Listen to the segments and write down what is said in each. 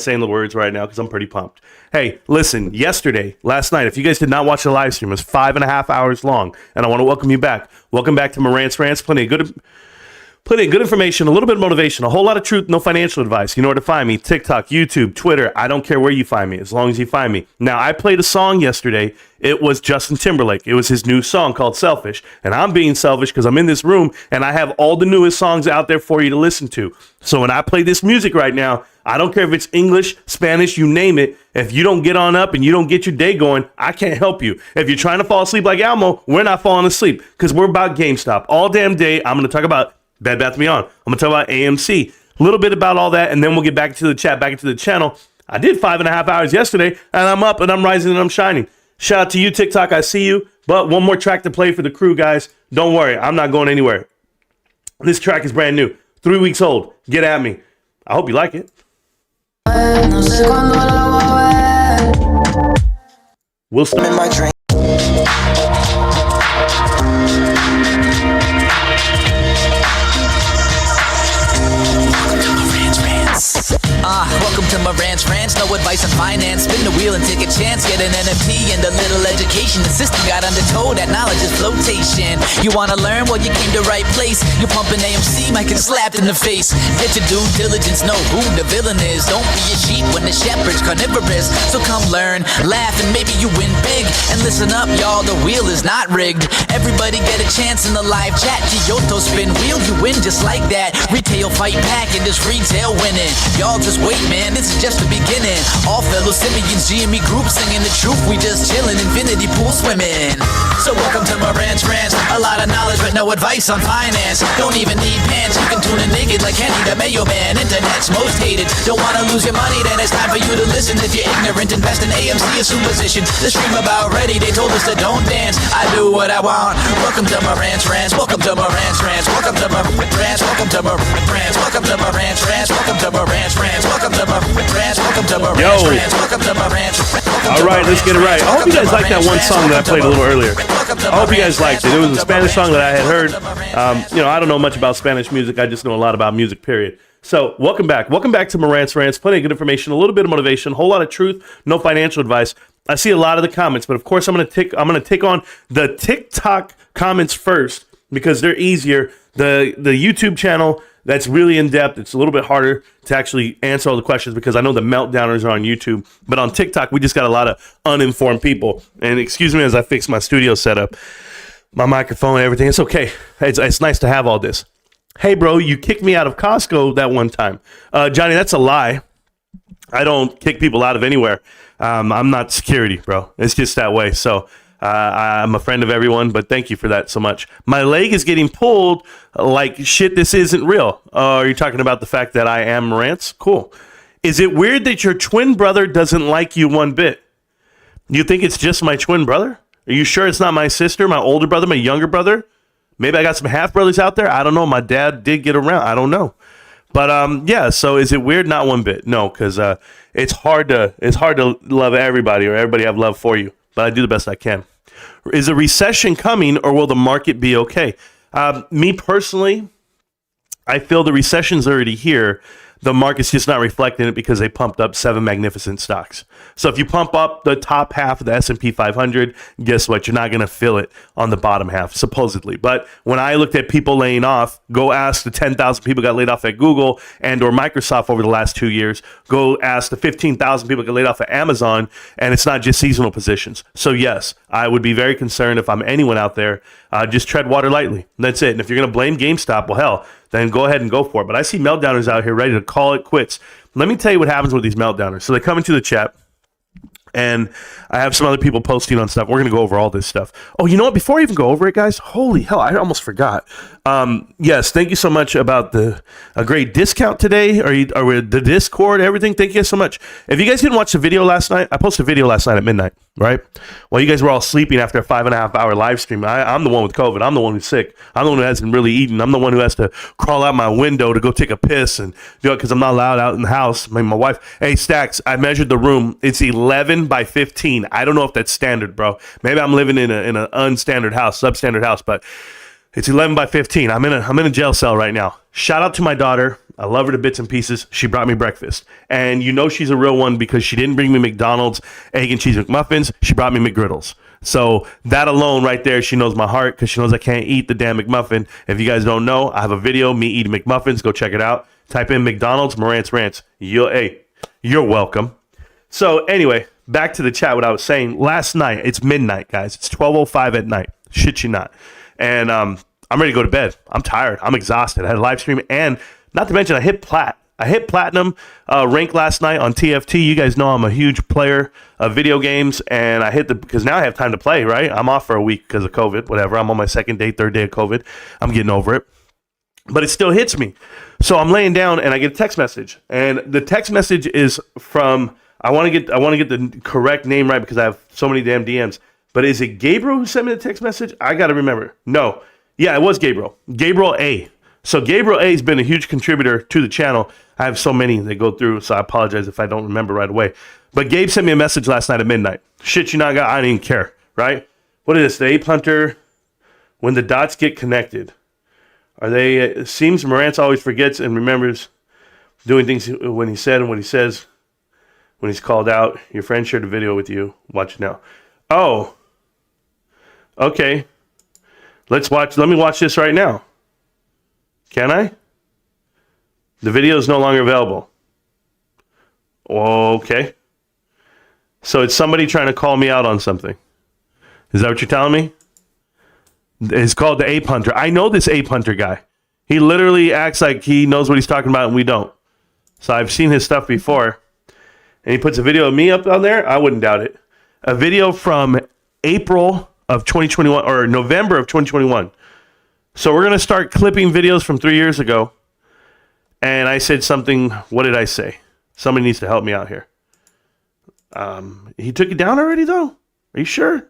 saying the words right now because I'm pretty pumped. Hey, listen, last night, if you guys did not watch the live stream, it was 5.5 hours long, and I want to welcome you back. Welcome back to Marantz Rantz. Plenty of good information, a little bit of motivation, a whole lot of truth, no financial advice. You know where to find me. TikTok, YouTube, Twitter. I don't care where you find me, as long as you find me. Now, I played a song yesterday. It was Justin Timberlake. It was his new song called Selfish. And I'm being selfish because I'm in this room and I have all the newest songs out there for you to listen to. So when I play this music right now, I don't care if it's English, Spanish, you name it. If you don't get on up and you don't get your day going, I can't help you. If you're trying to fall asleep like Almo, we're not falling asleep because we're about GameStop. All damn day, I'm going to talk about Bed Bath & Beyond. I'm going to talk about AMC. A little bit about all that, and then we'll get back into the chat, back into the channel. I did 5.5 hours yesterday, and I'm up, and I'm rising, and I'm shining. Shout out to you, TikTok. I see you. But one more track to play for the crew, guys. Don't worry. I'm not going anywhere. This track is brand new. 3 weeks old. Get at me. I hope you like it. We'll start. In my dream. Welcome to Marantz Rantz, no advice on finance. Spin the wheel and take a chance. Get an NFT and a little education. The system got undertow, that knowledge is flotation. You wanna learn? Well, you came to right place. You pumping AMC, might get slapped in the face. Get your due diligence, know who the villain is. Don't be a sheep when the shepherd's carnivorous. So come learn, laugh, and maybe you win big. And listen up, y'all, the wheel is not rigged. Everybody get a chance in the live chat. Kyoto spin wheel, you win just like that. Retail fight back and this retail winning. Y'all just wait, man, this is just the beginning. All fellow simians, GME group singing the truth. We just chilling, infinity pool swimming. So welcome to Marantz Rantz. A lot of knowledge but no advice on finance. Don't even need pants, you can tune in naked like Kenny the Mayo Man. Internet's most hated. Don't wanna lose your money, then it's time for you to listen. If you're ignorant, invest in AMC or superstition. The stream about ready, they told us to don't dance. I do what I want. Welcome to Marantz Rantz. Welcome to Marantz Rantz. Welcome to Marantz Rantz. Welcome to Marantz Rantz. Welcome to Marantz Rantz. Welcome to Marantz Rantz. Welcome to Marantz Rantz. Welcome to Marantz Rantz. Welcome to Marantz Rantz. All right, let's get it right. I hope you guys liked that one song that I played a little earlier. I hope you guys liked it. It was a Spanish song that I had heard. I don't know much about Spanish music. I just know a lot about music, period. So welcome back. Welcome back to Marantz Rantz. Plenty of good information, a little bit of motivation, a whole lot of truth, no financial advice. I see a lot of the comments, but of course I'm going to take on the TikTok comments first because they're easier. The YouTube channel, that's really in-depth. It's a little bit harder to actually answer all the questions because I know the meltdowners are on YouTube. But on TikTok, we just got a lot of uninformed people. And excuse me as I fix my studio setup, my microphone, everything. It's okay. It's nice to have all this. Hey, bro, you kicked me out of Costco that one time. Johnny, that's a lie. I don't kick people out of anywhere. I'm not security, bro. It's just that way. So I'm a friend of everyone, but thank you for that so much. My leg is getting pulled like shit. This isn't real. Are you talking about the fact that I am Marantz? Cool. Is it weird that your twin brother doesn't like you one bit? You think it's just my twin brother? Are you sure it's not my sister, my older brother, my younger brother? Maybe I got some half brothers out there. I don't know. My dad did get around. I don't know. But yeah, so is it weird? Not one bit. No, because it's hard to love everybody or everybody have love for you. But I do the best I can. Is a recession coming or will the market be okay? Me personally, I feel the recession's already here. The market's just not reflecting it because they pumped up 7 magnificent stocks. So if you pump up the top half of the S&P 500, guess what? You're not going to feel it on the bottom half, supposedly. But when I looked at people laying off, go ask the 10,000 people got laid off at Google and or Microsoft over the last 2 years. Go ask the 15,000 people got laid off at Amazon, and it's not just seasonal positions. So yes, I would be very concerned if I'm anyone out there. Just tread water lightly. That's it. And if you're going to blame GameStop, well, hell, then go ahead and go for it. But I see meltdowners out here ready to call it quits. Let me tell you what happens with these meltdowners. So they come into the chat, and I have some other people posting on stuff. We're going to go over all this stuff. Oh, you know what? Before I even go over it, guys, holy hell, I almost forgot. Yes, thank you so much about a great discount today, or the Discord, everything. Thank you guys so much. If you guys didn't watch the video last night, I posted a video last night at midnight, right? While you guys were all sleeping after a 5.5 hour live stream. I'm the one with COVID. I'm the one who's sick. I'm the one who hasn't really eaten. I'm the one who has to crawl out my window to go take a piss and do it because I'm not allowed out in the house. I mean, my wife, hey, Stacks, I measured the room. It's 11 by 15. I don't know if that's standard, bro. Maybe I'm living in an unstandard house, substandard house, but it's 11 by 15. I'm in a jail cell right now. Shout out to my daughter. I love her to bits and pieces. She brought me breakfast. And you know she's a real one because she didn't bring me McDonald's egg and cheese McMuffins. She brought me McGriddles. So that alone right there, she knows my heart because she knows I can't eat the damn McMuffin. If you guys don't know, I have a video, me eating McMuffins. Go check it out. Type in McDonald's, Marantz Rantz. You're welcome. So anyway, back to the chat, what I was saying. Last night, it's midnight, guys. It's 12:05 at night. Shit you not. And I'm ready to go to bed. I'm tired. I'm exhausted. I had a live stream, and not to mention I hit platinum rank last night on TFT. You guys know I'm a huge player of video games, and I hit because now I have time to play, right? I'm off for a week because of COVID, whatever. I'm on my third day of COVID. I'm getting over it. But it still hits me. So I'm laying down and I get a text message. And the text message is from, I want to get the correct name right because I have so many damn DMs. But is it Gabriel who sent me the text message? I got to remember. No. Yeah, it was Gabriel. Gabriel A. So Gabriel A has been a huge contributor to the channel. I have so many that go through, so I apologize if I don't remember right away. But Gabe sent me a message last night at midnight. Shit you not got, I didn't even care, right? What is this? The Ape Hunter, when the dots get connected. Are they, it seems Marantz always forgets and remembers doing things when he said and what he says when he's called out. Your friend shared a video with you. Watch it now. Oh, okay. Let me watch this right now. Can I? The video is no longer available. Okay. So it's somebody trying to call me out on something. Is that what you're telling me? It's called the Ape Hunter. I know this Ape Hunter guy. He literally acts like he knows what he's talking about and we don't. So I've seen his stuff before. And he puts a video of me up on there. I wouldn't doubt it. A video from April of 2021 or November of 2021. So we're going to start clipping videos from 3 years ago. And I said something. What did I say? Somebody needs to help me out here. He took it down already, though? Are you sure?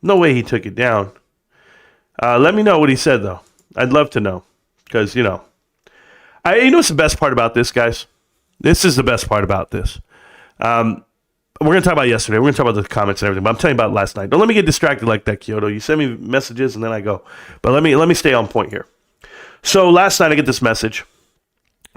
No way he took it down. Let me know what he said, though. I'd love to know. Because, you know what's the best part about this, guys? This is the best part about this. We're going to talk about yesterday. We're going to talk about the comments and everything. But I'm telling you about last night. Don't let me get distracted like that, Kyoto. You send me messages and then I go. But let me stay on point here. So last night I get this message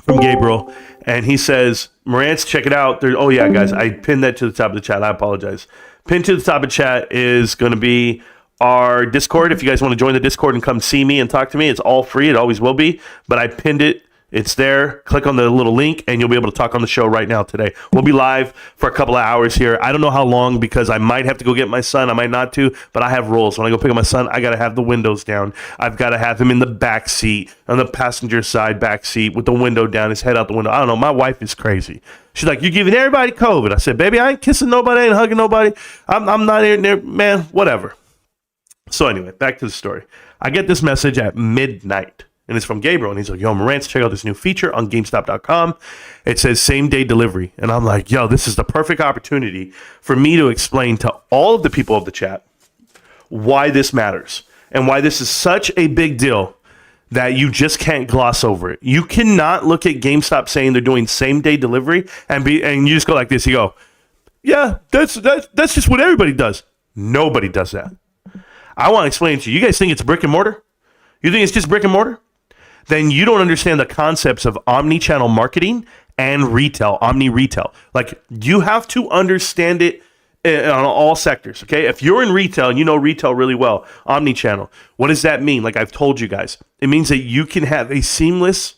from Gabriel. And he says, Marantz, check it out. Oh, yeah, guys. I pinned that to the top of the chat. I apologize. Pinned to the top of the chat is going to be our Discord. If you guys want to join the Discord and come see me and talk to me, it's all free. It always will be. But I pinned it. It's there. Click on the little link and you'll be able to talk on the show right now today. We'll be live for a couple of hours here. I don't know how long because I might have to go get my son. I might not to, but I have rules. When I go pick up my son, I got to have the windows down. I've got to have him in the back seat, on the passenger side back seat with the window down, his head out the window. I don't know. My wife is crazy. She's like, you're giving everybody COVID. I said, baby, I ain't kissing nobody. I ain't hugging nobody. I'm not in there, man, whatever. So anyway, back to the story. I get this message at midnight. And it's from Gabriel. And he's like, yo, Marantz, check out this new feature on GameStop.com. It says same-day delivery. And I'm like, yo, this is the perfect opportunity for me to explain to all of the people of the chat why this matters and why this is such a big deal that you just can't gloss over it. You cannot look at GameStop saying they're doing same-day delivery and you just go like this. You go, yeah, that's just what everybody does. Nobody does that. I want to explain to you. You guys think it's brick and mortar? You think it's just brick and mortar? Then you don't understand the concepts of omni-channel marketing and retail, omni-retail. Like, you have to understand it on all sectors, okay? If you're in retail and you know retail really well, omni-channel, what does that mean? Like I've told you guys, it means that you can have a seamless,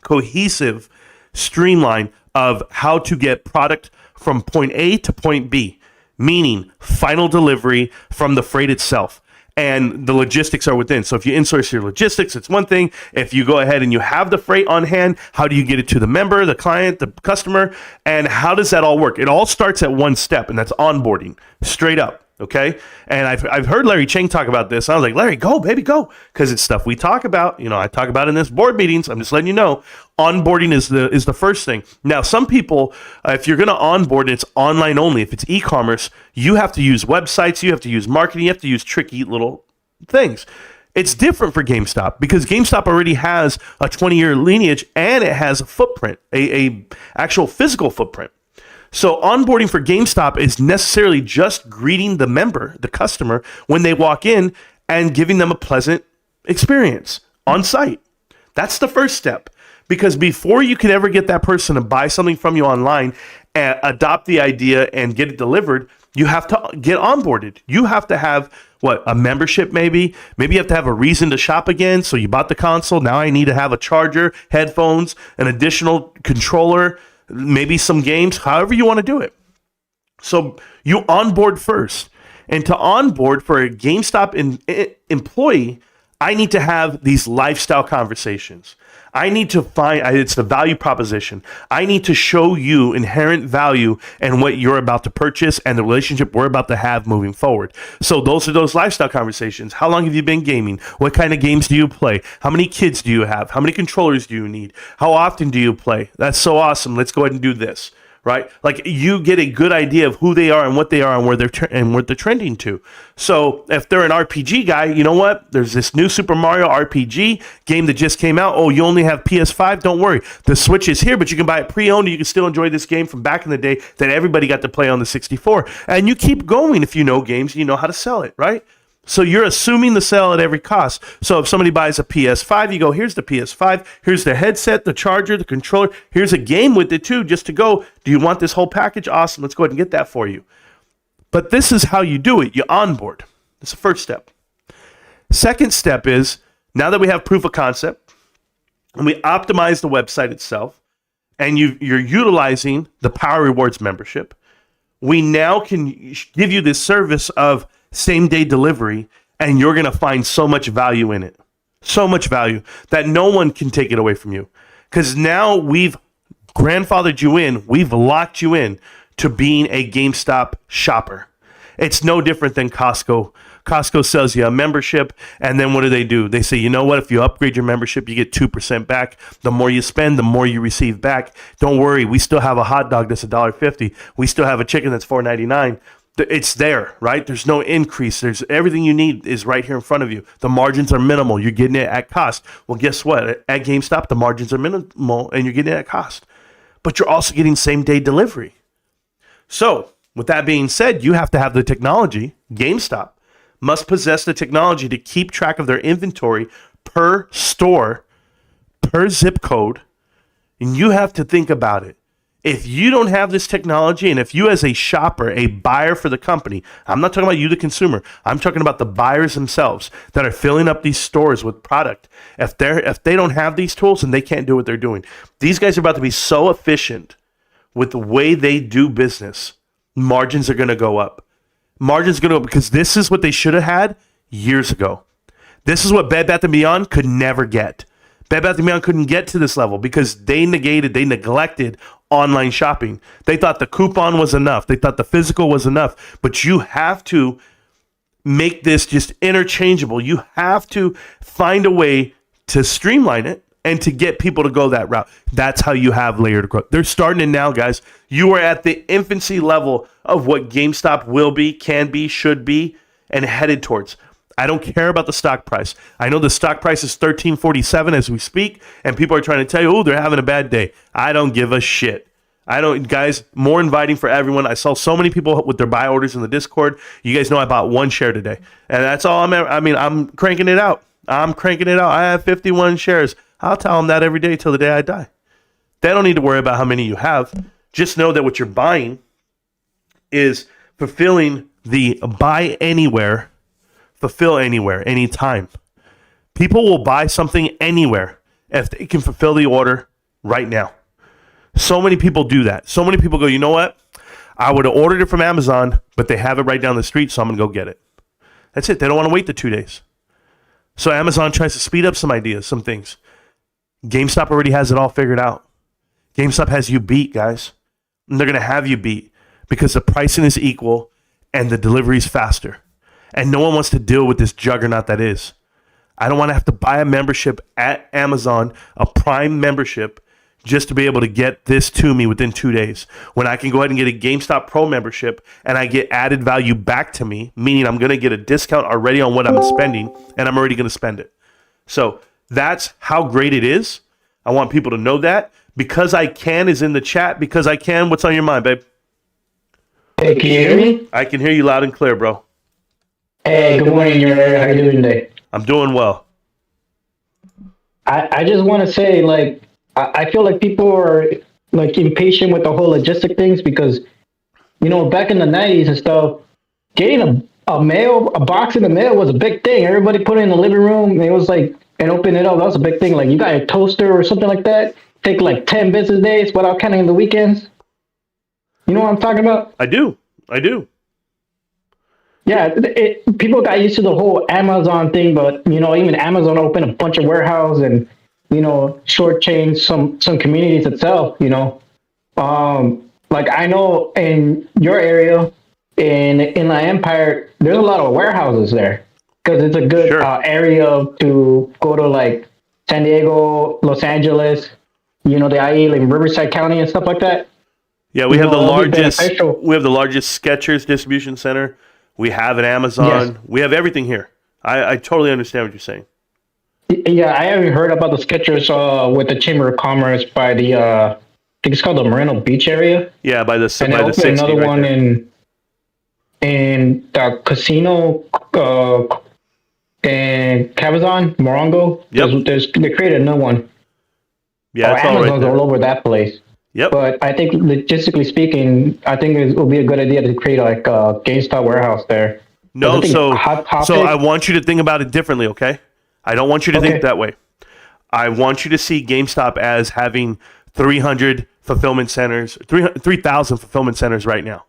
cohesive streamline of how to get product from point A to point B, meaning final delivery from the freight itself. And the logistics are within. So if you insource your logistics, it's one thing. If you go ahead and you have the freight on hand, how do you get it to the member, the client, the customer? And how does that all work? It all starts at one step, and that's onboarding, straight up. Okay. And I've heard Larry Cheng talk about this. I was like, Larry, go, baby, go. Because it's stuff we talk about. I talk about in this board meetings. I'm just letting you know. Onboarding is the first thing. Now, some people, if you're going to onboard, it's online only. If it's e-commerce, you have to use websites. You have to use marketing. You have to use tricky little things. It's different for GameStop because GameStop already has a 20-year lineage and it has a footprint, a actual physical footprint. So onboarding for GameStop is necessarily just greeting the member, the customer, when they walk in and giving them a pleasant experience on site. That's the first step. Because before you can ever get that person to buy something from you online and adopt the idea and get it delivered, you have to get onboarded. You have to have a membership maybe. Maybe you have to have a reason to shop again. So you bought the console. Now I need to have a charger, headphones, an additional controller, maybe some games, however you want to do it. So you onboard first. And to onboard for a GameStop employee, I need to have these lifestyle conversations. I need to find, it's the value proposition. I need to show you inherent value and what you're about to purchase and the relationship we're about to have moving forward. So those are those lifestyle conversations. How long have you been gaming? What kind of games do you play? How many kids do you have? How many controllers do you need? How often do you play? That's so awesome. Let's go ahead and do this. Right? Like you get a good idea of who they are and what they are and where they're what they're trending to. So if they're an RPG guy, you know what? There's this new Super Mario RPG game that just came out. Oh, you only have PS5? Don't worry. The Switch is here, but you can buy it pre-owned and you can still enjoy this game from back in the day that everybody got to play on the 64. And you keep going if you know games and you know how to sell it, right? So you're assuming the sale at every cost. So if somebody buys a PS5, you go, here's the PS5, here's the headset, the charger, the controller, here's a game with it too, just to go, do you want this whole package? Awesome, let's go ahead and get that for you. But this is how you do it. You onboard. That's the first step. Second step is, now that we have proof of concept, and we optimize the website itself, and you're utilizing the Power Rewards membership, we now can give you this service of same-day delivery, and you're going to find so much value in it. So much value that no one can take it away from you. Because now we've grandfathered you in, we've locked you in to being a GameStop shopper. It's no different than Costco. Costco sells you a membership, and then what do? They say, you know what? If you upgrade your membership, you get 2% back. The more you spend, the more you receive back. Don't worry, we still have a hot dog that's $1.50. We still have a chicken that's $4.99. It's there, right? There's no increase. There's everything you need is right here in front of you. The margins are minimal. You're getting it at cost. Well, guess what? At GameStop, the margins are minimal and you're getting it at cost. But you're also getting same-day delivery. So, with that being said, you have to have the technology. GameStop must possess the technology to keep track of their inventory per store, per zip code. And you have to think about it. If you don't have this technology, and if you as a shopper, a buyer for the company, I'm not talking about you, the consumer, I'm talking about the buyers themselves that are filling up these stores with product. If they don't have these tools, then they can't do what they're doing. These guys are about to be so efficient with the way they do business. Margins are going to go up. Margins are going to go up because this is what they should have had years ago. This is what Bed Bath & Beyond could never get. Bed Bath & Beyond couldn't get to this level because they neglected online shopping. They thought the coupon was enough. They thought the physical was enough. But you have to make this just interchangeable. You have to find a way to streamline it and to get people to go that route. That's how you have layered growth. They're starting it now, guys. You are at the infancy level of what GameStop will be, can be, should be, and headed towards. I don't care about the stock price. I know the stock price is $13.47 as we speak, and people are trying to tell you, oh, they're having a bad day. I don't give a shit. Guys, more inviting for everyone. I saw so many people with their buy orders in the Discord. You guys know I bought one share today, and that's all I'm cranking it out. I have 51 shares. I'll tell them that every day till the day I die. They don't need to worry about how many you have. Just know that what you're buying is fulfilling the buy anywhere, fulfill anywhere, anytime. People will buy something anywhere if they can fulfill the order right now. So many people do that. So many people go, you know what? I would have ordered it from Amazon, but they have it right down the street, so I'm going to go get it. That's it. They don't want to wait the 2 days. So Amazon tries to speed up some ideas, some things. GameStop already has it all figured out. GameStop has you beat, guys. And they're going to have you beat because the pricing is equal and the delivery is faster. And no one wants to deal with this juggernaut that is. I don't want to have to buy a membership at Amazon, a Prime membership, just to be able to get this to me within 2 days. When I can go ahead and get a GameStop Pro membership and I get added value back to me, meaning I'm going to get a discount already on what I'm spending and I'm already going to spend it. So that's how great it is. I want people to know that. Because I Can is in the chat. Because I Can, what's on your mind, babe? Hey, can you hear me? I can hear you loud and clear, bro. Hey, good morning. How you doing today? I'm doing well. I just want to say, like, I feel like people are like impatient with the whole logistic things because, back in the 90s and stuff, getting a box in the mail was a big thing. Everybody put it in the living room. And it was like, and open it up. That was a big thing. Like you got a toaster or something like that. Take like 10 business days without counting the weekends. You know what I'm talking about? I do. Yeah, people got used to the whole Amazon thing, but even Amazon opened a bunch of warehouses and shortchanged some communities itself. Like I know in your area, in Inland Empire, there's a lot of warehouses there because it's a good area to go to, like San Diego, Los Angeles, the IE, like Riverside County and stuff like that. Yeah, we have the largest Skechers distribution center. We have an Amazon. Yes. We have everything here. I totally understand what you're saying. Yeah, I haven't heard about the Skechers with the Chamber of Commerce by the I think it's called the Moreno Beach area. Yeah, by the 60 another right one there. in the casino in Cabazon, Morongo. Yep. They created another one. Yeah, it's Amazon's all over that place. Yep. But I think logistically speaking, I think it would be a good idea to create like a GameStop warehouse there. No, so I want you to think about it differently, okay? I don't want you to think that way. I want you to see GameStop as having 300 fulfillment centers, 3,000 fulfillment centers right now.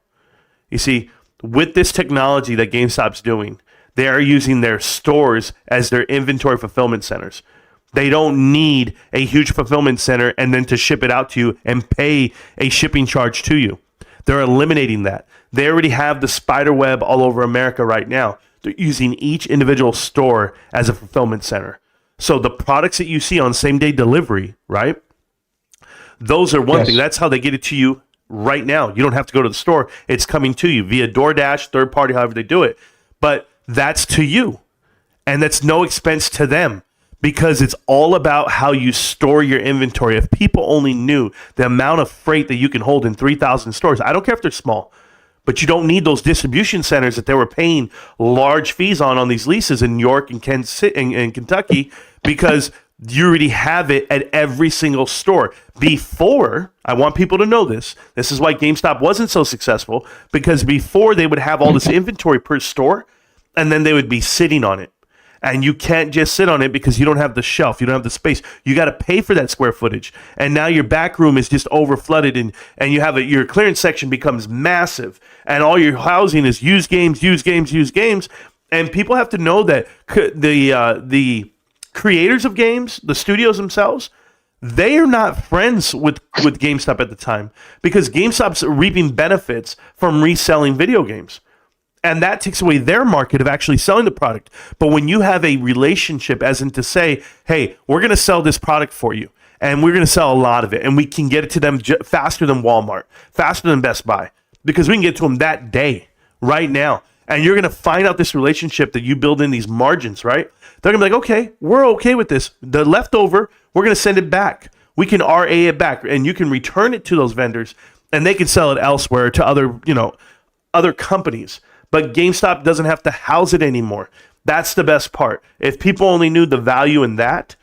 You see, with this technology that GameStop's doing, they are using their stores as their inventory fulfillment centers. They don't need a huge fulfillment center and then to ship it out to you and pay a shipping charge to you. They're eliminating that. They already have the spider web all over America right now. They're using each individual store as a fulfillment center. So the products that you see on same-day delivery, right? Those are one thing. That's how they get it to you right now. You don't have to go to the store. It's coming to you via DoorDash, third party, however they do it. But that's to you. And that's no expense to them. Because it's all about how you store your inventory. If people only knew the amount of freight that you can hold in 3,000 stores, I don't care if they're small, but you don't need those distribution centers that they were paying large fees on these leases in New York and Kentucky, because you already have it at every single store. Before, I want people to know this is why GameStop wasn't so successful, because before they would have all this inventory per store, and then they would be sitting on it. And you can't just sit on it because you don't have the shelf. You don't have the space. You got to pay for that square footage. And now your back room is just over flooded and you have your clearance section becomes massive. And all your housing is used games. And people have to know that the creators of games, the studios themselves, they are not friends with GameStop at the time because GameStop's reaping benefits from reselling video games. And that takes away their market of actually selling the product. But when you have a relationship, as in to say, hey, we're going to sell this product for you, and we're going to sell a lot of it, and we can get it to them faster than Walmart, faster than Best Buy, because we can get to them that day, right now. And you're going to find out this relationship that you build in these margins, right? They're going to be like, okay, we're okay with this. The leftover, we're going to send it back. We can RA it back, and you can return it to those vendors, and they can sell it elsewhere to other companies. But GameStop doesn't have to house it anymore. That's the best part. If people only knew the value in that,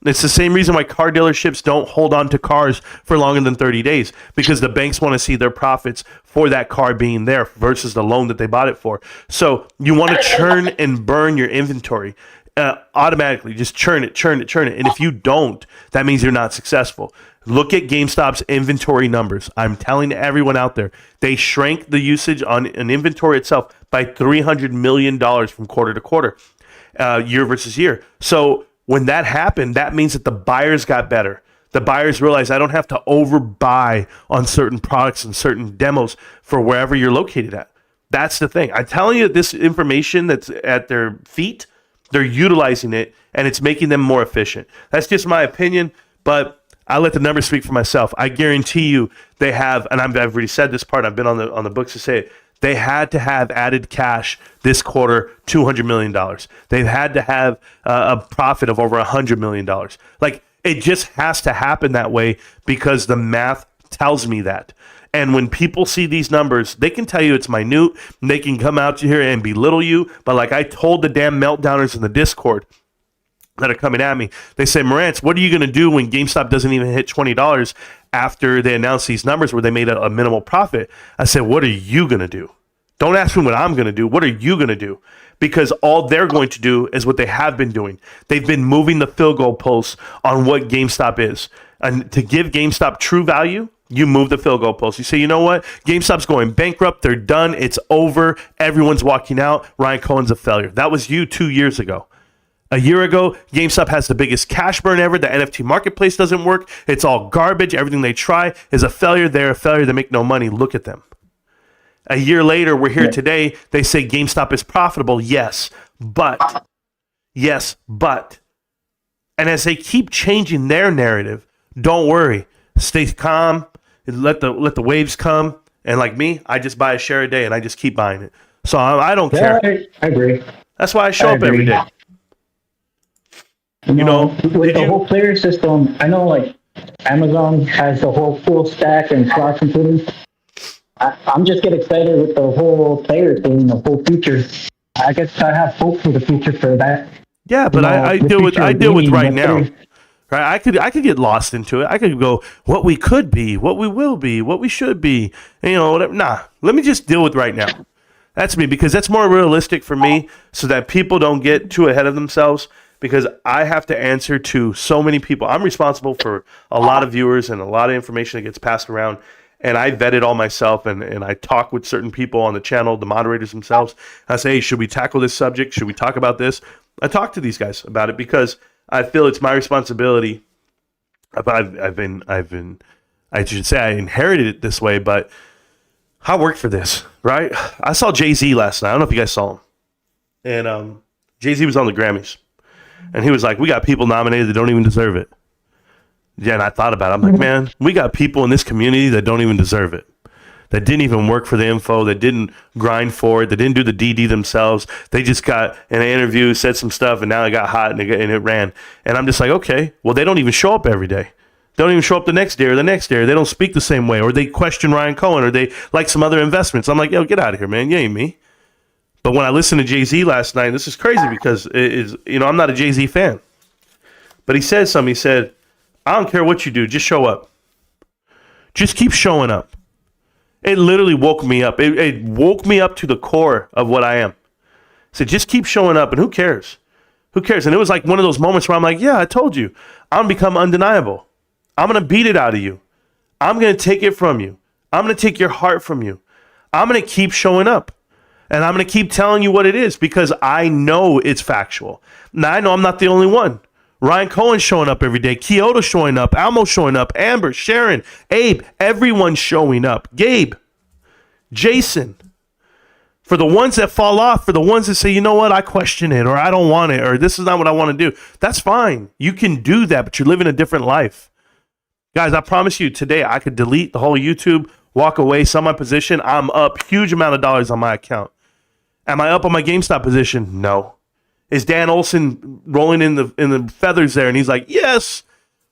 it's the same reason why car dealerships don't hold on to cars for longer than 30 days, because the banks want to see their profits for that car being there versus the loan that they bought it for. So you want to churn and burn your inventory automatically. Just churn it. And if you don't, that means you're not successful. Look at GameStop's inventory numbers. I'm telling everyone out there, they shrank the usage on an inventory itself by $300 million from quarter to quarter, year versus year. So when that happened, that means that the buyers got better. The buyers realized I don't have to overbuy on certain products and certain demos for wherever you're located at. That's the thing. I'm telling you, this information that's at their feet, they're utilizing it, and it's making them more efficient. That's just my opinion, but I'll let the numbers speak for myself. I guarantee you they have, and I've already said this part, I've been on the books to say it, they had to have added cash this quarter, $200 million. They've had to have a profit of over $100 million. Like, it just has to happen that way because the math tells me that. And when people see these numbers, they can tell you it's minute, and they can come out here and belittle you. But like I told the damn meltdowners in the Discord, that are coming at me. They say, Marantz, what are you going to do when GameStop doesn't even hit $20 after they announce these numbers where they made a minimal profit? I said, what are you going to do? Don't ask me what I'm going to do. What are you going to do? Because all they're going to do is what they have been doing. They've been moving the field goal posts on what GameStop is. And to give GameStop true value, you move the field goal post. You say, you know what? GameStop's going bankrupt. They're done. It's over. Everyone's walking out. Ryan Cohen's a failure. That was you 2 years ago. A year ago, GameStop has the biggest cash burn ever. The NFT marketplace doesn't work. It's all garbage. Everything they try is a failure. They're a failure. They make no money. Look at them. A year later, we're here today. They say GameStop is profitable. Yes, but. And as they keep changing their narrative, don't worry. Stay calm. Let the waves come. And like me, I just buy a share a day and I just keep buying it. So I don't care. I agree. That's why I show up every day. You know, with the whole player system, I know like Amazon has the whole full stack and cloud computing. I'm just getting excited with the whole player thing, the whole future. I guess I have hope for the future for that. Yeah, but I deal with right now. Right? I could get lost into it. I could go what we could be, what we will be, what we should be, and, you know, whatever. Nah, let me just deal with right now. That's me, because that's more realistic for me, so that people don't get too ahead of themselves. Because I have to answer to so many people. I'm responsible for a lot of viewers and a lot of information that gets passed around. And I vet it all myself, and I talk with certain people on the channel, the moderators themselves. I say, hey, should we tackle this subject? Should we talk about this? I talk to these guys about it because I feel it's my responsibility. I should say I inherited it this way, but I worked for this, right? I saw Jay-Z last night. I don't know if you guys saw him. And Jay-Z was on the Grammys. And he was like, we got people nominated that don't even deserve it. Yeah, and I thought about it. I'm like, man, we got people in this community that don't even deserve it. That didn't even work for the info. That didn't grind for it. That didn't do the DD themselves. They just got in an interview, said some stuff, and now it got hot and it ran. And I'm just like, okay, well, they don't even show up every day. They don't even show up the next day or the next day. Or they don't speak the same way. Or they question Ryan Cohen. Or they like some other investments. I'm like, yo, get out of here, man. You ain't me. But when I listened to Jay-Z last night, this is crazy because I'm not a Jay-Z fan. But he said something. He said, I don't care what you do, just show up. Just keep showing up. It literally woke me up. It woke me up to the core of what I am. He said, just keep showing up, and who cares? Who cares? And it was like one of those moments where I'm like, yeah, I told you. I'm going to become undeniable. I'm going to beat it out of you. I'm going to take it from you. I'm going to take your heart from you. I'm going to keep showing up. And I'm going to keep telling you what it is because I know it's factual. Now, I know I'm not the only one. Ryan Cohen's showing up every day. Kyoto's showing up. Almo's showing up. Amber, Sharon, Abe, everyone's showing up. Gabe, Jason. For the ones that fall off, for the ones that say, you know what, I question it, or I don't want it, or this is not what I want to do. That's fine. You can do that, but you're living a different life. Guys, I promise you, today I could delete the whole YouTube, walk away, sell my position. I'm up huge amount of dollars on my account. Am I up on my GameStop position? No. Is Dan Olson rolling in the feathers there? And he's like, yes,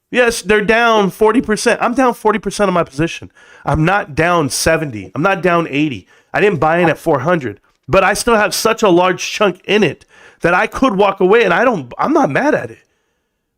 they're down 40%. I'm down 40% of my position. I'm not down 70. I'm not down 80. I didn't buy in at 400, but I still have such a large chunk in it that I could walk away, and I'm not mad at it.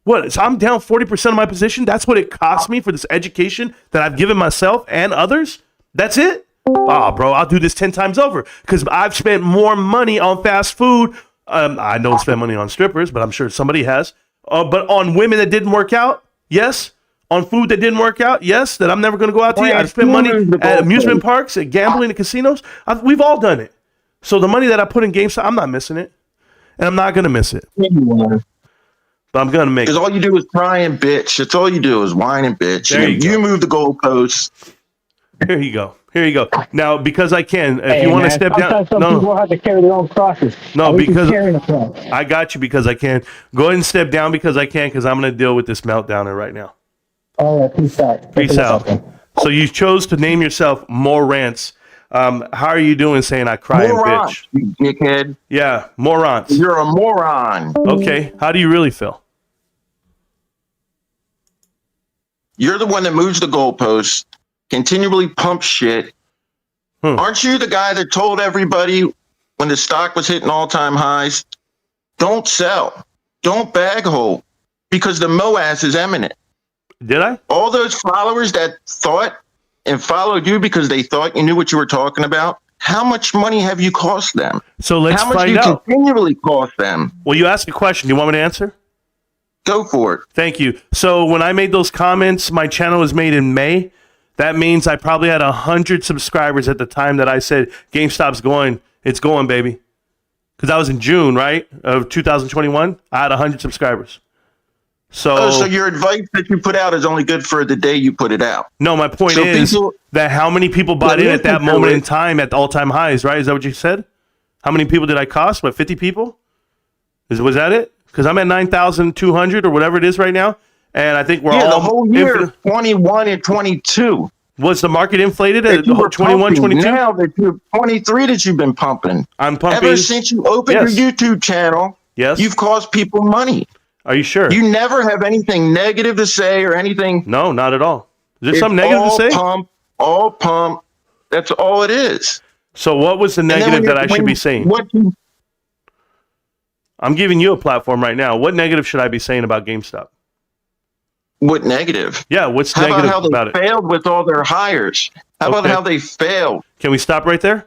What? So I'm down 40% of my position. That's what it cost me for this education that I've given myself and others. That's it. Oh, bro, I'll do this 10 times over because I've spent more money on fast food. I don't spend money on strippers, but I'm sure somebody has. But on women that didn't work out, yes. On food that didn't work out, yes. That I'm never going to go out to eat. I've spent money at amusement parks, at gambling, at casinos. We've all done it. So the money that I put in GameStop, I'm not missing it. And I'm not going to miss it. But I'm going to make it. Because all you do is cry and bitch. That's all you do is whine and bitch. You move the goalposts. Here you go. Now, because I can, if you want to step down, people have to carry their own crosses. No, because I got you because I can. Go ahead and step down because I can, because I'm going to deal with this meltdowner right now. All right, peace out. Peace out. So you chose to name yourself Marantz. How are you doing saying I cry and bitch? You dickhead. Yeah, Marantz. You're a moron. Okay, how do you really feel? You're the one that moves the goalposts, continually pumps shit. Aren't you the guy that told everybody when the stock was hitting all-time highs, don't sell? Don't bag hold because the MOAS is imminent. Did I? All those followers that thought and followed you because they thought you knew what you were talking about, how much money have you cost them? So let's how much find do you out. continually cost them? Well, you asked a question. Do you want me to answer? Go for it. Thank you. So when I made those comments, my channel was made in May. That means I probably had 100 subscribers at the time that I said GameStop's going. It's going, baby. Because that was in June, right, of 2021. I had 100 subscribers. So your advice that you put out is only good for the day you put it out. No, my point is that how many people bought in at that moment in time at the all-time highs, right? Is that what you said? How many people did I cost? What, 50 people? Was that it? Because I'm at 9,200 or whatever it is right now. And I think we're all... the whole year, 21 and 22. Was the market inflated at 21, 22? Now that you're 23 that you've been pumping. I'm pumping. Ever since you opened your YouTube channel, you've cost people money. Are you sure? You never have anything negative to say or anything. No, not at all. Is there something negative to say? All pump. That's all it is. So what was the negative that I should be saying? I'm giving you a platform right now. What negative should I be saying about GameStop? What negative? Yeah, what's negative about it? How they failed with all their hires? How about how they failed? Can we stop right there?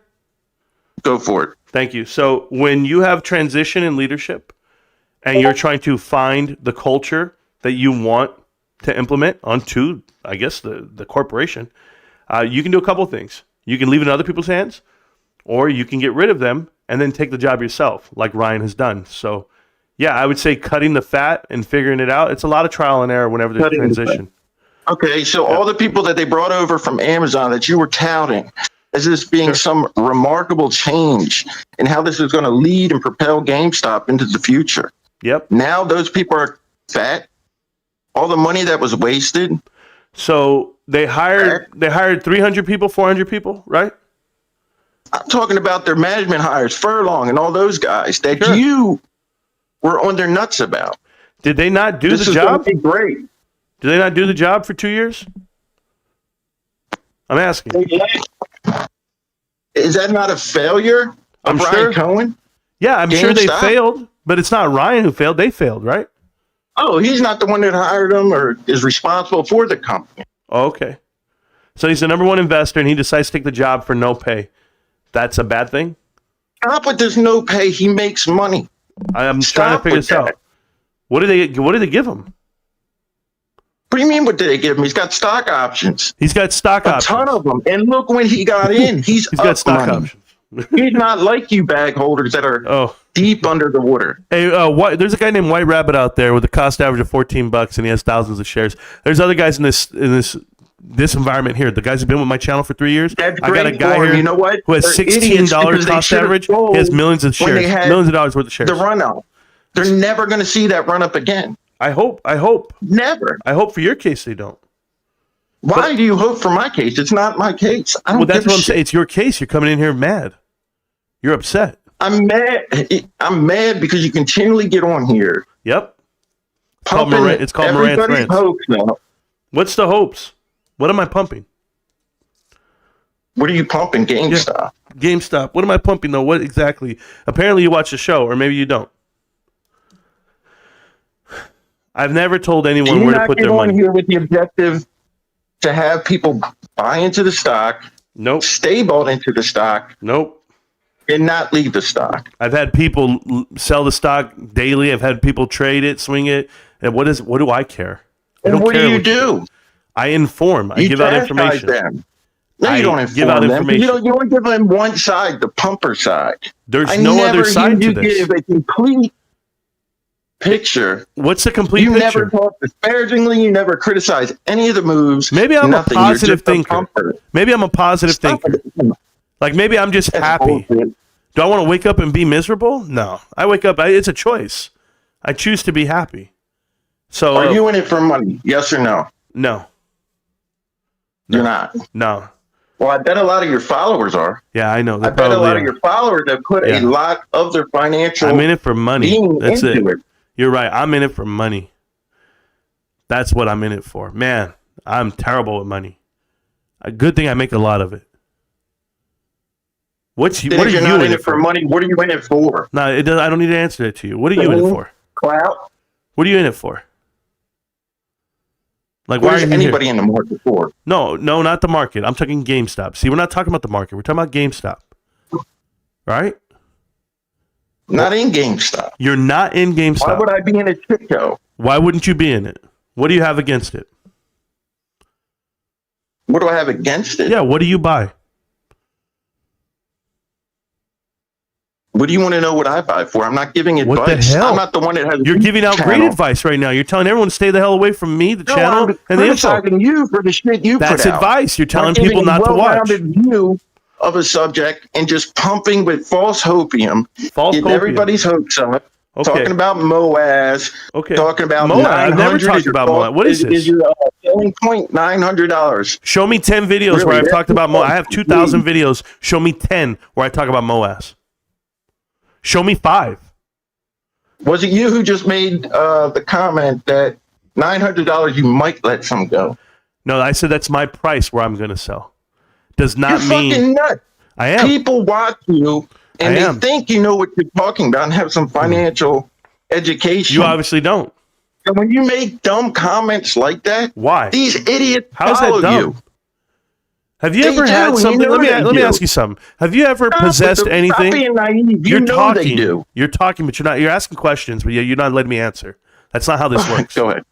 Go for it. Thank you. So when you have transition in leadership and you're trying to find the culture that you want to implement onto, I guess, the corporation, you can do a couple of things. You can leave it in other people's hands, or you can get rid of them and then take the job yourself, like Ryan has done. So, yeah, I would say cutting the fat and figuring it out. It's a lot of trial and error whenever there's transition. Okay, so all the people that they brought over from Amazon that you were touting as this being some remarkable change in how this is going to lead and propel GameStop into the future. Yep. Now those people are fat. All the money that was wasted. So they hired 300 people, 400 people, right? I'm talking about their management hires, Furlong and all those guys that you were on their nuts about. Did they not do the job? This is great. Did they not do the job for 2 years? I'm asking. Is that not a failure of Ryan Cohen? Yeah, I'm sure they failed, but it's not Ryan who failed. They failed, right? Oh, he's not the one that hired them or is responsible for the company. Oh, okay. So he's the number one investor and he decides to take the job for no pay. That's a bad thing? Stop with this no pay. He makes money. I'm trying to figure this out. What did they give him? What do you mean, what did they give him? He's got stock options. He's got stock options. A ton of them. And look when he got in. He's got stock options. He's not like you bag holders that are deep under the water. Hey, there's a guy named White Rabbit out there with a cost average of $14 and he has thousands of shares. There's other guys in this environment here. The guys who've been with my channel for 3 years. That's I got a guy here who has $16 cost average. He has millions of shares. Millions of dollars worth of shares. The run up. They're never going to see that run up again. I hope. Never. I hope for your case they don't. Why do you hope for my case? It's not my case. I don't well, that's what I'm saying. It's your case. You're coming in here mad. You're upset. I'm mad. I'm mad because you continually get on here. Yep. It's called Marantz Rantz. What's the hopes? What am I pumping? What are you pumping? GameStop. Yeah. GameStop. What am I pumping though? What exactly? Apparently you watch the show, or maybe you don't. I've never told anyone where to put their money. You're not here with the objective to have people buy into the stock. Nope. Stay bought into the stock. Nope. And not leave the stock. I've had people sell the stock daily. I've had people trade it, swing it. And what do I care? And what do you do? I inform. I give out information. Them. No, you don't inform give out them. information. You don't give them one side, the pumper side. There's no other side to this. You give a complete picture. What's the complete picture? You picture? never talk disparagingly. You never criticize any of the moves. Maybe I'm a positive thinker. Maybe I'm a positive thinker. Like maybe I'm just happy. Bullshit. Do I want to wake up and be miserable? No. I wake up. It's a choice. I choose to be happy. So are you in it for money? Yes or no? No. You're not. No. Well, I bet a lot of your followers are. Yeah, I know. I bet a lot of your followers have put a lot of their financial. I'm in it for money. That's it. You're right. I'm in it for money. That's what I'm in it for. Man, I'm terrible with money. A good thing I make a lot of it. What are you in it for money? What are you in it for? No, I don't need to answer that to you. What are you in it for? clout. What are you in it for? Like, What why is are you anybody here? in the market for? No, not the market. I'm talking GameStop. See, we're not talking about the market. We're talking about GameStop. Right? Not in GameStop. You're not in GameStop. Why would I be in a shit show? Why wouldn't you be in it? What do you have against it? What do I have against it? Yeah, what do you buy? What do you want to know what I buy for? I'm not giving advice. What the hell? I'm not the one that has. You're giving out great advice right now. You're telling everyone to stay the hell away from me, the channel, I'm and the info. criticizing you for the shit you That's put out. advice. You're telling Not giving people a not to watch. well-rounded view of a subject and just pumping with false hopium, getting everybody's hopes up. Okay. Talking about MOAS. Okay. Talking about MOAS. I've never talked about MOAS. What is this? Is your selling point $900? Show me 10 videos Really? where I've talked about MOAS. I have 2,000 videos. Show me 10 where I talk about MOAS. Show me 5. Was it you who just made the comment that $900 you might let some go? No, I said that's my price where I'm going to sell. Does not You're mean fucking nuts. I am. People watch you and I they am. think you know what you're talking about and have some financial education. You obviously don't. And when you make dumb comments like that, Why? these idiots How's follow that dumb? you. Have you They ever do, had and you something? know Let me they ask do. you something. Have you ever Stop possessed anything? Stop being naive. You You're know talking. they do. You're talking, but you're not. You're asking questions, but you're not letting me answer. That's not how this works. Go ahead.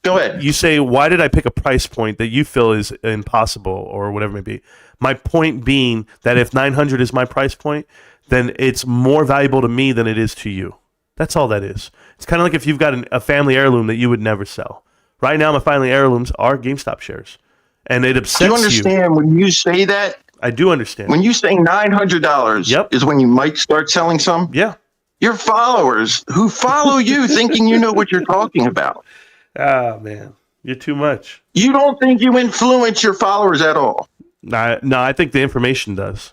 Go ahead. You say, why did I pick a price point that you feel is impossible or whatever it may be? My point being that if 900 is my price point, then it's more valuable to me than it is to you. That's all that is. It's kind of like if you've got a family heirloom that you would never sell. Right now, my family heirlooms are GameStop shares. And it upsets Do you understand when you say that? I do understand. When you say $900 Yep. is when you might start selling some? Yeah. Your followers who follow you thinking you know what you're talking about. Ah, man. You're too much. You don't think you influence your followers at all. No, I think the information does.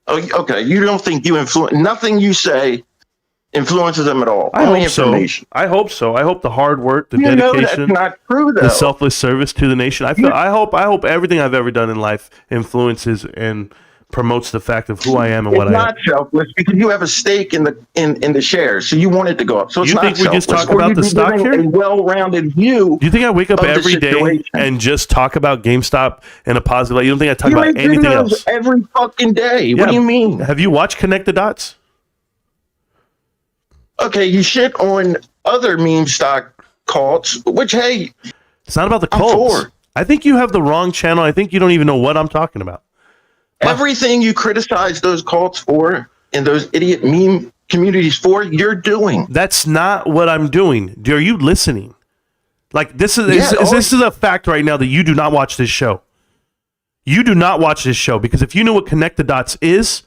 Oh, okay. You don't think you influence. Nothing you say influences them at all. I Only hope so. information. I hope so. I hope the hard work, the You know that's dedication, not true, though. the selfless service to the nation. I hope everything I've ever done in life influences and promotes the fact of who I am and what It's I am. not selfless because you have a stake in the shares, so you want it to go up. So it's You not think we just selfless. talk Or about you'd the be stock giving here? A well-rounded view. Do you think I wake up of the every day situation. and just talk about GameStop in a positive light? You don't think I talk You about make anything videos else? every fucking day. Yeah. What do you mean? Have you watched Connect the Dots? Okay, you shit on other meme stock cults, which, hey, It's not about the I'm cults. for. I think you have the wrong channel. I think you don't even know what I'm talking about. everything you criticize those cults for and those idiot meme communities for, you're doing. That's not what I'm doing. Are you listening? Like this is Yeah, this is a fact right now that you do not watch this show. You do not watch this show because if you knew what Connect the Dots is,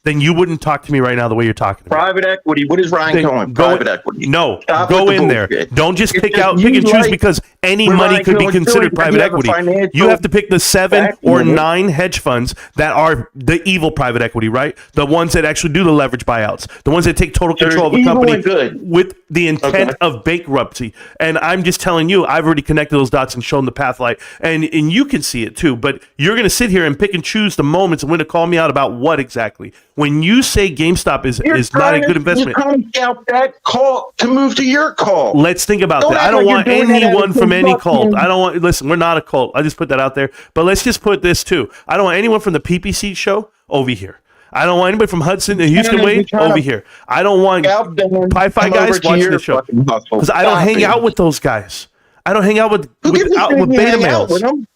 then you wouldn't talk to me right now the way you're talking about. Private equity. What is Ryan Then calling go- private equity? No, Stop go with the in there. bullshit. Don't just It's pick just and you choose like because any what money Ryan could be Cohen's considered doing, private you have a equity. financial You have to pick the 7 or acumen. 9 hedge funds that are the evil private equity, right? The ones that actually do the leverage buyouts, the ones that take total There's control of the evil company and good. with the intent Okay. of bankruptcy. And I'm just telling you, I've already connected those dots and shown the path light, and you can see it too. But you're going to sit here and pick and choose the moments and when to call me out about what exactly. When you say GameStop is not a good investment, You're trying to scout that cult to move to your cult. let's think about Don't that. act I don't like want you're doing that anyone as from a any cult. fucking- I don't want. Listen, we're not a cult. I just put that out there. But let's just put this too. I don't want anyone from the PPC show over here. I don't want anybody from Hudson and Houston You're Wade trying over to here. I don't want Scout them, Pi Fi come guys over to watching your the show fucking hustle. because I don't Stop hang it. out with those guys. I don't hang out with Who gives a shit if you beta hang out males. with them?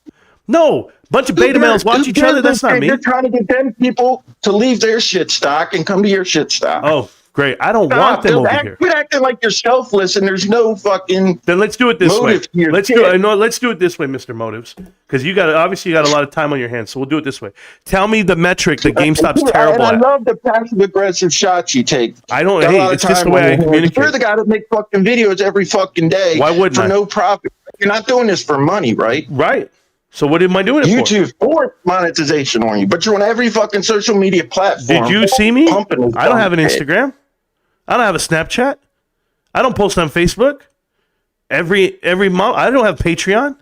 No, bunch of beta males watch Who each other. gives a That's not shit? me. You're trying to get them people to leave their shit stock and come to your shit stock. Oh, great. I don't Stop. want them over Act- here. Quit acting like you're selfless and there's no fucking. Then let's do it this way. Motive to your Let's shit. do it. No, let's do it this way, Mr. Motives, because you got obviously you got a lot of time on your hands. So we'll do it this way. Tell me the metric that GameStop's terrible and at. I love the passive aggressive shots you take. I don't. Got a Hey, lot of it's just the time way on I your hands. communicate. You're the guy that make fucking videos every fucking day. Why wouldn't for I? no profit? You're not doing this for money, right? Right. So what am I doing it for? YouTube for monetization on you, but you're on every fucking social media platform. Did you see me? pumping this I don't have an fucking shit. Instagram. I don't have a Snapchat. I don't post on Facebook. Every month. I don't have Patreon.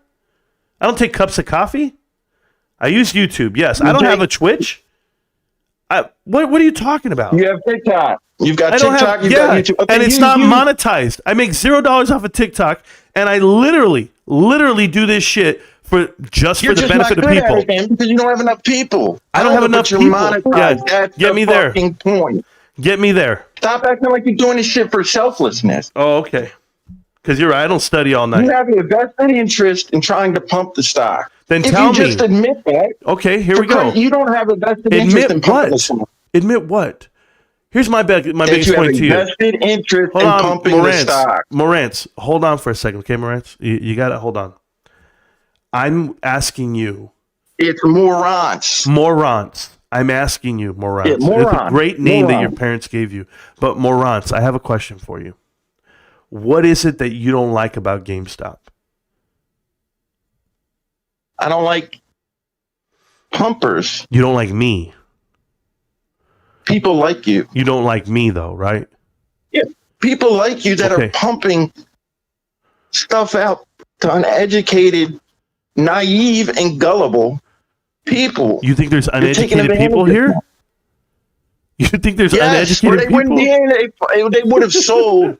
I don't take cups of coffee. I use YouTube. Yes. I don't have a Twitch. What are you talking about? You have TikTok. You've got I don't TikTok, have, you've got YouTube. Okay, and it's not monetized. I make $0 off of TikTok, and I literally do this shit for the benefit of people. Because you don't have enough people. I don't have enough people. Yeah, That's get me the there. fucking point. Get me there. Stop acting like you're doing this shit for selflessness. Oh, okay. Because you're right. I don't study all night. You have a vested interest in trying to pump the stock. Then if tell you me. just admit that. Okay, here we go. You don't have a vested interest in pumping the stock. Admit what? Here's my biggest point to you. Vested interest in pumping the stock. Marantz, hold on for a second, okay, Marantz? You got to hold on. I'm asking you. It's Marantz. Marantz. I'm asking you, Marantz. Yeah, it's a great name that your parents gave you. But Marantz, I have a question for you. What is it that you don't like about GameStop? I don't like pumpers. You don't like me. People like you. You don't like me, though, right? Yeah. People like you that are pumping stuff out to uneducated, naive, and gullible people. You think there's uneducated people here? You think there's uneducated people? They would have sold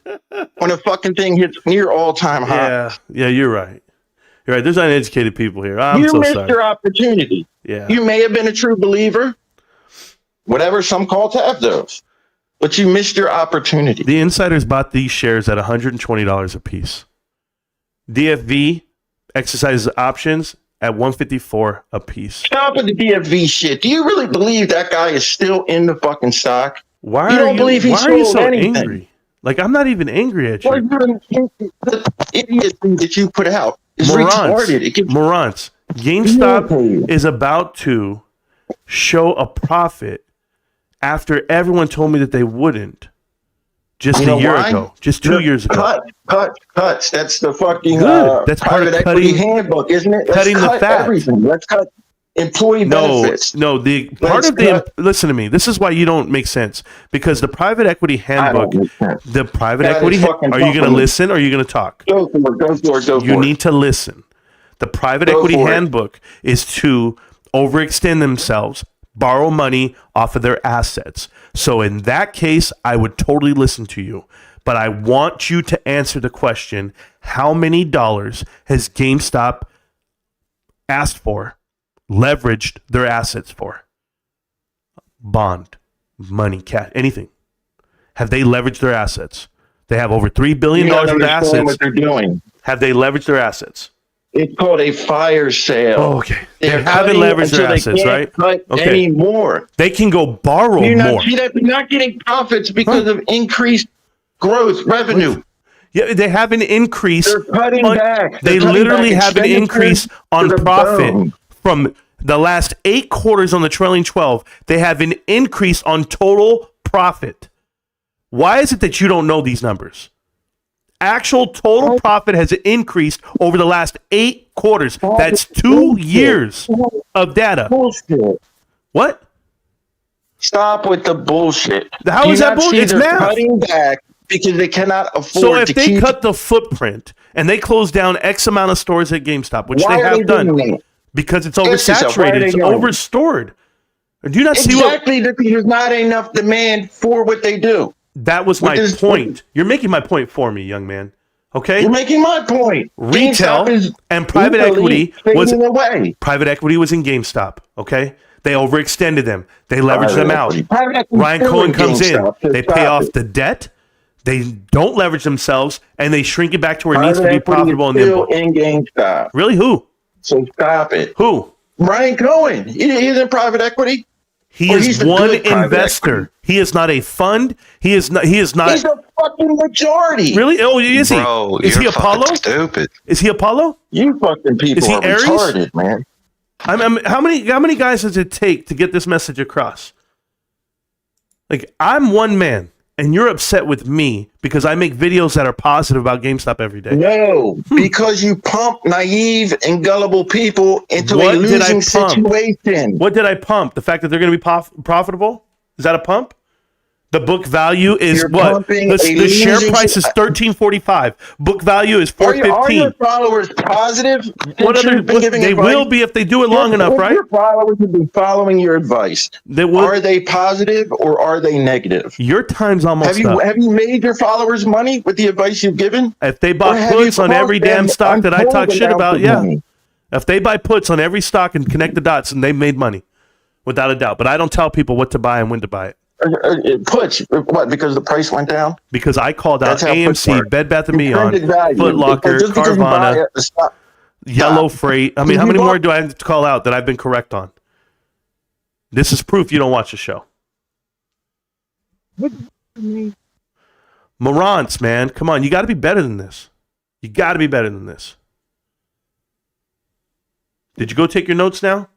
when a fucking thing hits near all-time high. Yeah, you're right. You're right. There's uneducated people here. You missed your opportunity. Yeah. You may have been a true believer. Whatever, some call to have those. But you missed your opportunity. The insiders bought these shares at $120 a piece. DFV exercises options at $154 a piece. Stop with the DFV shit. Do you really believe that guy is still in the fucking stock? Why are you so angry? Like, I'm not even angry at you. The idiot thing that you put out is retarded. Marantz, GameStop is about to show a profit after everyone told me that they wouldn't just a year ago, just 2 years ago. Cuts. That's the fucking that's part of equity handbook, isn't it? Cutting the fat. Everything. Let's cut employee benefits. Listen to me. This is why you don't make sense, because the private equity handbook, are you going to listen or are you going to talk? Go for it. You need to listen. The private equity handbook is to overextend themselves, borrow money off of their assets. So in that case, I would totally listen to you. But I want you to answer the question, how many dollars has GameStop asked for, leveraged their assets for? Bond, money, cash, anything. Have they leveraged their assets? They have over $3 billion of assets. What they're doing. Have they leveraged their assets? It's called a fire sale. Oh, okay. They haven't leveraged their assets, right? Anymore. They can go borrow more. They're not getting profits because of increased growth, revenue. Yeah, they have an increase. They're cutting back. They literally have an increase on profit from the last 8 quarters on the trailing 12. They have an increase on total profit. Why is it that you don't know these numbers? Actual total profit has increased over the last 8 quarters. That's 2 years of data. Bullshit. What? Stop with the bullshit. How is that bullshit? It's math. Cutting back because they cannot afford to So if they cut the footprint and they close down X amount of stores at GameStop, which they have done, because it's oversaturated, it's overstored. Do you not see what? Exactly, because there's not enough demand for what they do. That was my point. You're making my point for me, young man. Okay? You're making my point. Retail and private equity was in GameStop. Okay? They overextended them. They leveraged them out. Ryan Cohen comes in. They pay off the debt. They don't leverage themselves, and they shrink it back to where it needs to be profitable and nimble. In GameStop. Really? Who? So stop it. Who? Ryan Cohen. He's in private equity. He is one investor. He is not a fund. He is not. He's a fucking majority. Really? Oh, is he? Bro, is he Apollo? Stupid. Is he Apollo? You fucking people are retarded, man. How many guys does it take to get this message across? Like, I'm one man, and you're upset with me because I make videos that are positive about GameStop every day. No, because you pump naive and gullible people into a losing situation. What did I pump? The fact that they're going to be profitable? Is that a pump? The book value is You're what? pumping The a share losing- price is $13.45. Book value is Are your $4.15. followers positive? What other? You've been giving They advice? will be if they do it long enough, If right? Your followers have been following your advice. They will. Are they positive or are they negative? Your time's almost up. Have you made your followers money with the advice you've given? If they Or bought have you puts on cost every them damn stock that I talk untold shit about, amounts of yeah. money? If they buy puts on every stock and connect the dots, and they made money, without a doubt. But I don't tell people what to buy and when to buy it. Puts what? Because the price went down. Because I called out That's how puts AMC, work. Bed Bath & Beyond, Intrinsic value. Foot Locker, Just because you buy Carvana, it, the stock- Yellow Freight. I mean, If how you many bought- more do I have to call out that I've been correct on? This is proof you don't watch the show. Marantz, man. Come on. You got to be better than this. You got to be better than this. Did you go take your notes now?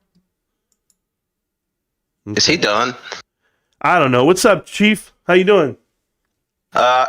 Is he done? I don't know. What's up, Chief? How you doing?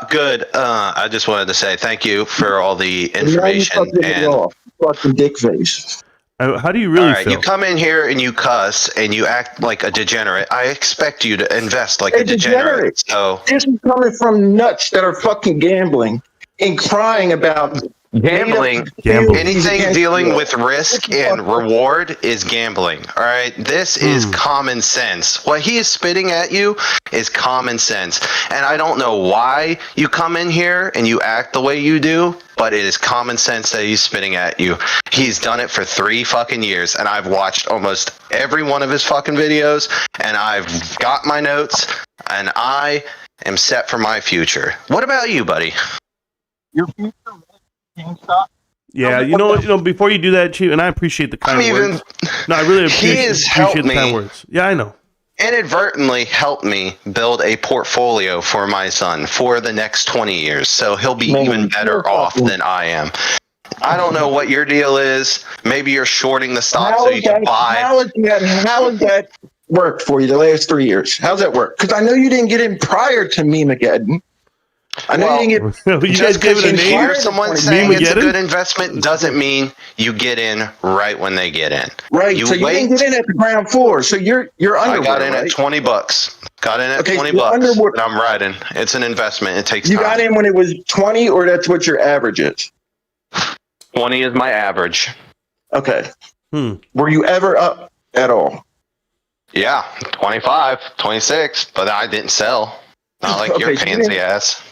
Good. I just wanted to say thank you for all the And now you information. fucking it And off. Fucking dick face. How do you really all right, feel? you come in here and you cuss and you act like a degenerate. I expect you to invest like a degenerate. So This is coming from nuts that are fucking gambling and crying about gambling, anything dealing with risk and reward is gambling. All right, this is common sense. What he is spitting at you is common sense, and I don't know why you come in here and you act the way you do, but it is common sense that he's spitting at you. He's done it for 3 fucking years, and I've watched almost every one of his fucking videos, and I've got my notes, and I am set for my future. What about you, buddy? your future GameStop. Yeah, you know, before you do that, Chief, and I appreciate the kind words. No, I really appreciate the kind words. Yeah, I know. Inadvertently helped me build a portfolio for my son for the next 20 years, so he'll be even better off than I am. I don't know what your deal is. Maybe you're shorting the stock so you can buy. How has that worked for you the last 3 years? How's that work? Because I know you didn't get in prior to Memageddon. I know you didn't get. You guys Just gave because it a you name. hear someone saying it's a Memageddon? good investment doesn't mean you get in right when they get in. Right, You so you wait. didn't get in at the ground floor, so you're I under. got in at $20. Got in at Okay, $20, you're underwater. and I'm riding. It's an investment. It takes You time. got in when it was 20, or that's what your average is? 20 is my average. Okay. Hmm. Were you ever up at all? Yeah, 25, 26, but I didn't sell. Not like your Okay, so you pansy didn't- ass.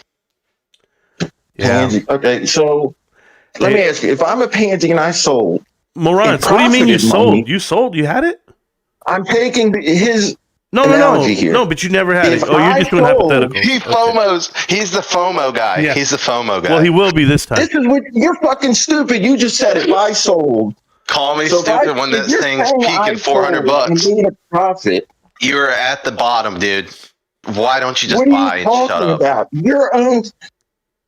Yeah. Pansy. Okay, so let me ask you: if I'm a pansy and I sold, Marantz, what do you mean you profited sold? money. You sold? You had it? I'm taking his No. analogy here. No, but you never had If it. Oh, you're I just doing sold- hypotheticals. He Okay. FOMOs. He's the FOMO guy. Yeah. He's the FOMO guy. Well, he will be this time. This is what you're fucking stupid. You just said if I sold. Call me So if stupid I- when if that you're thing's saying I peaking 400 sold bucks. and made a profit. You're at the bottom, dude. Why don't you just What buy are you and shut talking up? about? Your own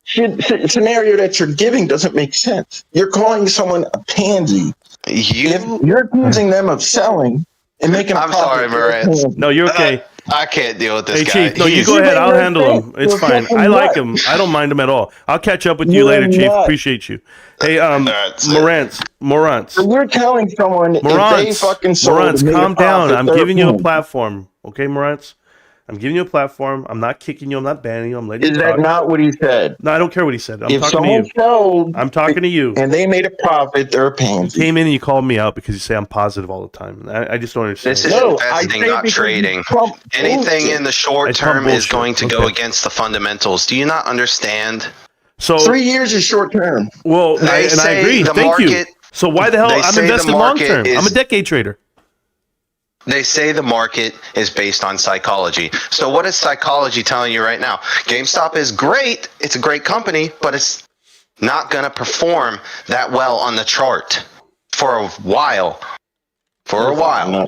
scenario that you're giving doesn't make sense. You're calling someone a pansy. If You? you're accusing them of selling and making a I'm profit. sorry, you're a Marantz. pansy. No, you're okay. I can't deal with this Hey, guy. Chief. No, you He's- go ahead. I'll You're handle him. It's you're fine. fucking I like nuts. him. I don't mind him at all. I'll catch up with you You're later, Chief. nuts. Appreciate you. Hey, That's it. Marantz. So you're telling someone if they Marantz, fucking sold and Marantz, made a calm down. profit, I'm they're giving you a pansy. platform. Okay, Marantz? I'm giving you a platform. I'm not kicking you. I'm not banning you. I'm letting Is you that talk. not what he said? No, I don't care what he said. I'm If talking to someone you. sold I'm talking to you. and they made a profit, they're a You pansy. came in and you called me out because you say I'm positive all the time. I just don't understand. This is No, I investing, say not because trading. you pump Anything bullshit. in the short I pump term is bullshit. going to go Okay. against the fundamentals. Do you not understand? So, 3 years is short term. well, They I say agree. the Thank you. market- So why the hell they I'm say the investing long market term? I'm a is- decade trader. They say the market is based on psychology. So what is psychology telling you right now? GameStop is great. It's a great company, but it's not going to perform that well on the chart for a while. For a while.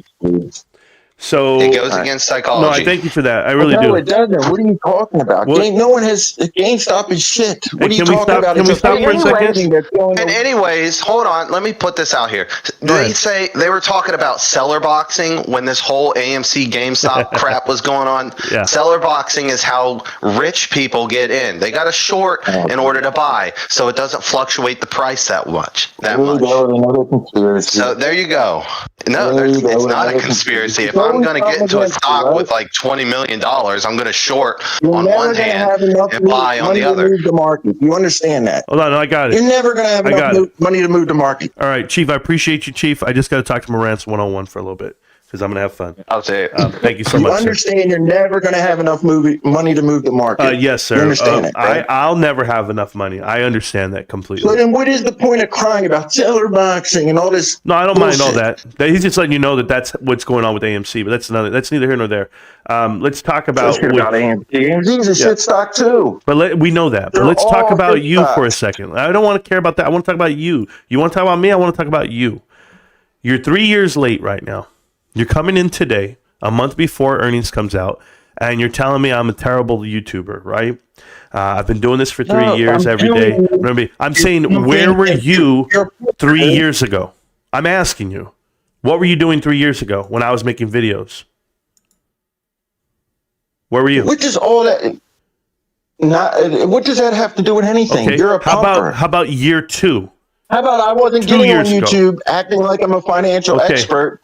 So It goes against no, psychology. I thank you for that. I really No, do. it doesn't. What are you talking about? What? No one has. GameStop is shit. What are you can we talking stop- about? can we It's stop for a second? thing that's going And on. anyways, hold on. Let me put this out here. Go They ahead. say they were talking about seller boxing when this whole AMC GameStop crap was going on. Yeah. Seller boxing is how rich people get in. They got to short in order to buy, so it doesn't fluctuate the price that much. Here we go with another conspiracy. So there you go. No, it's not a conspiracy. If I'm going to get into a stock with like $20 million, I'm going to short on one hand and buy on the other. Move the market. You understand that? Hold on, I got it. You're never going to have enough money to move the market. All right, Chief, I appreciate you, Chief. I just got to talk to Marantz one-on-one for a little bit because I'm going to have fun. I'll say it. Thank you so much. You understand you're never going to have enough money to move the market. Yes, sir. You understand that, right? I'll never have enough money. I understand that completely. So then what is the point of crying about teller boxing and all this? No, I don't bullshit? mind all that. He's just letting you know that that's what's going on with AMC, but that's neither here nor there. Let's talk about AMC. AMC's a shit stock too. But we know that. But let's talk about you for a second. I don't want to care about that. I want to talk about you. You want to talk about me? I want to talk about you. You're 3 years late right now. You're coming in today, a month before earnings comes out, and you're telling me I'm a terrible YouTuber, right? I've been doing this for 3 years every day. I'm saying, where were you 3 years ago? I'm asking you. What were you doing 3 years ago when I was making videos? Where were you? What does all that? What does that have to do with anything? Okay. You're a pumper. How about year two? How about I wasn't getting on YouTube acting like I'm a financial expert?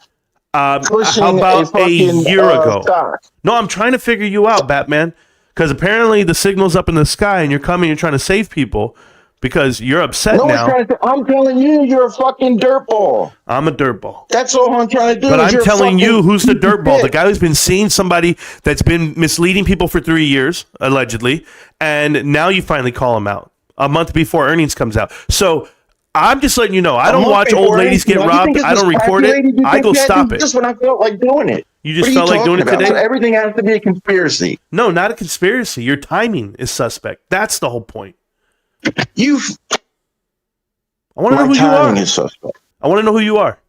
How about a year ago? Stock. No, I'm trying to figure you out, Batman. Because apparently the signal's up in the sky and you're trying to save people because you're upset now. I'm telling you, you're a fucking dirtball. I'm a dirtball. That's all I'm trying to do. But I'm telling you, who's the dirtball? The guy who's been seeing somebody that's been misleading people for 3 years, allegedly, and now you finally call him out a month before earnings comes out. So I'm just letting you know, I don't watch old ladies get robbed. I don't record it. I go stop it. Just when I felt like doing it. You just felt like doing it today? So everything has to be a conspiracy. No, not a conspiracy. Your timing is suspect. That's the whole point. I want to know who you are. Is suspect. I want to know who you are.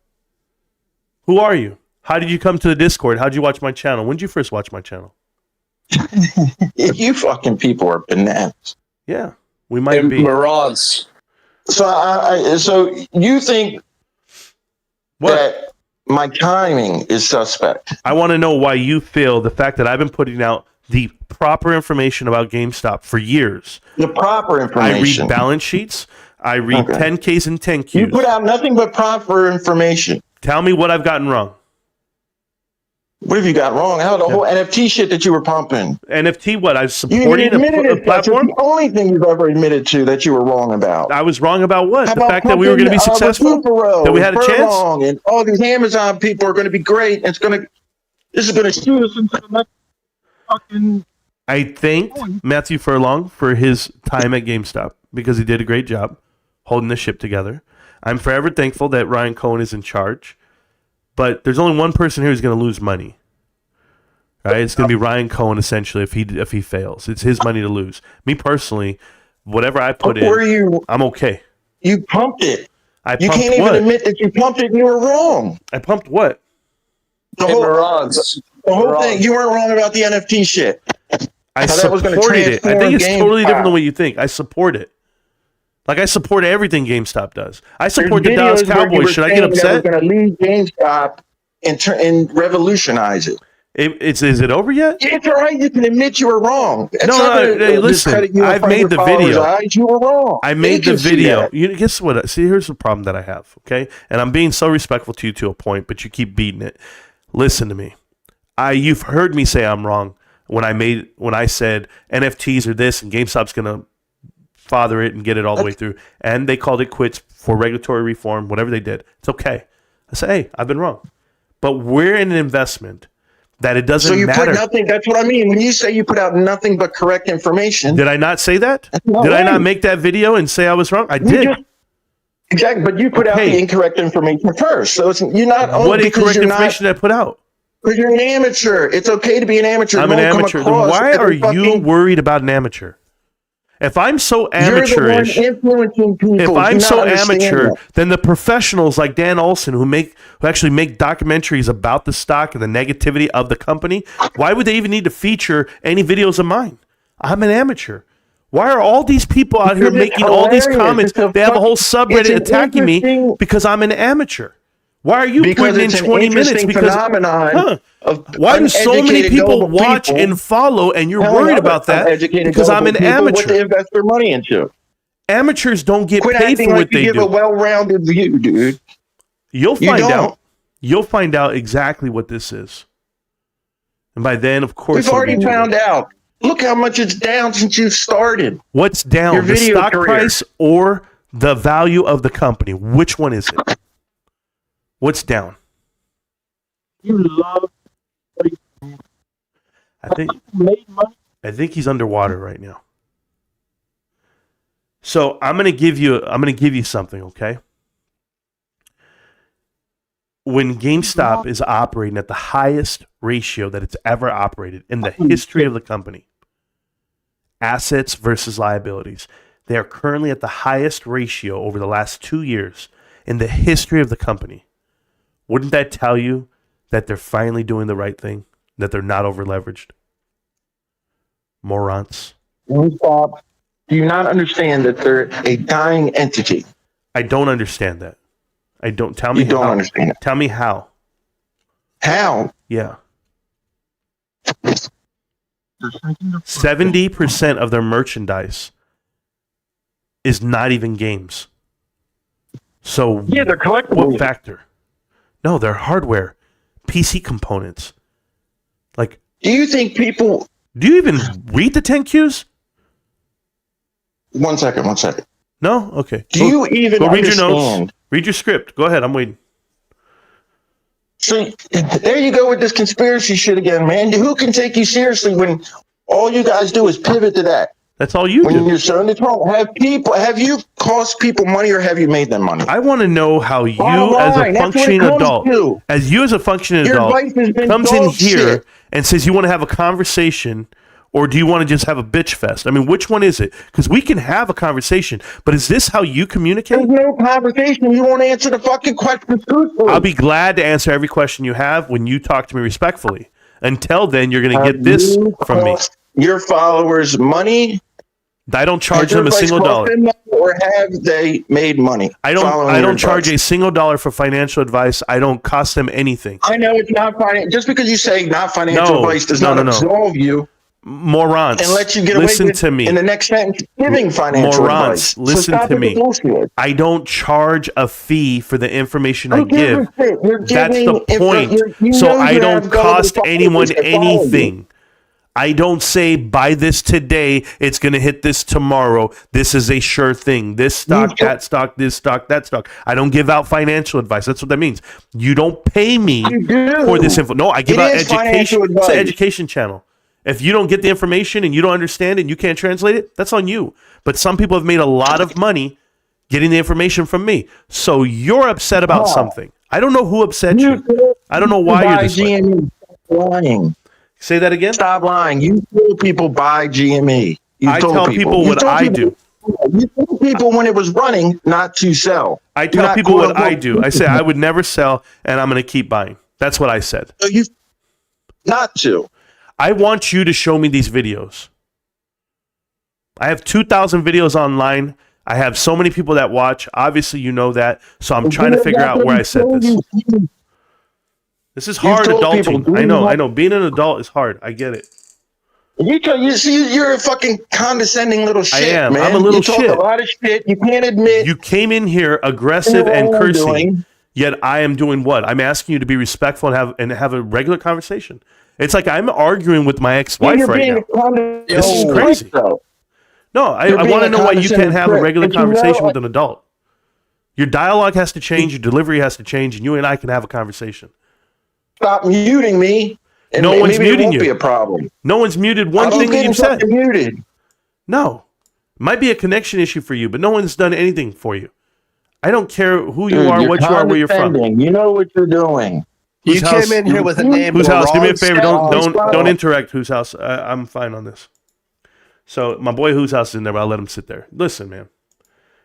Who are you? How did you come to the Discord? How did you watch my channel? When did you first watch my channel? You fucking people are bananas. Yeah, we might be. Marantz. So you think What? that my timing is suspect? I want to know why you feel the fact that I've been putting out the proper information about GameStop for years. The proper information. I read balance sheets. I read 10Ks and 10Qs. You put out nothing but proper information. Tell me what I've gotten wrong. What have you got wrong? How the whole NFT shit that you were pumping? NFT what? I was supporting a platform? That's the only thing you've ever admitted to that you were wrong about. I was wrong about what? The fact that we were going to be successful? That we had a chance? And all these Amazon people are going to be great. And this is going to shoot us into the next fucking... I thanked Matthew Furlong for his time at GameStop because he did a great job holding the ship together. I'm forever thankful that Ryan Cohen is in charge. But there's only one person here who's going to lose money. Right? It's going to be Ryan Cohen, essentially, if he fails. It's his money to lose. Me personally, whatever I put in, I'm okay. You pumped it. You can't even admit that you pumped it and you were wrong. I pumped what? The whole thing. You weren't wrong about the NFT shit. I supported it. I think it's totally different than what you think. I support it. Like I support everything GameStop does. I support the Dallas Cowboys. Should I get upset? We're going to leave GameStop and revolutionize it. Is it over yet? It's all right. You can admit you were wrong. Listen. I've made the video. You were wrong. I made the video. Guess what? See, here's the problem that I have. Okay, and I'm being so respectful to you to a point, but you keep beating it. Listen to me. You've heard me say I'm wrong when I said NFTs are this and GameStop's going to father it and get it all the way through. And they called it quits for regulatory reform, whatever they did. It's okay. I say, hey, I've been wrong. But we're in an investment that it doesn't matter. So you put nothing, that's what I mean. When you say you put out nothing but correct information. Did I not say that? Did I not make that video and say I was wrong? I did. Exactly, but you put out the incorrect information first. So you're not only what incorrect information did I put out? Because you're an amateur. It's okay to be an amateur. I'm an amateur. Then why are you worried about an amaamateur? If I'm so amateurish, if I'm so amateur, then the professionals like Dan Olson who actually make documentaries about the stock and the negativity of the company, why would they even need to feature any videos of mine? I'm an amateur. Why are all these people out here making all these comments? They have a whole subreddit attacking me because I'm an amateur. Why are you putting in 20 minutes? Why do so many people watch and follow and you're worried about that? Because I'm an amateur. What they invest their money into. Amateurs don't get paid for what they do. Give a well-rounded view, dude. You'll find out. You'll find out exactly what this is. And by then, of course, We've already found out. Look how much it's down since you started. What's down? Your The video stock career. price or the value of the company? Which one is it? What's down? You love made money. I think he's underwater right now. So I'm gonna give you something, okay? When GameStop is operating at the highest ratio that it's ever operated in the history of the company, assets versus liabilities, they are currently at the highest ratio over the last 2 years in the history of the company. Wouldn't that tell you that they're finally doing the right thing? That they're not over leveraged? Marantz. GameStop. Do you not understand that they're a dying entity? I don't understand that. I don't. Tell me. You don't how. understand it. Tell me how. How? Yeah. 70% of their merchandise is not even games. So Yeah, they're collectibles. what factor? No, they're hardware, PC components. Like, Do you think people? do you even read the 10Qs? 1 second. 1 second. No? Okay. Do you even go read your notes. understand? Read your script. Go ahead. I'm waiting. So there you go with this conspiracy shit again, man. Who can take you seriously when all you guys do is pivot to that? That's all you When do. you're showing it wrong, have you cost people money or have you made them money? I want to know how you, Bottom as a line, that's what it functioning comes adult, to. your Your advice has been comes in dog here shit. and says you want to have a conversation, or do you want to just have a bitch fest? I mean, which one is it? Because we can have a conversation, but is this how you communicate? There's no conversation. You won't answer the fucking question truthfully. I'll be glad to answer every question you have when you talk to me respectfully. Until then, you're going to get this You from me. cost your followers money. I don't charge Has them a your advice single cost dollar. them money, or have they made money? I don't charge a single dollar for financial advice. I don't cost them anything. I know it's not financial. Just because you say not financial No, advice does no, not no, no. absolve you Morons. and let you get away Listen with to me. in the next sentence giving financial Morons, advice. listen stop to with me. the bullshit. I don't charge a fee for the information I Who gives give. a shit? You're That's giving the point. you So know I you don't have gullible cost anyone followers that follow you. anything. I don't say buy this today, it's going to hit this tomorrow. This is a sure thing. This stock, that stock, this stock, that stock. I don't give out financial advice. That's what that means. You don't pay me You do. for this info. No, I give It out is financial education. It's advice. an education channel. If you don't get the information and you don't understand it and you can't translate it, that's on you. But some people have made a lot of money getting the information from me. So you're upset about something. I don't know who upset you. I don't know why you're buy this way. GME. Stop lying. Say that again. Stop lying. You told people buy GME. I tell people what I do. You told people when it was running not to sell. I You're tell not people what quote, I do. I say I would never sell, and I'm going to keep buying. That's what I said. So you not to. I want you to show me these videos. I have 2,000 videos online. I have so many people that watch. Obviously, you know that. So I'm trying to figure out where I said this. This is hard adulting. I know. Being an adult is hard. I get it. You see, you're a fucking condescending little shit. I am. Man. I'm a little you talk shit. a lot of shit. You can't admit. You came in here aggressive You know and what I'm cursing, doing. yet I am doing what? I'm asking you to be respectful and have a regular conversation. It's like I'm arguing with my ex-wife You're right being now. This is crazy. No, I You're being want to a know why you can't condescending have a prick, regular but you know conversation what? with an adult. Your dialogue has to change, your delivery has to change, and you and I can have a conversation. Stop muting me. And No one's maybe it muting won't you. be a problem. No one's muted one I don't thing that get you've said. fucking muted. No. Might be a connection issue for you, but no one's done anything for you. I don't care who you Dude, are, you're what you are, where you're from. condescending. You know what you're doing. You Whose house- came in here with a name. Whose the house? Do me a wrong favor. stuff. Don't interact. Whose house? I'm fine on this. So my boy, whose house is in there, but I'll let him sit there. Listen, man.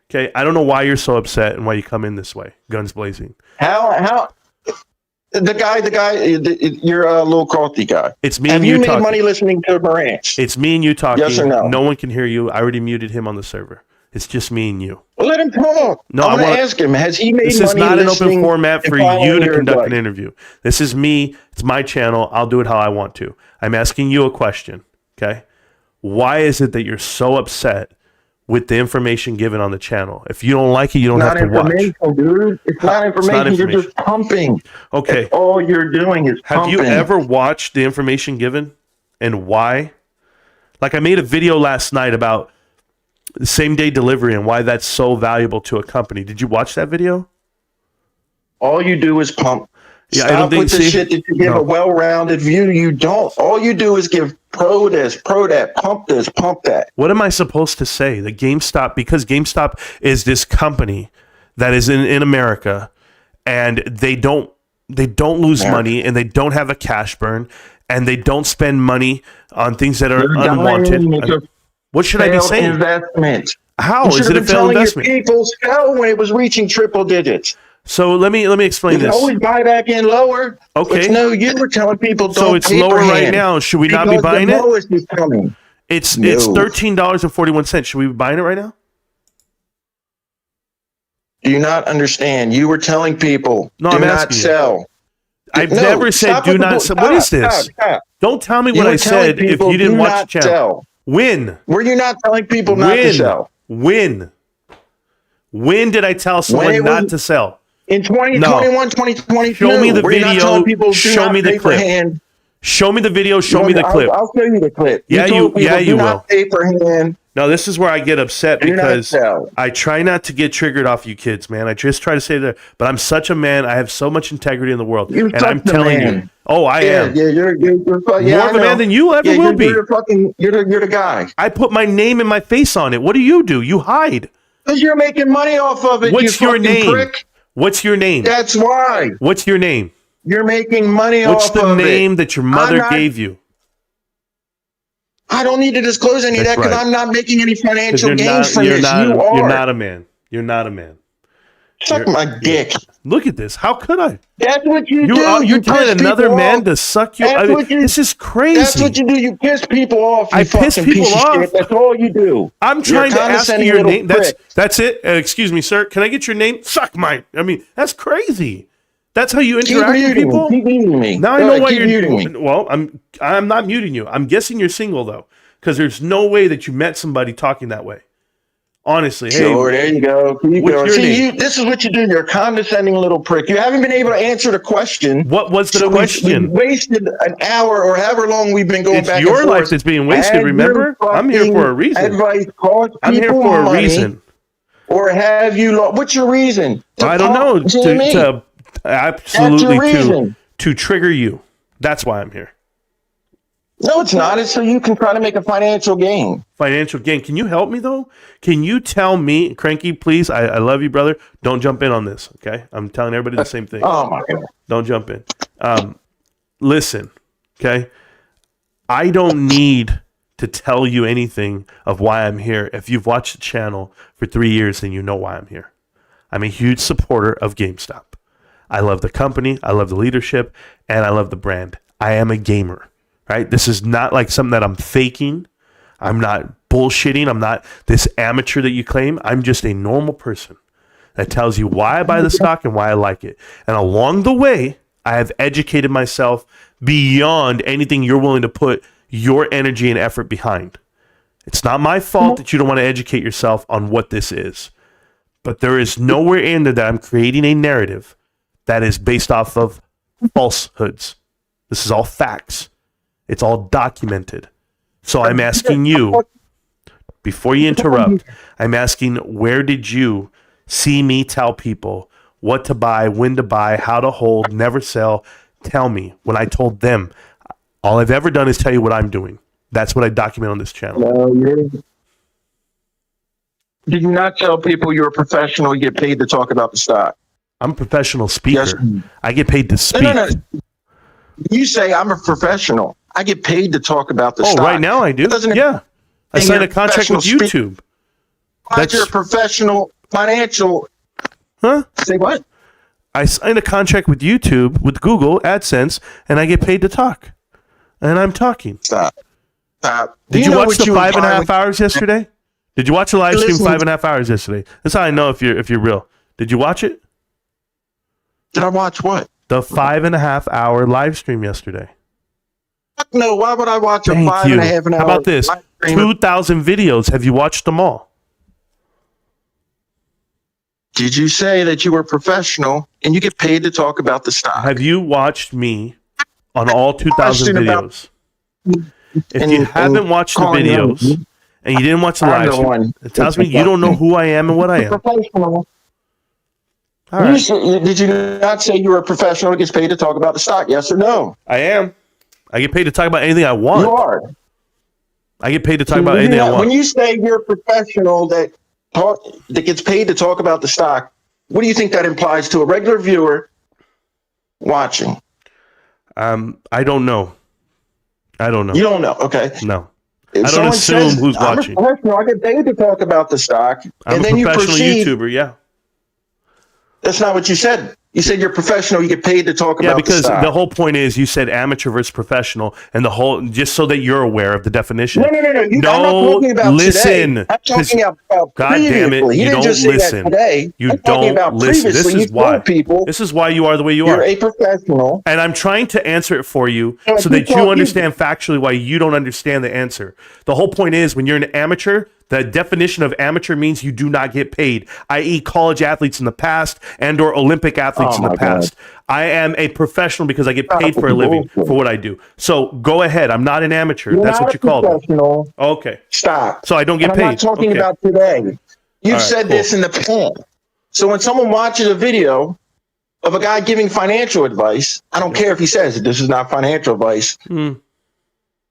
Okay, I don't know why you're so upset and why you come in this way, guns blazing. How the guy, you're a little culty guy. It's me Have and you you made talking. money listening to Marantz? It's me and you talking. Yes or no? No one can hear you. I already muted him on the server. It's just me and you. Well, let him talk. No, I'm I going wanna- to ask him. Has he made This money is not an open listening format and for following you to your conduct advice? an interview. This is me. It's my channel. I'll do it how I want to. I'm asking you a question, okay? Why is it that you're so upset with the information given on the channel. If you don't like it, you don't have to watch. Dude. It's not information. You're just pumping. Okay. That's all you're doing is pumping. Have you ever watched the information given and why? Like I made a video last night about same day delivery and why that's so valuable to a company. Did you watch that video? All you do is pump. Yeah, Stop I don't think with the shit that you give a well-rounded view. You don't. All you do is give pro this, pro that, pump this, pump that. What am I supposed to say? The GameStop, because GameStop is this company that is in America, and they don't lose money, and they don't have a cash burn, and they don't spend money on things that are unwanted. What should I be saying? Investment. How is it a failed investment? People sell when it was reaching triple digits. So let me explain you this. You always buy back in lower. Okay. No, you were telling people don't. So it's lower right now. Should we not be buying it? Lowest is coming. It's $13.41. Should we be buying it right now? Do you not understand? You were telling people do not sell. I've never said do not sell. What is this? Stop. Don't tell me what I said if you didn't watch the channel. Sell. When? Were you not telling people not to sell? When did I tell someone not to sell? In 2021, 2022. Show me the video. Show me the clip. Show me the video. Show me the clip. I'll show you the clip. You will. Not pay for hand. No, this is where I get upset because I try not to get triggered off you kids, man. I just try to say that, but I'm such a man. I have so much integrity in the world, and I'm telling you. Oh, I am. Yeah, you're more of a man than you ever will be. You're the guy. I put my name and my face on it. What do? You hide. Because you're making money off of it. What's your name? Prick. What's your name? That's why. What's your name? You're making money off of it. What's the name that your mother gave you? I don't need to disclose any of that because I'm not making any financial gains from this. You're not a man. You're not a man. Suck my dick. Look at this. How could I? That's what you do. You're telling another man to suck you. This is crazy. That's what you do. You piss people off. I piss people off. That's all you do. I'm trying to ask you your name. That's it. Excuse me, sir. Can I get your name? Suck mine. I mean, that's crazy. That's how you interact with people. Keep muting me. Now I know why you're muting me. Well, I'm not muting you. I'm guessing you're single though, because there's no way that you met somebody talking that way. Honestly, sure, there you go. This is what you do. You're a condescending little prick. You haven't been able to answer the question. What was the question? We wasted an hour or however long we've been going back and forth. It's your life that's being wasted, remember? I'm here for a reason. Advice costs people I'm here for a reason. Or have you lost? What's your reason? I don't know. To absolutely to trigger you. That's why I'm here. No, it's not. It's so you can try to make a financial gain. Financial gain. Can you help me, though? Can you tell me, Cranky, please? I love you, brother. Don't jump in on this, okay? I'm telling everybody the same thing. Oh, my God. Don't jump in. Listen, okay? I don't need to tell you anything of why I'm here. If you've watched the channel for 3 years, then you know why I'm here. I'm a huge supporter of GameStop. I love the company. I love the leadership. And I love the brand. I am a gamer. Right? This is not like something that I'm faking. I'm not bullshitting. I'm not this amateur that you claim. I'm just a normal person that tells you why I buy the stock and why I like it. And along the way, I have educated myself beyond anything you're willing to put your energy and effort behind. It's not my fault that you don't want to educate yourself on what this is. But there is nowhere in there that I'm creating a narrative that is based off of falsehoods. This is all facts. It's all documented. So I'm asking you, before you interrupt, I'm asking, where did you see me tell people what to buy, when to buy, how to hold, never sell? Tell me. When I told them, all I've ever done is tell you what I'm doing. That's what I document on this channel. Did you not tell people you're a professional, you get paid to talk about the stock? I'm a professional speaker. Yes. I get paid to speak. No. You say I'm a professional. I get paid to talk about the stock. Right now I do. Yeah. I signed a contract with YouTube. You're a professional financial. Huh? Say what? I signed a contract with YouTube, with Google AdSense, and I get paid to talk. And I'm talking. Stop. Did you watch the 5.5 hours yesterday? Did you watch the live stream 5.5 hours yesterday? That's how I know if you're real. Did you watch it? Did I watch what? The 5.5 hour live stream yesterday. No, why would I watch a 5.5 hour? How about this? 2,000 videos. Have you watched them all? Did you say that you were professional and you get paid to talk about the stock? Have you watched me on all 2,000 videos? If you haven't watched the videos and you didn't watch the live stream, it tells me you don't know who I am and what I am. Professional. All right. Did you not say you were a professional who gets paid to talk about the stock? Yes or no? I am. I get paid to talk about anything I want. You are. I get paid to talk about anything I want. When you say you're a professional that gets paid to talk about the stock, what do you think that implies to a regular viewer watching? I don't know. I don't know. You don't know. Okay. No. If I don't assume who's watching. I'm a professional. I get paid to talk about the stock, I'm and a then you professional proceed. YouTuber, yeah. That's not what you said. You said you're professional. You get paid to talk about the stock. Yeah, because the whole point is you said amateur versus professional, and the whole just so that you're aware of the definition. No. I'm not talking about listen. Today. I'm talking about God damn it! previously. You didn't don't just say listen. that today. You I'm talking don't about listen. This previously. is why. People, this is why you are the way you you're are. a professional. And I'm trying to answer it for you No, so that you understand factually why you don't understand the answer. The whole point is when you're an amateur, the definition of amateur means you do not get paid, i.e. college athletes in the past and or Olympic athletes in the past. I am a professional because I get paid for a living for what I do. So go ahead. I'm not an amateur. You're That's not what you call it. Okay. Stop. So I don't get And paid. I'm not talking Okay. about today. You've All right, said cool. this in the past. So when someone watches a video of a guy giving financial advice, I don't care if he says this is not financial advice.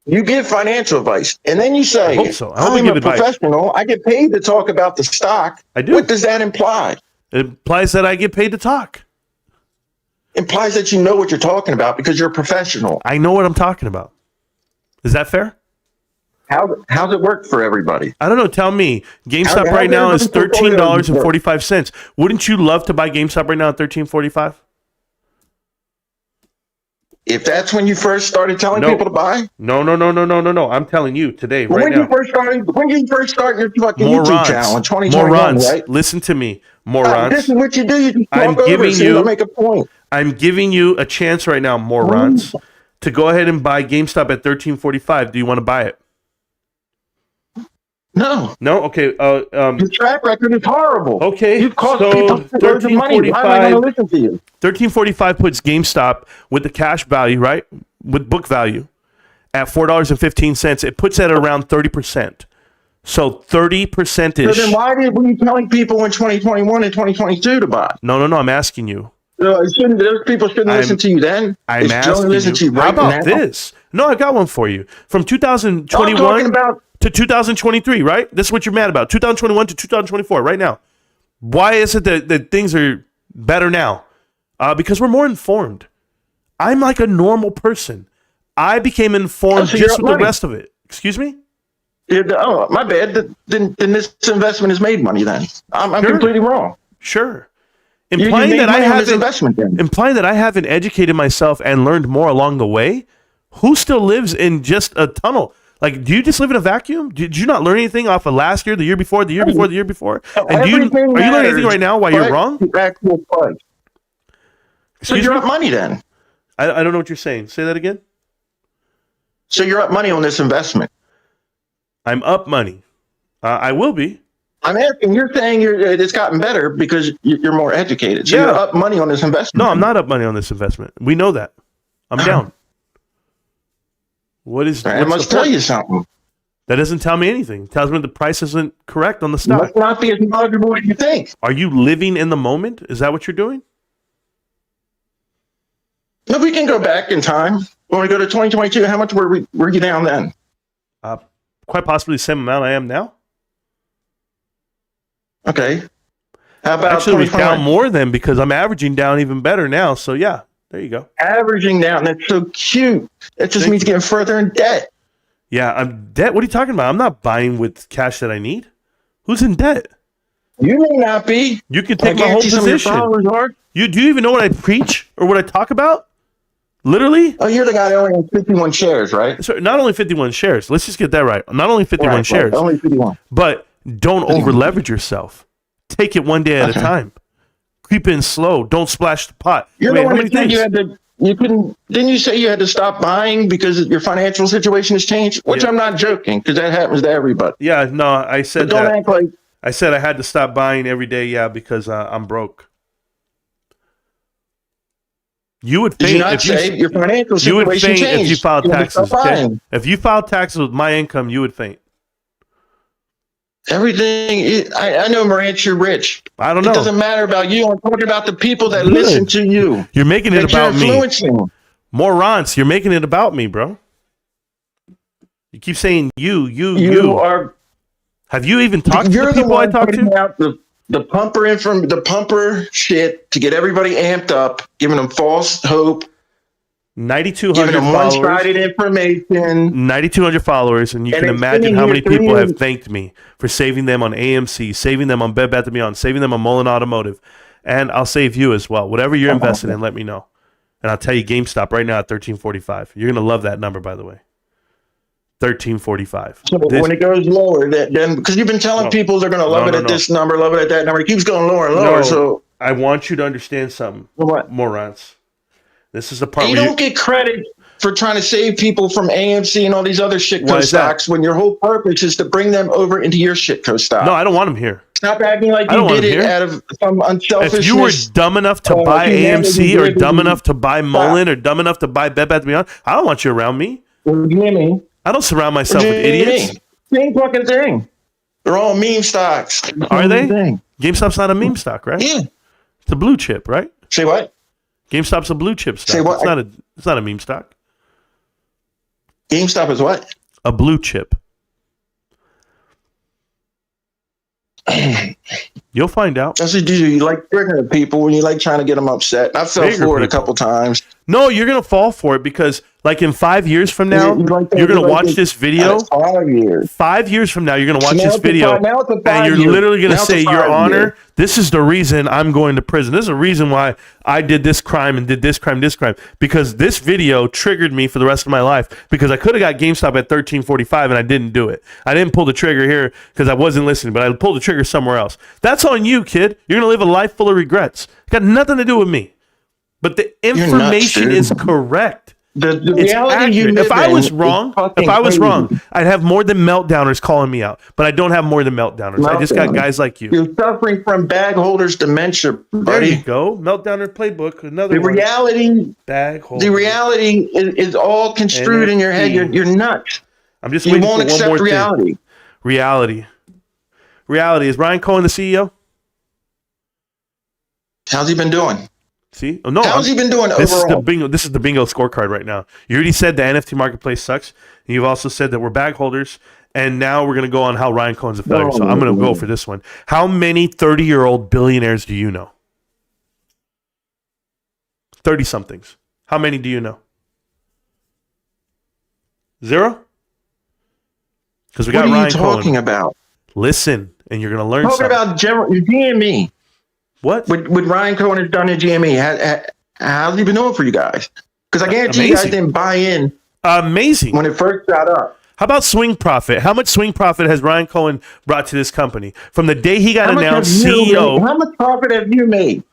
You give financial advice, and then you say, I hope so. I hope I I'm give a advice. professional. I get paid to talk about the stock. I do. What does that imply? It implies that I get paid to talk. Implies that you know what you're talking about because you're a professional. I know what I'm talking about. Is that fair? How's it work for everybody? I don't know. Tell me. GameStop How right now is everybody's $13.45. Wouldn't you love to buy GameStop right now at $13.45? If that's when you first started telling people to buy? No. I'm telling you today, right When now. you first start your fucking YouTube channel in 2021, Morons. right? Listen to me. Morons. This is what you do. You just I'm talk over giving so you don't make a point. I'm giving you a chance right now, morons, to go ahead and buy GameStop at $13.45. Do you want to buy it? No. No? Okay. Your track record is horrible. Okay. You've cost so people loads of money. Why am I going to listen to you? $13.45 puts GameStop with the cash value, right? With book value at $4.15. It puts it at around 30%. So 30%-ish. So then why were you telling people in 2021 and 2022 to buy? No. I'm asking you. Those people shouldn't listen to you then. I'm asking you. How about this? No, I got one for you. From 2021 to 2023, right? This is what you're mad about. 2021 to 2024, right now. Why is it that things are better now? Because we're more informed. I'm like a normal person. I became informed just with the rest of it. Excuse me? Oh, my bad. Then this investment has made money then. I'm completely wrong. Sure. Implying that I haven't educated myself and learned more along the way. Who still lives in just a tunnel? Like, do you just live in a vacuum? Did you not learn anything off of last year, the year before, the year before, the year before? And are you learning anything right now while you're wrong? So you're up money then? I don't know what you're saying. Say that again. So you're up money on this investment? I'm up money. I will be. I'm asking. You're saying it's gotten better because you're more educated. So you're up money on this investment. No, I'm not up money on this investment. We know that. I'm down. What is? It must tell you something. That doesn't tell me anything. It tells me the price isn't correct on the stock. It must not be as knowledgeable as you think. Are you living in the moment? Is that what you're doing? No, we can go back in time. When we go to 2022, how much were you down then? Quite possibly the same amount I am now. Okay. How about actually we're down more then because I'm averaging down even better now. So yeah, there you go. Averaging down. That's so cute. That just means getting further in debt. Yeah, I'm debt. What are you talking about? I'm not buying with cash that I need. Who's in debt? You may not be. You can take my whole position. Do you even know what I preach or what I talk about? Literally? Oh, you're the guy that only has 51 shares, right? So not only 51 shares. Let's just get that right. Not only 51 shares. Right. Only 51. But don't over leverage yourself. Take it one day at a time. Creep in slow. Don't splash the pot. You're the one that said didn't you say you had to stop buying because your financial situation has changed? Which I'm not joking, because that happens to everybody. Yeah, no, I said but don't act like I said I had to stop buying every day, because I'm broke. You would Did faint you not say your financial you would situation faint changed? if you filed You had to taxes. stop Okay? buying. If you filed taxes with my income, you would faint. Everything. I know, Marantz, you're rich. I don't It know. doesn't matter about you. I'm talking about the people that Good. listen to you. You're making it that you're about me. influencing. Marantz, you're making it about me, bro. You keep saying you. You are. Have you even talked to You're the the people I one talked putting to? out the pumper shit to get everybody amped up, giving them false hope, 9,200 giving them followers. one-sided information. 9,200 followers, and you And can it's imagine sitting how here many people three- have thanked me for saving them on AMC, saving them on Bed Bath & Beyond, saving them on Mullen Automotive, and I'll save you as well. Whatever you're invested in, let me know. And I'll tell you, GameStop right now at $13.45. You're gonna love that number, by the way. $13.45. So when it goes lower, then because you've been telling people they're going to love it at this number, love it at that number, it keeps going lower and lower. So I want you to understand something, what? Marantz. This is the part You where don't get credit for trying to save people from AMC and all these other shitco Why is that? stocks when your whole purpose is to bring them over into your shitco stock. No, I don't want them here. Stop acting like I don't you want did them it here. out of some unselfishness. If you were dumb enough to buy AMC or dumb enough to buy Mullen or dumb enough to buy Bed Bath & Beyond, I don't want you around me. GME. I don't surround myself with idiots. Same fucking thing. They're all meme stocks. Are they? Same thing. GameStop's not a meme stock, right? Yeah. It's a blue chip, right? Say what? GameStop's a blue chip stock. Say what? It's not a meme stock. GameStop is what? A blue chip. You'll find out. That's what you do. You like triggering people when you like trying to get them upset. I fell for it a couple times. No, you're going to fall for it because like in 5 years from now, you're going to watch this video. 5 years. 5 years from now, you're going to watch Now this it's a video five- now it's a and 5 you're year. literally going to Now it's a say, 5 Your Honor, year. this is the reason I'm going to prison. This is the reason why I did this crime and did this crime, because this video triggered me for the rest of my life because I could have got GameStop at $13.45 and I didn't do it. I didn't pull the trigger here because I wasn't listening, but I pulled the trigger somewhere else. That's on you, kid. You're going to live a life full of regrets. It's got nothing to do with me. But the information is correct. The It's reality you accurate. live If I in was is wrong, fucking crazy. I'd have more than meltdowners calling me out. But I don't have more than meltdowners. I just got guys like you. You're suffering from bag holders dementia, There buddy. you go. Meltdowner playbook. Another The one. reality, Bag holder. the reality is all construed in your head. You're nuts. I'm just You waiting won't for one accept more reality. thing. Reality. Is Ryan Cohen the CEO? How's he been doing? See? Oh, no. How's he been doing This overall? This is the bingo scorecard right now. You already said the NFT marketplace sucks. And you've also said that we're bag holders. And now we're going to go on how Ryan Cohen's a failure. So I'm going to go for this one. How many 30-year-old billionaires do you know? 30-somethings. How many do you know? 0? Because we got What are Ryan you talking Cohen. about? Listen, and you're going to learn Talking something. about GME. What? What Ryan Cohen has done at GME. How's he been doing for you guys? Because I guarantee you guys Amazing. didn't buy in Amazing. when it first got up. How about swing profit? How much swing profit has Ryan Cohen brought to this company? From the day he got announced CEO, How much profit have you made?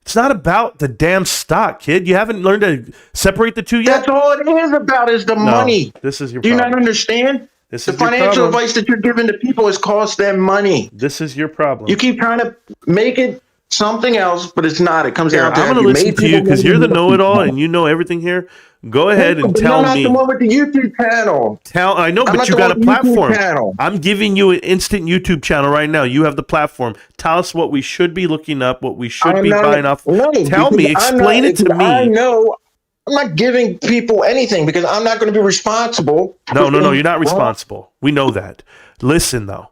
it's not about the damn stock, kid. You haven't learned to separate the two yet? That's all it is about is the No, money. This is your Do you problem. not understand? This The is your financial problem. advice that you're giving to people has cost them money. This is your problem. You keep trying to make it something else, but it's not. It comes Here, down to I'm have going to you listen made to you people because you're the money? know-it-all and you know everything here. Go ahead and But tell I'm not me. the one with the YouTube channel. I know, I'm but not you the got a one with the YouTube platform. channel. I'm giving you an instant YouTube channel right now. You have the platform. Tell us what we should be looking up, what we should be buying off. No, Tell me, because I'm explain not- it to me. I know. I'm not giving people anything because I'm not going to be responsible. No, for you're things not wrong. responsible. We know that. Listen, though.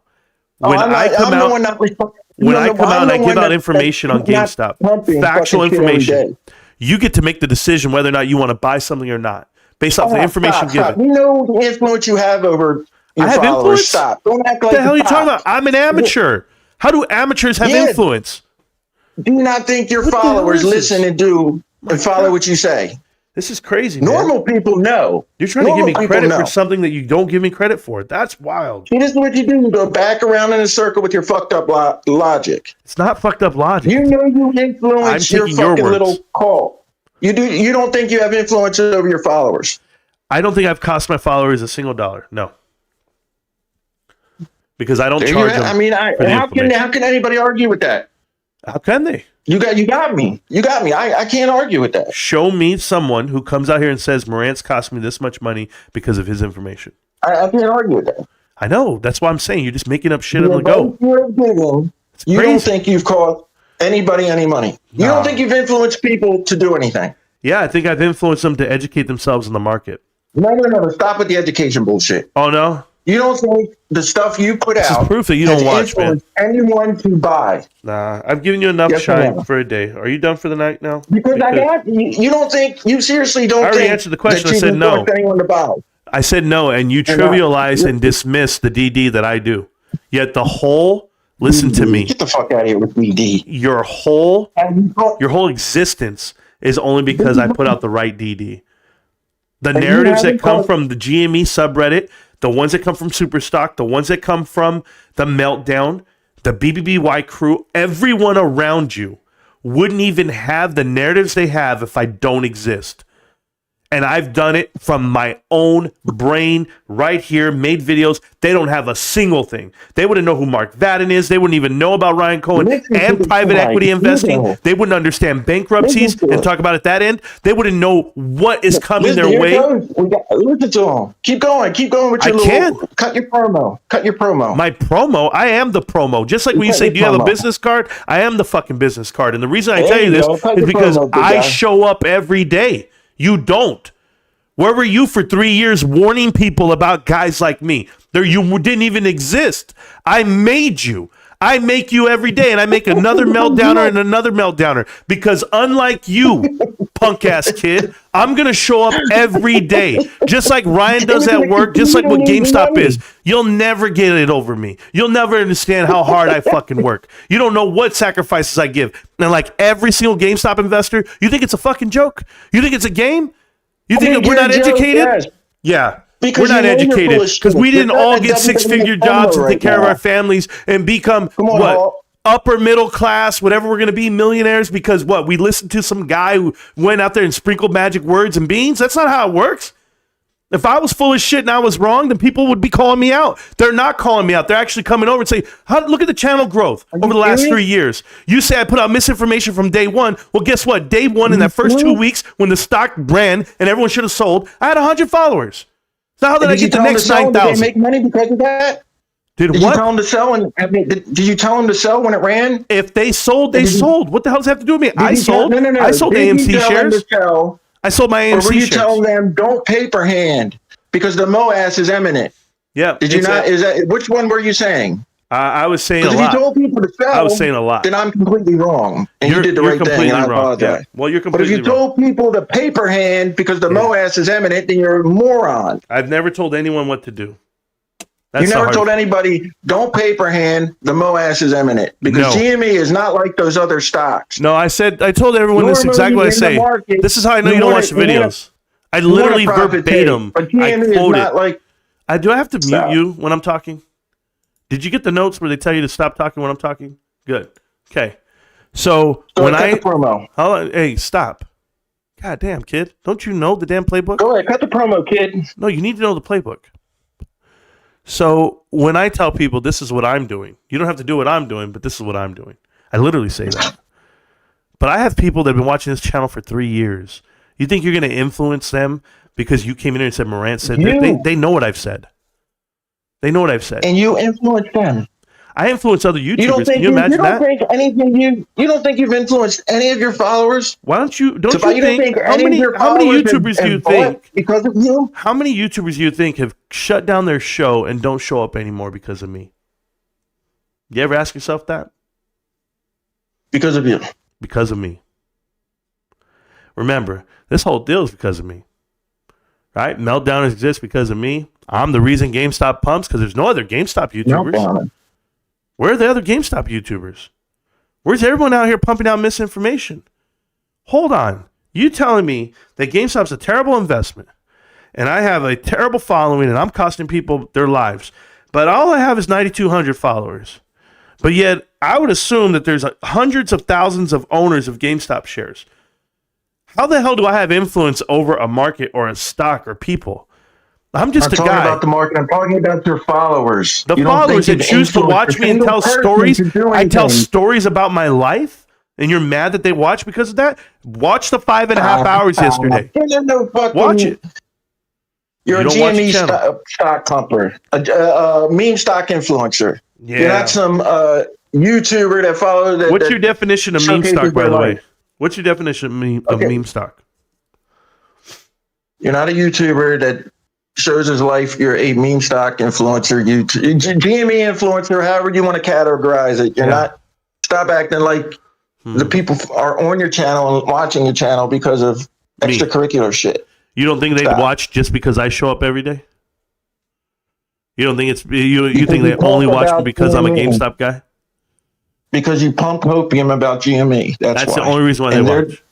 Oh, When I'm I not- come I'm the out, one not responsible. when I I'm come the out and I one give out that- information on that's not GameStop, pumping factual fucking shit every information, day. you get to make the decision whether or not you want to buy something or not, based off the information Stop. given. You know the influence you have over your I have followers. influence? Stop. Don't act like What the hell are you top. talking about? I'm an amateur. How do amateurs have Yeah. influence? Do you not think your What the hell followers is this? listen and do and follow what you say? This is crazy, man. Normal people know. You're trying to give Normal me people credit know. for something that you don't give me credit for. That's wild. See, this is what you do. You go back around in a circle with your fucked up logic. It's not fucked up logic. You know you I'm influence your taking your fucking words. little call. You do. You don't think you have influence over your followers. I don't think I've cost my followers a single dollar. No. because I don't charge them. I mean, how can anybody argue with that? How can they? You got me. I can't argue with that. Show me someone who comes out here and says Marantz cost me this much money because of his information. I can't argue with that. I know. That's why I'm saying you're just making up shit on the go. You don't think you've cost anybody any money. You don't think you've influenced people to do anything. Yeah, I think I've influenced them to educate themselves in the market. No. Stop with the education bullshit. Oh, no? You don't think the stuff you put This out is proof that you don't watch, man. Anyone to buy? Nah, I've given you enough shine for a day. Are you done for the night now? Because you don't think, you seriously don't think. I already answered the question. I said no. Anyone to buy. I said no, and you trivialize and dismiss the DD that I do. Yet the whole, listen to me. Get the fuck out of here with DD. Your whole existence is only because I put out the right DD. The narratives that come from the GME subreddit, the ones that come from Superstock, the ones that come from the Meltdown, the BBBY crew, everyone around you wouldn't even have the narratives they have if I don't exist. And I've done it from my own brain right here, made videos. They don't have a single thing. They wouldn't know who Mark Vadden is. They wouldn't even know about Ryan Cohen and private equity investing. They wouldn't understand bankruptcies and talk about at that end. They wouldn't know what is coming their way. Listen to them. Keep going with your little. Cut your promo. My promo? I am the promo. Just like when you say, do you have a business card? I am the fucking business card. And the reason I tell you this is because I show up every day. You don't. Where were you for 3 years warning people about guys like me? You didn't even exist. I made you. I make you every day, and I make another meltdowner and another meltdowner because unlike you, punk-ass kid, I'm going to show up every day. Just like Ryan does at work, just like what GameStop is. You'll never get it over me. You'll never understand how hard I fucking work. You don't know what sacrifices I give. And like every single GameStop investor, you think it's a fucking joke? You think it's a game? You think that we're not educated? Yes. Yeah. We're not educated because we didn't all get six-figure jobs to take care of our families and become upper middle class, whatever we're going to be, millionaires because we listened to some guy who went out there and sprinkled magic words and beans. That's not how it works. If I was full of shit and I was wrong, then people would be calling me out. They're not calling me out. They're actually coming over and say, look at the channel growth over the last 3 years. You say I put out misinformation from day one. Well, guess what? Day one in that first 2 weeks when the stock ran and everyone should have sold, I had 100 followers. So how did I get the next 9,000? Did they make money because of that? Did you tell them to sell? Did you tell them to sell when it ran? If they sold, they sold. What the hell does that have to do with me? I sold. No. I sold AMC shares. I sold my AMC shares. Or were you telling them don't paper hand because the MOAS is imminent? Yeah. Did you not? Which one were you saying? I was saying a lot. If you told people to sell, I was saying a lot. Then I'm completely wrong, and you did the right thing. And I apologize. Yeah. Well, you're completely wrong. But if you told people to paper hand because the MOAS is imminent, then you're a moron. I've never told anyone what to do. You never told anybody, don't paper hand, the MOAS is imminent. Because GME is not like those other stocks. No, I told everyone this exactly what I say. This is how I know you don't watch the videos. I literally verbatim, I quote it. Do I have to mute you when I'm talking? Did you get the notes where they tell you to stop talking when I'm talking? Good. Okay. So when I... Hey, stop. God damn, kid. Don't you know the damn playbook? Go ahead, cut the promo, kid. No, you need to know the playbook. So when I tell people this is what I'm doing, you don't have to do what I'm doing, but this is what I'm doing. I literally say that. But I have people that have been watching this channel for 3 years. You think you're going to influence them because you came in here and said Marantz said that? They know what I've said. They know what I've said. And you influence them. I influence other YouTubers. Can you imagine that? You don't think you've influenced any of your followers? Why don't you? Don't you think? How many YouTubers do you think? Because of you? How many YouTubers do you think have shut down their show and don't show up anymore because of me? You ever ask yourself that? Because of you. Because of me. Remember, this whole deal is because of me. Right? Meltdown exists because of me. I'm the reason GameStop pumps because there's no other GameStop YouTubers. Where are the other GameStop YouTubers? Where's everyone out here pumping out misinformation? Hold on. You telling me that GameStop's a terrible investment and I have a terrible following and I'm costing people their lives, but all I have is 9,200 followers. But yet I would assume that there's hundreds of thousands of owners of GameStop shares. How the hell do I have influence over a market or a stock or people? I'm just a talking guy. about the market. I'm talking about your followers. The You don't followers think that you've choose to influenced watch a me and single tell person stories. to do I tell anything. stories about my life, and you're mad that they watch because of that? Watch the 5.5 hours yesterday. There's no fucking, Watch it. You're You a don't watch the GME channel. stock pumper, a meme stock influencer. Yeah. You're not some YouTuber that follows that. What's that your definition of meme showcases stock, by their the way? life. What's your definition of Okay. meme stock? You're not a YouTuber that shows his life. You're a meme stock influencer, GME influencer, however you want to categorize it. You're not. Stop acting like the people are on your channel and watching your channel because of extracurricular shit. You don't think they'd watch just because I show up every day? You don't think it's you think they only watch me because I'm a GameStop guy? Because you pump opium about GME. That's the why. only reason why they And watch.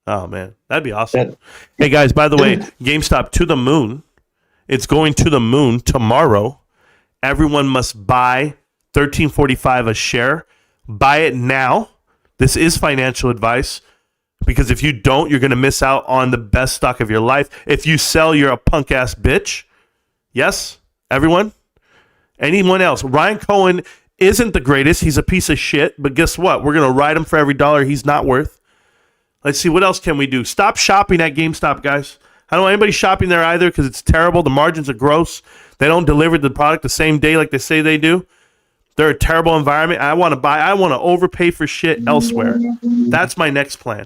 Oh man, that'd be awesome. Hey guys, by the way, GameStop to the moon. It's going to the moon tomorrow. Everyone must buy $13.45 a share. Buy it now. This is financial advice because if you don't, you're going to miss out on the best stock of your life. If you sell, you're a punk ass bitch. Yes, everyone. Anyone else? Ryan Cohen isn't the greatest. He's a piece of shit. But guess what? We're going to ride him for every dollar he's not worth. Let's see. What else can we do? Stop shopping at GameStop, guys. I don't want anybody shopping there either because it's terrible. The margins are gross. They don't deliver the product the same day like they say they do. They're a terrible environment. I want to overpay for shit elsewhere. That's my next plan.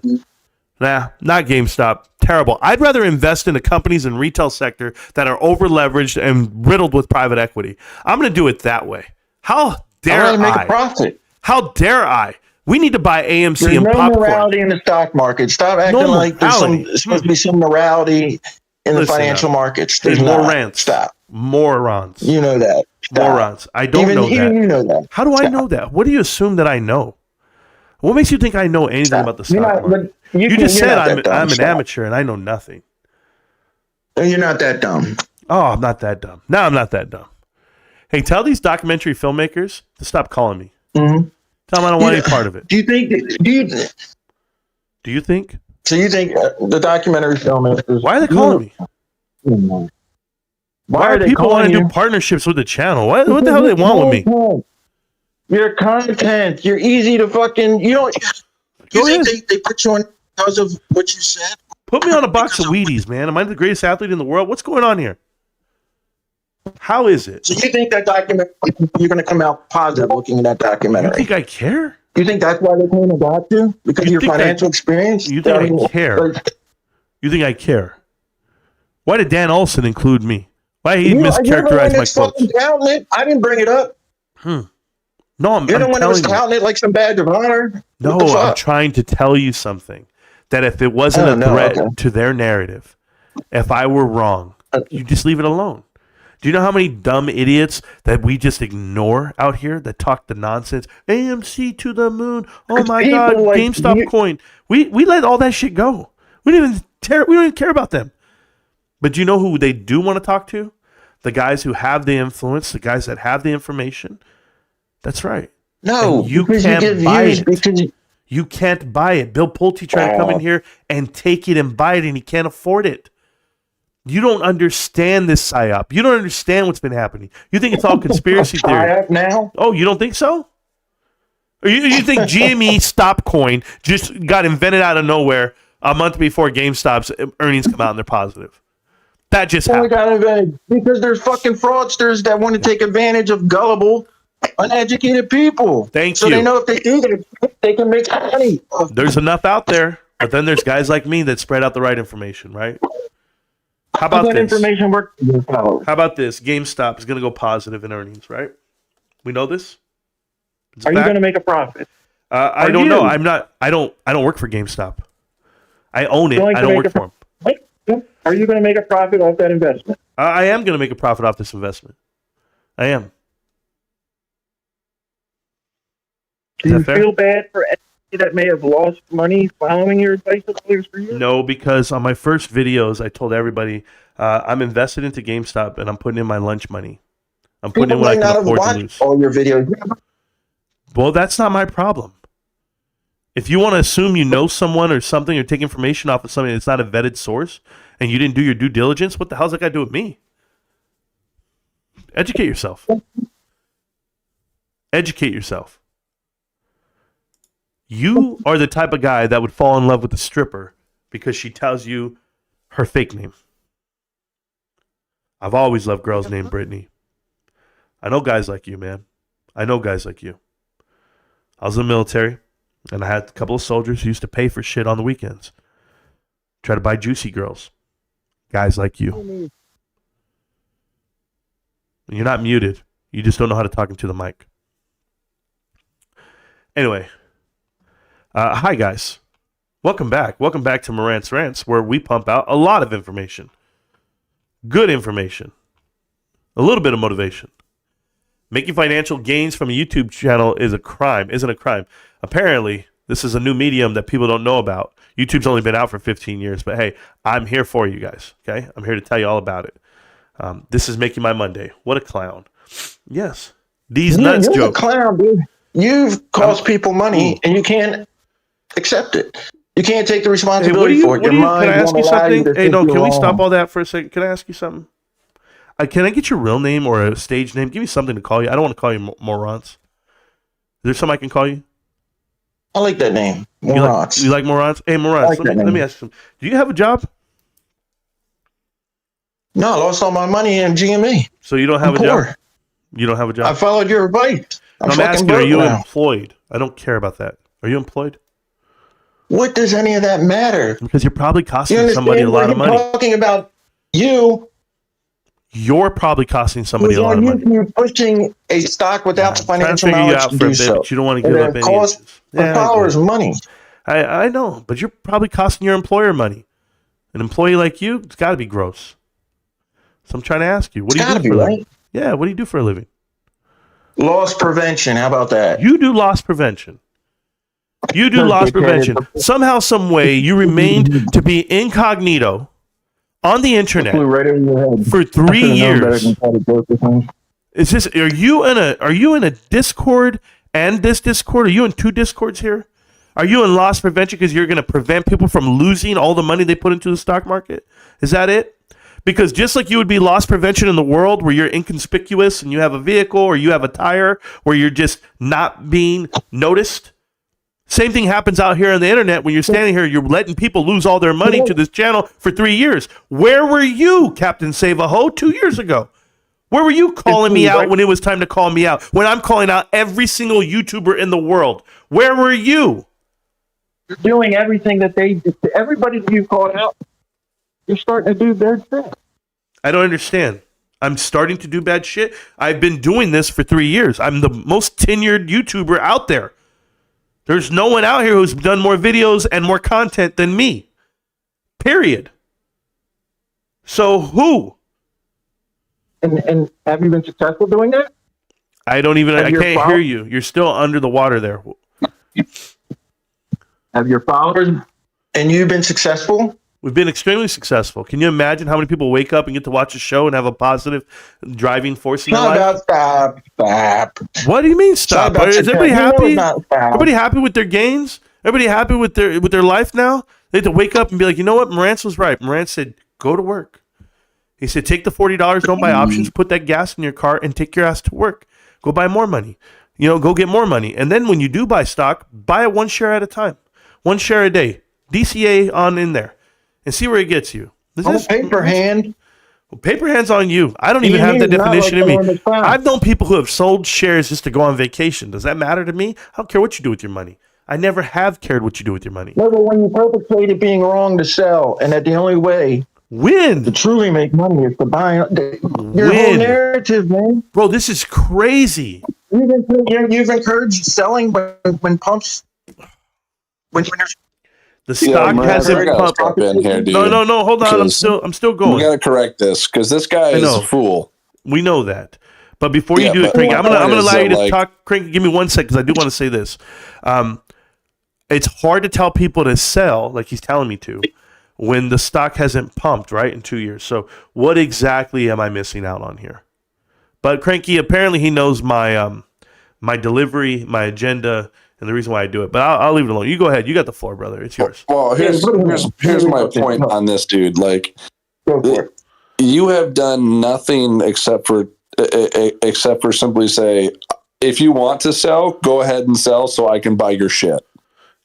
Nah, not GameStop. Terrible. I'd rather invest in the companies and retail sector that are over leveraged and riddled with private equity. I'm going to do it that way. How dare I? make a profit. How dare I? We need to buy AMC There's and no popcorn. morality in the stock market. Stop acting No like there's morality. supposed to be some morality in the Listen financial up. markets. There's There's more not. rants. Stop. Morons. You know that. Stop. Morons. I don't know that. Even you know that. How do I know that? What do you assume that I know? What makes you think I know anything about the stock market? You just said I'm an amateur and I know nothing. You're not that dumb. Oh, I'm not that dumb. No, I'm not that dumb. Hey, tell these documentary filmmakers to stop calling me. Mm-hmm. Tell them I don't want any part of it. Do you think? Do you think? So you think the documentary filmmakers? Why are they calling me? Why are they people calling want to you? do partnerships with the channel? What the hell do they want with me? Your content. You're easy to fucking. You don't. Go You ahead. think they put you on because of what you said? Put me on a box of Wheaties, man. Am I the greatest athlete in the world? What's going on here? How is it? So you think that documentary? You're going to come out positive looking at that You documentary? think I care? You think that's why they came and got you? Because of your think financial experience? You think I care? You think I care? Why did Dan Olson include me? Why he mischaracterized my quotes? I didn't bring it up. No, I'm You're the one that was telling you. touting it like some badge of honor. No, What the I'm fuck? trying to tell you something. That if it wasn't Oh, a no, threat okay. to their narrative, if I were wrong, you just leave it alone. Do you know how many dumb idiots that we just ignore out here that talk the nonsense? AMC to the moon. Oh my people God, like GameStop you- coin. We let all that shit go. We don't even care about them. But do you know who they do want to talk to? The guys who have the influence, the guys that have the information. That's right. No, And you because can't get buy views it. because You can't buy it. Bill Pulte tried to come in here and take it and buy it, and he can't afford it. You don't understand this psyop. You don't understand what's been happening. You think it's all conspiracy theory. up now. Oh, you don't think so? Or you think GME stop coin just got invented out of nowhere a month before GameStop's earnings come out and they're positive? That just Oh my happened. God, because there's fucking fraudsters that want to take advantage of gullible, uneducated people. Thank so you. they know if they do that, they can make money. There's enough out there, but then there's guys like me that spread out the right information, right? How about that this? information work for your followers? How about this? GameStop is going to go positive in earnings, right? We know this. It's a Are you fact. going to make a profit? I Are don't know. you? I'm not. I don't work for GameStop. I own it. Going to I don't make work a for them. Are you going to make a profit off that investment? I am going to make a profit off this investment. I am. Do Is you that fair? feel bad for anybody that may have lost money following your advice of players for you? No, because on my first videos, I told everybody I'm invested into GameStop and I'm putting in my lunch money. I'm putting in People what I might can not have afford to watched lose. all your videos. Well, that's not my problem. If you want to assume you know someone or something or take information off of something that's not a vetted source and you didn't do your due diligence, what the hell's that got to do with me? Educate yourself. Educate yourself. You are the type of guy that would fall in love with a stripper because she tells you her fake name. I've always loved girls named Brittany. I know guys like you, man. I know guys like you. I was in the military, and I had a couple of soldiers who used to pay for shit on the weekends. Try to buy juicy girls. Guys like you. You're not muted. You just don't know how to talk into the mic. Anyway. Hi, guys. Welcome back. Welcome back to Marantz Rantz, where we pump out a lot of information. Good information. A little bit of motivation. Making financial gains from a YouTube channel is a crime, isn't a crime. Apparently, this is a new medium that people don't know about. YouTube's only been out for 15 years, but hey, I'm here for you guys, okay? I'm here to tell you all about it. This is making my Monday. What a clown. Yes. These nuts You're jokes. a clown, dude. You've cost people money, and you can't accept it. You can't take the responsibility for it. Your mind can I ask won't you allow you something? to Hey, no, think can you're we stop wrong. all that for a second? Can I ask you something? Can I get your real name or a stage name? Give me something to call you. I don't want to call you Marantz. Is there something I can call you? I like that name. Marantz. You like Marantz? Hey, Marantz, like let me ask you something. Do you have a job? No, I lost all my money in GME. So you don't have I'm a job? poor. You don't have a job? I followed your advice. I'm I'm fucking asking, are broke you now. employed? I don't care about that. Are you employed? What does any of that matter? Because you're probably You costing understand? somebody a lot of We're money. talking about you. You're probably costing somebody Who's a lot of on money. YouTube pushing a stock without the I'm trying to financial figure you knowledge out to for a do bit, so. but you don't want to And give then up any cost inches. the Yeah, I followers get it. money. I know, but you're probably costing your employer money. An employee like you, it's got to be gross. So I'm trying to ask you, what It's do you gotta do be, for a living? right? Yeah, what do you do for a living? Loss prevention. How about that? You do loss prevention. You do loss prevention. Somehow, some way, you remained to be incognito on the internet right over your head. for 3 years. Is this? Are you in a Discord and this Discord? Are you in two Discords here? Are you in loss prevention because you're going to prevent people from losing all the money they put into the stock market? Is that it? Because just like you would be loss prevention in the world where you're inconspicuous and you have a vehicle or you have a tire where you're just not being noticed, same thing happens out here on the internet when you're standing here, you're letting people lose all their money to this channel for 3 years. Where were you, Captain Save-A-Ho, 2 years ago? Where were you calling me out when it was time to call me out? When I'm calling out every single YouTuber in the world. Where were you? You're doing everything that they do. Everybody that you called out, you're starting to do their thing. I don't understand. I'm starting to do bad shit. I've been doing this for 3 years. I'm the most tenured YouTuber out there. There's no one out here who's done more videos and more content than me. Period. So who? And have you been successful doing that? I can't hear follow- you. You're still under the water there. Have your followers? And you've been successful? We've been extremely successful. Can you imagine how many people wake up and get to watch a show and have a positive driving force in their Not life? about stop. What do you mean stop? Sorry about Is everybody success. happy? You know it's not stop. Everybody happy with their gains? Everybody happy with their life now? They have to wake up and be like, you know what? Marantz was right. Marantz said, go to work. He said, take the $40, don't buy options, put that gas in your car, and take your ass to work. Go buy more money. Go get more money. And then when you do buy stock, buy it 1 share at a time. 1 share a day. DCA on in there. And see where it gets you. Paper hand. Paper hands on you. I don't even have that definition in me. I've known people who have sold shares just to go on vacation. Does that matter to me? I don't care what you do with your money. I never have cared what you do with your money. No, but when you perpetrate it being wrong to sell, and that the only way When? to truly make money is to buy your whole narrative, man. Bro, this is crazy. You've encouraged selling when pumps. When there's The stock hasn't pumped. Jump in here, dude. No, hold on. I'm still going. We got to correct this because this guy is a fool. We know that. But before you do it, Cranky, I'm gonna allow you to talk. Cranky, give me 1 second because I do want to say this. It's hard to tell people to sell, like he's telling me to, when the stock hasn't pumped, right, in 2 years. So what exactly am I missing out on here? But Cranky, apparently he knows my my delivery, my agenda, and the reason why I do it. But I'll leave it alone. You go ahead. You got the floor, brother. It's yours. Well, here's my point on this, dude. Like, you have done nothing except for except for simply say, if you want to sell, go ahead and sell so I can buy your shit.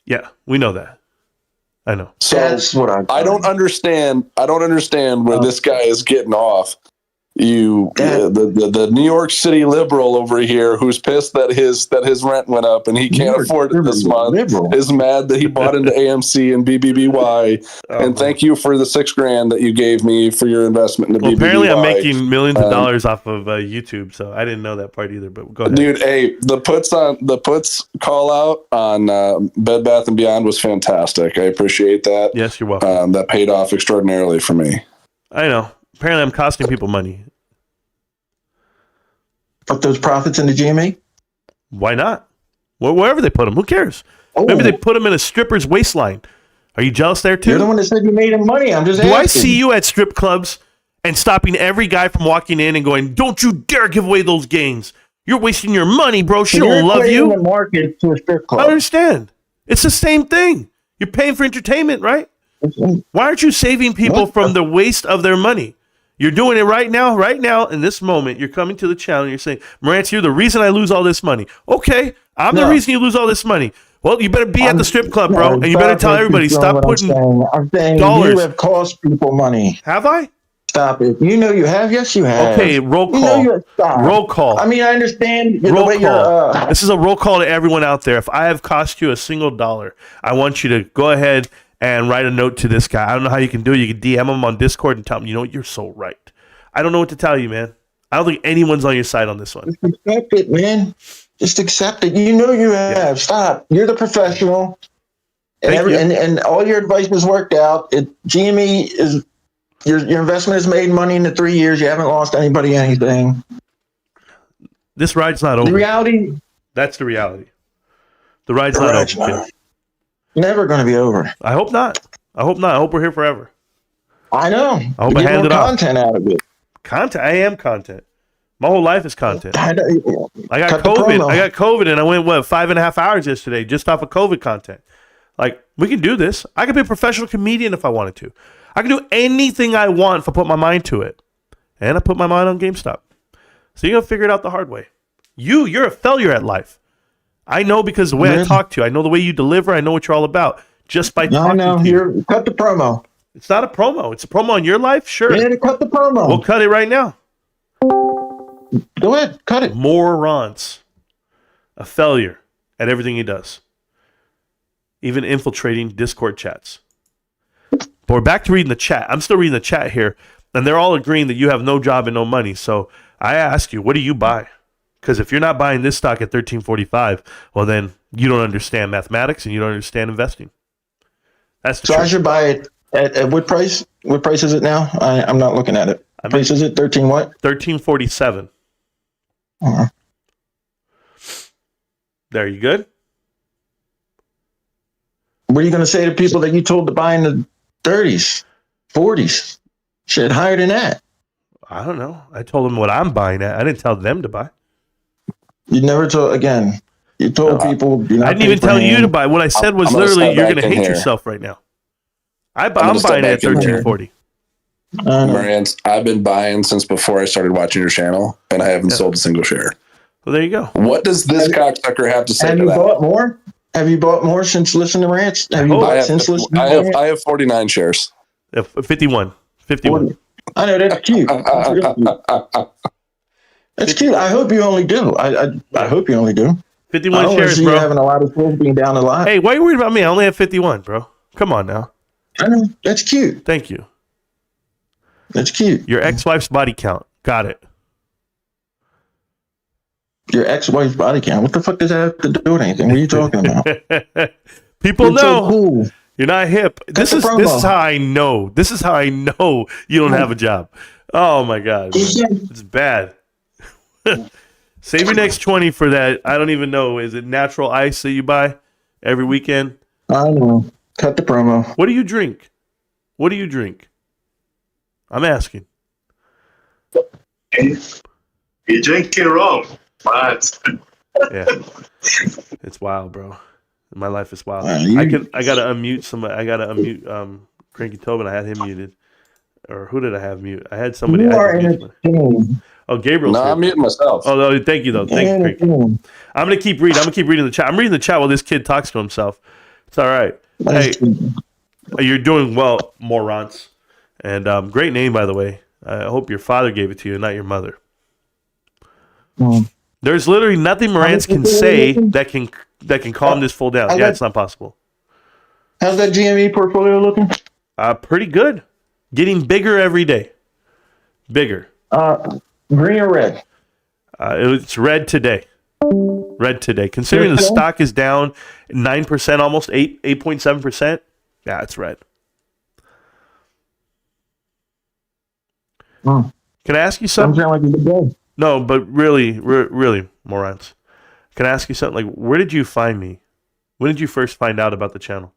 Yeah, we know that. I know. So That's what I don't understand. I don't understand where this guy is getting off. The New York City liberal over here who's pissed that his rent went up and he can't afford it this month is mad that he bought into AMC and BBBY. And thank you for the $6,000 that you gave me for your investment in the BBBY. Apparently, I'm making millions of dollars off of YouTube, so I didn't know that part either. But go ahead, dude. Hey, the puts call out on Bed Bath & Beyond was fantastic. I appreciate that. Yes, you're welcome. That paid off extraordinarily for me. I know. Apparently, I'm costing people money. Put those profits into GME? Why not? Wherever they put them, who cares? Maybe they put them in a stripper's waistline. Are you jealous there too? You're the one that said you made him money. I'm just asking. Do I see you at strip clubs and stopping every guy from walking in and going, "Don't you dare give away those gains. You're wasting your money, bro. She don't love you." The market to a strip club. I understand. It's the same thing. You're paying for entertainment, right? Why aren't you saving people from the waste of their money? You're doing it right now, in this moment. You're coming to the channel and you're saying, Marantz, you're the reason I lose all this money. Okay, I'm the reason you lose all this money. Well, you better be at the strip club, bro, and you better tell everybody, stop putting I'm saying dollars. You have cost people money. Have I? Stop it. You know you have. Yes, you have. Okay, roll call. Roll call. I mean, I understand the roll way call. you're... This is a roll call to everyone out there. If I have cost you a single dollar, I want you to go ahead and write a note to this guy. I don't know how you can do it. You can DM him on Discord and tell him, you know what, you're so right. I don't know what to tell you, man. I don't think anyone's on your side on this one. Just accept it, man. Just accept it. You know you have. Yeah. Stop. You're the professional. And all your advice was worked out. GME is your investment has made money in the 3 years. You haven't lost anybody anything. This ride's not over. The reality. That's the reality. The ride's not over. Never going to be over. I hope not. I hope we're here forever. I know. I hope I hand it off. Content out of it. Content. I am content. My whole life is content. I got COVID. I got COVID, and I went 5.5 hours yesterday just off of COVID content. Like, we can do this. I could be a professional comedian if I wanted to. I can do anything I want if I put my mind to it. And I put my mind on GameStop. So you're gonna figure it out the hard way. You're a failure at life. I know because the way I talk to you. I know the way you deliver. I know what you're all about just by talking to you. Cut the promo. It's not a promo. It's a promo on your life? Sure. Yeah, cut the promo. We'll cut it right now. Go ahead. Cut it. Marantz. A failure at everything he does. Even infiltrating Discord chats. But we're back to reading the chat. I'm still reading the chat here. And they're all agreeing that you have no job and no money. So I ask you, what do you buy? Because if you're not buying this stock at $13.45, well, then you don't understand mathematics and you don't understand investing. That's the truth. I should buy it. At what price? What price is it now? I'm not looking at it. Price is it 13 what? 13.47. There, you good? What are you going to say to people that you told to buy in the 30s, 40s? Shit, higher than that. I don't know. I told them what I'm buying at. I didn't tell them to buy. You never told, again, you told people. I didn't even tell you to buy. What I said was literally, you're going to hate yourself right now. I'm buying it at $13.40. Marantz, I've been buying since before I started watching your channel, and I haven't sold a single share. Well, there you go. What does this cocksucker have to say to that? Have you bought more? Have you bought more since listening to Marantz? Have you bought since listening to Marantz? I have 49 shares. 51. 51. I know, that's cute. That's cute. I hope you only do. I hope you only do. 51 shares, bro. You having a lot of shares being down a lot. Hey, why are you worried about me? I only have 51, bro. Come on now. I know. That's cute. Thank you. That's cute. Your ex-wife's body count. Got it. Your ex-wife's body count? What the fuck does that have to do with anything? What are you talking about? People know. So cool. You're not hip. This is how I know. This is how I know you don't have a job. Oh my God. It's bad. Save your next 20 for that. I don't even know. Is it natural ice that you buy every weekend? I know. Cut the promo. What do you drink? What do you drink? I'm asking. You drink it wrong. Yeah. It's wild, bro. My life is wild. I gotta unmute somebody. I gotta unmute Cranky Tobin. I had him muted or who did I have mute? I had somebody. You I are had to mute somebody. entertained. Oh, Gabriel's No, here. I'm muting myself. Oh, no, thank you though. Thank you, Craig. Entertained. I'm gonna keep reading. The chat. I'm reading the chat while this kid talks to himself. It's all right. Hey, you're doing well, Marantz. And great name, by the way. I hope your father gave it to you, not your mother. There's literally nothing Marantz can say that can calm this fool down. Yeah, it's not possible. How's that GME portfolio looking? Pretty good. Getting bigger every day. Bigger. Green or red? It's red today. Red today. Considering the stock is down 9%, almost 8.7%. Yeah, it's red. Can I ask you something? Sounds like a good day. No, but really, Marantz. Can I ask you something? Like, where did you find me? When did you first find out about the channel?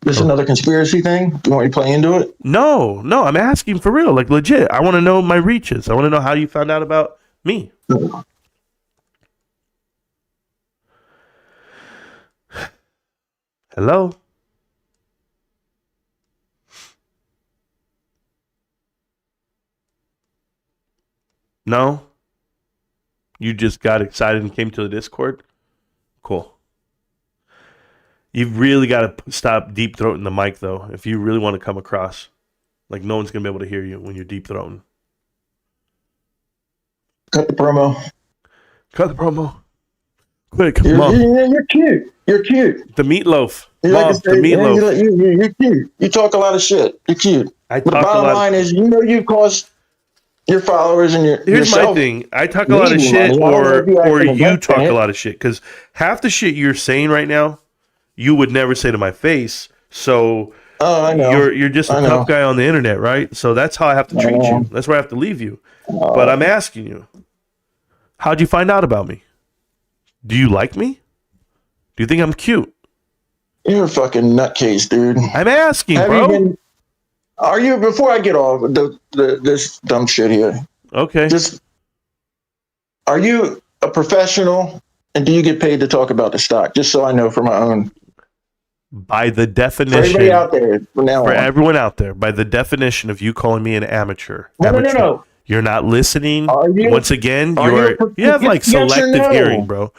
This another conspiracy thing? You want me to play into it? No, I'm asking for real, like legit. I want to know my reaches. I want to know how you found out about me. Hello? No? You just got excited and came to the Discord? Cool. You've really got to stop deep throating the mic, though, if you really want to come across. Like, no one's going to be able to hear you when you're deep throating. Cut the promo. Cut the promo. Quick, Mom. You're cute. You're cute. The meatloaf. Mom, like the meatloaf. You're cute. You talk a lot of shit. You're cute. But the bottom line is, you caused your followers and Here's my thing. I talk a lot of shit, or you talk a lot of shit, because half the shit you're saying right now, you would never say to my face. So I know. You're just a tough guy on the internet, right? So that's how I have to treat you. That's where I have to leave you. But I'm asking you, how'd you find out about me? Do you like me? Do you think I'm cute? You're a fucking nutcase, dude. I'm asking, bro. Are you, before I get off this dumb shit here? Okay. Are you a professional, and do you get paid to talk about the stock? Just so I know for my own. By the definition, for everybody out there, everyone out there, by the definition of you calling me an amateur. No. You're not listening. Once again, you have like yes selective hearing, bro.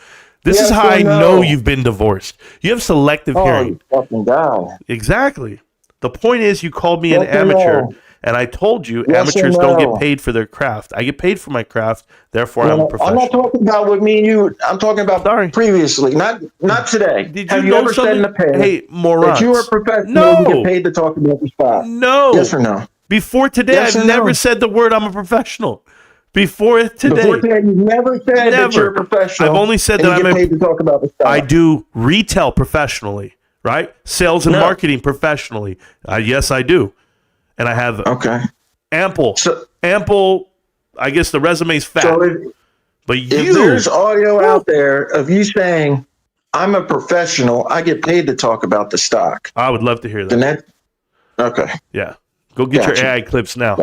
This is how I know you've been divorced. You have selective hearing. You fucking guy. Exactly. The point is, you called me an amateur, and I told you amateurs don't get paid for their craft. I get paid for my craft, therefore I'm a professional. I'm not talking about with me and you. I'm talking about previously, not today. Have you ever said in the past, hey, Marantz, that you were a professional and get paid to talk about the stock? No. Yes or no? Before today, I've never said the word I'm a professional. Before today, you've never said that you're a professional. I've only said that I'm paid to talk about the stock. I do retail professionally, right? Sales and marketing professionally. Yes, I do. And I have ample. I guess the resume's fat. So if there's audio out there of you saying, I'm a professional, I get paid to talk about the stock. I would love to hear that. Okay. Yeah. Go get your AI clips now.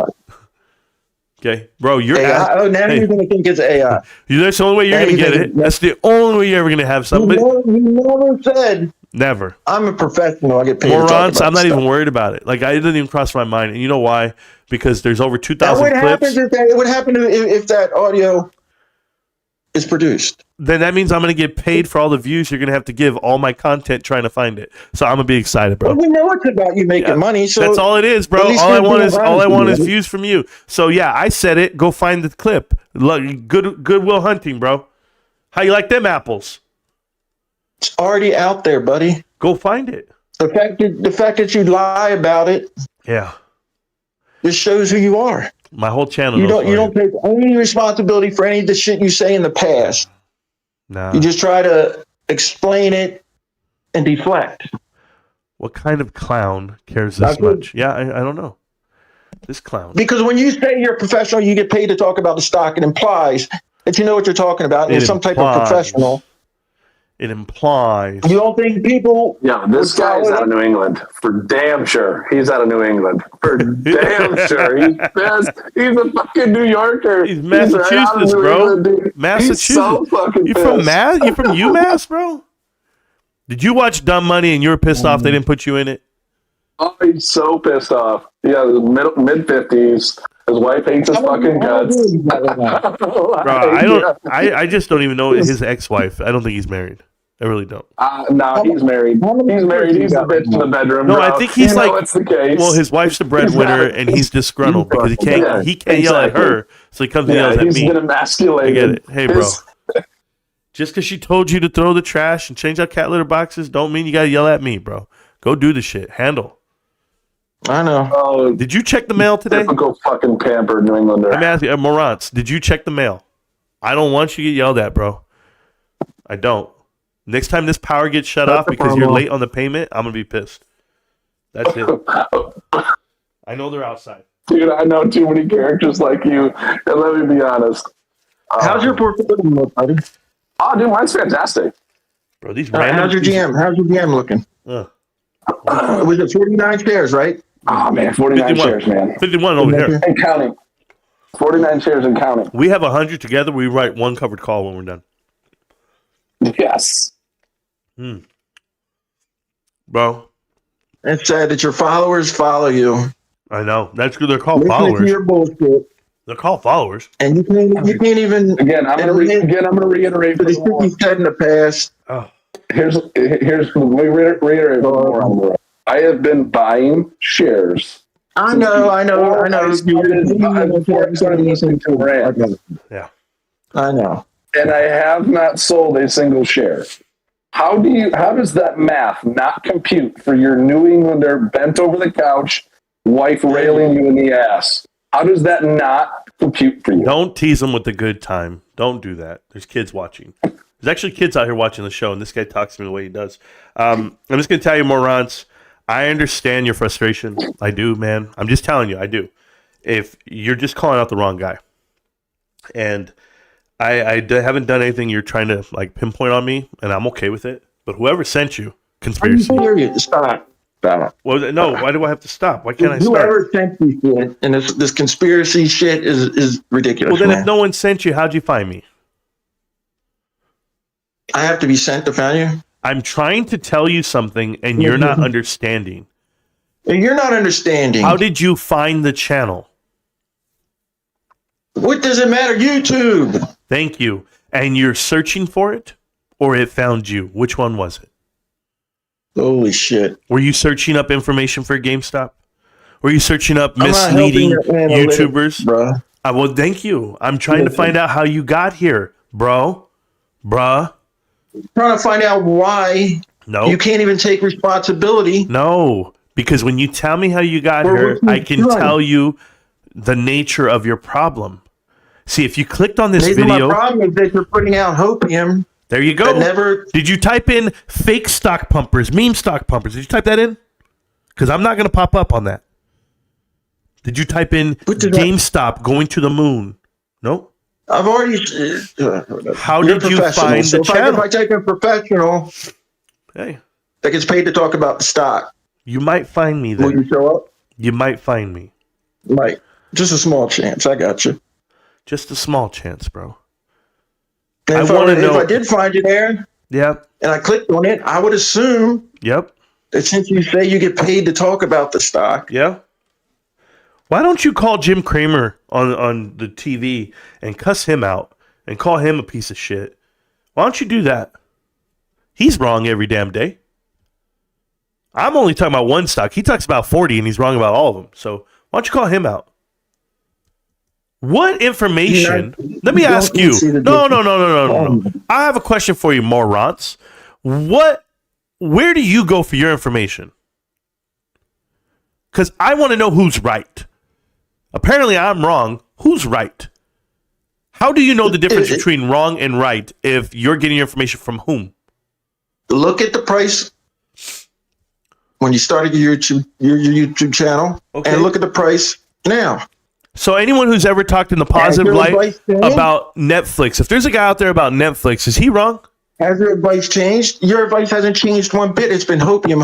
Okay, bro, you're AI. Now you're going to think it's AI. That's the only way you're going to get it. That's the only way you're ever going to have something. You never said. Never. I'm a professional. I get paid. Marantz, I'm not even worried about it. Like, it doesn't even cross my mind. And you know why? Because there's over 2,000 clips. It would happen if that audio is produced. Then that means I'm going to get paid for all the views you're going to have to give all my content trying to find it. So I'm going to be excited, bro. Well, we know it's about you making money. So that's all it is, bro. All I want is views from you. So yeah, I said it. Go find the clip. Goodwill Hunting, bro. How you like them apples? It's already out there, buddy. Go find it. The fact that you lie about it, just shows who you are. My whole channel. You don't take any responsibility for any of the shit you say in the past. No. You just try to explain it and deflect. What kind of clown cares this much? Yeah, I don't know. This clown. Because when you say you're a professional, you get paid to talk about the stock. It implies that you know what you're talking about. And you're some type of professional. It implies. You don't think people... Yeah, this guy's out of New England. For damn sure. He's out of New England. For damn sure. He's best. He's a fucking New Yorker. He's Massachusetts, bro. Massachusetts. He's so fucking You from UMass, bro? Did you watch Dumb Money and you were pissed off they didn't put you in it? Oh, he's so pissed off. Yeah, mid-50s. His wife hates his fucking guts. Bro, I just don't even know his ex-wife. I don't think he's married. I really don't. No, he's married. He's married. He's the bitch in the bedroom. No, bro. I think he's like, it's the case. well, his wife's the breadwinner and he's disgruntled because he can't yell at her, so he comes and yells at me. He's been emasculated. I get it. Hey, bro. Just because she told you to throw the trash and change out cat litter boxes don't mean you got to yell at me, bro. Go do the shit. Handle. I know. Did you check the mail today? Typical fucking pampered New Englander. I'm asking, Marantz, did you check the mail? I don't want you to get yelled at, bro. I don't. Next time this power gets shut off because you're late on the payment, I'm going to be pissed. That's it. I know they're outside. Dude, I know too many characters like you. And let me be honest. How's your portfolio look, buddy? Oh, dude, mine's fantastic. Bro, these how's your GM? How's your GM looking? Was it 49 shares, right? Oh, man, 49 51. shares, man. 51 over here. And counting. 49 shares and counting. We have 100 together. We write one covered call when we're done. Yes. Bro. It's sad that your followers follow you. I know. That's good. They're called Listen followers. to your bullshit. They're called followers. And you can't even. Again, I'm going to reiterate for the shit you said in the past. Here's let me reiterate more. I have been buying shares. I know. Before I started listening to Rant. Yeah. I know. And I have not sold a single share. How does that math not compute for your New Englander bent over the couch, wife railing you in the ass? How does that not compute for you? Don't tease them with the good time. Don't do that. There's kids watching. There's actually kids out here watching the show, and this guy talks to me the way he does. I'm just going to tell you, Marantz, I understand your frustration. I do, man. I'm just telling you, I do. If you're just calling out the wrong guy. And I haven't done anything you're trying to like pinpoint on me, and I'm okay with it. But whoever sent you, conspiracy. Stop. Well, no, why do I have to stop? Why can't I start? Whoever sent you shit, and this conspiracy shit is ridiculous. Well, then if no one sent you, how'd you find me? I have to be sent to find you? I'm trying to tell you something, and you're not understanding. You're not understanding. How did you find the channel? What does it matter? YouTube. Thank you. And you're searching for it, or it found you? Which one was it? Holy shit. Were you searching up information for GameStop? Were you searching up misleading YouTubers? Bro. Well, thank you. I'm trying to find out how you got here, bruh. Trying to find out why you can't even take responsibility. No, because when you tell me how you got here, I can tell you the nature of your problem. See, if you clicked on this video, my problem is that you're putting out hopium. There you go. Did you type in fake stock pumpers, meme stock pumpers? Did you type that in? Because I'm not going to pop up on that. Did you type in GameStop going to the moon? No. I've already. How did you find the channel? If I take a professional, that gets paid to talk about the stock, you might find me there. Will you show up? You might find me. Might. Just a small chance. I got you. Just a small chance, bro. I want to know if I did find you there. Yep. And I clicked on it, I would assume. Yep. That since you say you get paid to talk about the stock. Yeah. Why don't you call Jim Cramer on the TV and cuss him out and call him a piece of shit? Why don't you do that? He's wrong every damn day. I'm only talking about one stock. He talks about 40 and he's wrong about all of them. So why don't you call him out? What information? Let me ask you. No. I have a question for you, Marantz. Where do you go for your information? Because I want to know who's right. Apparently, I'm wrong. Who's right? How do you know the difference between wrong and right if you're getting your information from whom? Look at the price when you started your YouTube channel, and look at the price now. So anyone who's ever talked in the positive light about Netflix, if there's a guy out there about Netflix, is he wrong? Has your advice changed? Your advice hasn't changed one bit. It's been hopium.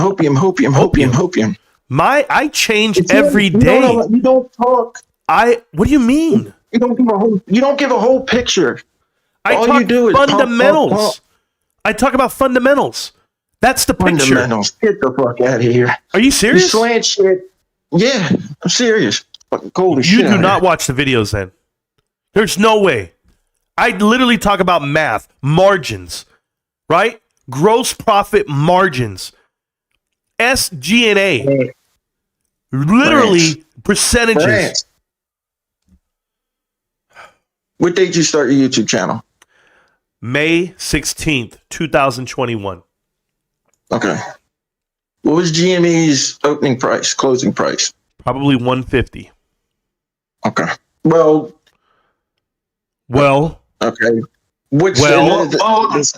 I change every day. You don't talk. What do you mean? You don't give a whole picture. All you do is fundamentals. I talk about fundamentals. That's the picture. Fundamentals. Get the fuck out of here. Are you serious? You slant shit. Yeah, I'm serious. Fucking cold as You shit. do not watch the videos then. There's no way. I literally talk about math, margins, right? Gross profit margins. SG&A. Literally percentages. Rantz. What date did you start your YouTube channel? May 16th, 2021. Okay. What was GME's opening price, closing price? Probably 150. Okay. Well. Okay. Which well, what is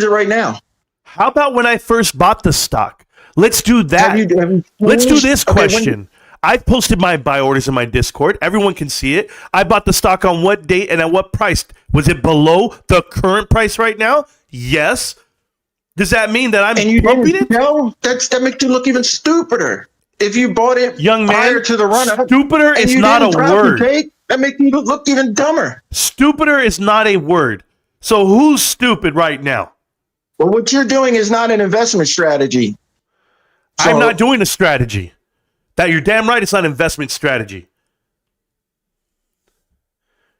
it right now? How about when I first bought the stock? Let's do that. Let's do this question. I've posted my buy orders in my Discord. Everyone can see it. I bought the stock on what date and at what price? Was it below the current price right now? Yes. Does that mean that I'm pumping it? No, that makes you look even stupider. If you bought it prior to the run-up, stupider is not a word. That makes you look even dumber. Stupider is not a word. So who's stupid right now? Well, what you're doing is not an investment strategy. So, I'm not doing a strategy. That you're damn right. It's not an investment strategy.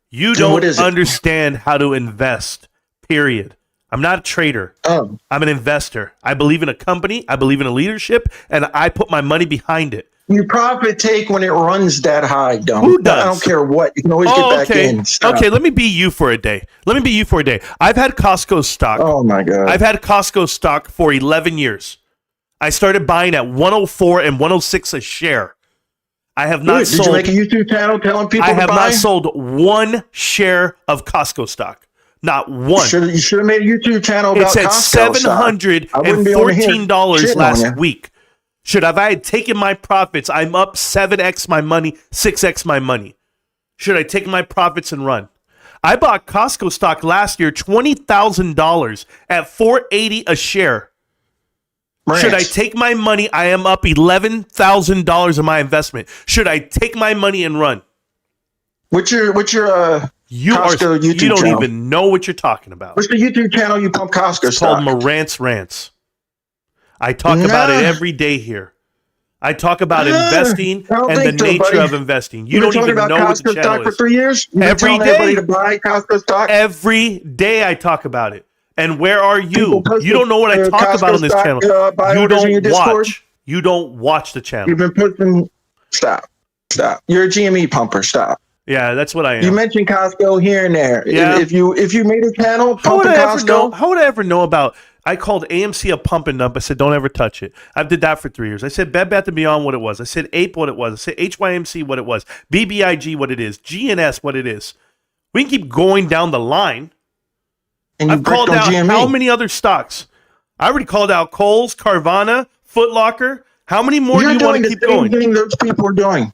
You don't understand how to invest. Period. I'm not a trader. I'm an investor. I believe in a company. I believe in a leadership, and I put my money behind it. You profit take when it runs that high, dumb. Who does? I don't care what. You can always get back in. Stop. Okay, let me be you for a day. I've had Costco stock. Oh, my God. I've had Costco stock for 11 years. I started buying at 104 and 106 a share. I have not sold. Did you make a YouTube channel telling people to buy? I have not sold one share of Costco stock. Not one. You should have made a YouTube channel about Costco. It's at $714 last week. I had taken my profits, I'm up 7x my money, 6x my money. Should I take my profits and run? I bought Costco stock last year, $20,000 at $4.80 a share. Rantz. Should I take my money? I am up $11,000 in my investment. Should I take my money and run? What's your Costco YouTube you don't channel? Even know what you're talking about. What's the YouTube channel you pump Costco It's stock? called Marantz Rantz. I talk about it every day here. I talk about investing and the nature of investing. You don't even know what the channel is. For 3 years? Every day. Everybody to buy Costco stock? Every day I talk about it. And where are you? You don't know what I talk about on this channel. You don't watch the channel. You've been pushing. Stop. You're a GME pumper. Stop. Yeah, that's what I am. You mentioned Costco here and there. Yeah. If you made a channel pumping Costco, how would I ever know about? I called AMC a pumping dump. I said, don't ever touch it. I did that for 3 years. I said Bed Bath & Beyond what it was. I said Ape what it was. I said HYMC what it was. BBBYQ what it is. GNS what it is. We can keep going down the line. And I've called out GME. How many other stocks? I already called out Kohl's, Carvana, Foot Locker. How many more do you want to keep going? You're doing the same thing those people are doing.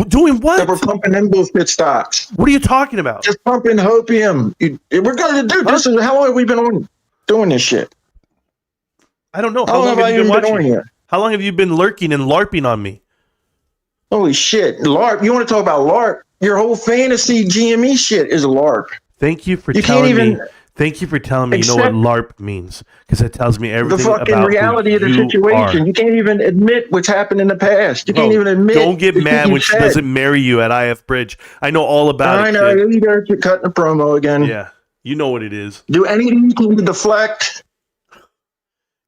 Doing what? That we're pumping them bullshit stocks. What are you talking about? Just pumping hopium. We're going to do this. How long have we been doing this shit? I don't know. How long have you been watching? How long have you been lurking and LARPing on me? Holy shit. LARP. You want to talk about LARP? Your whole fantasy GME shit is LARP. Thank you for telling me. Thank you for telling me you know what LARP means, because it tells me everything about the fucking reality of the situation. You can't even admit what's happened in the past. You can't even admit. Don't get mad when she doesn't marry you at IF Bridge. I know all about it. I know. You're cutting the promo again. Yeah, you know what it is. Do anything to deflect.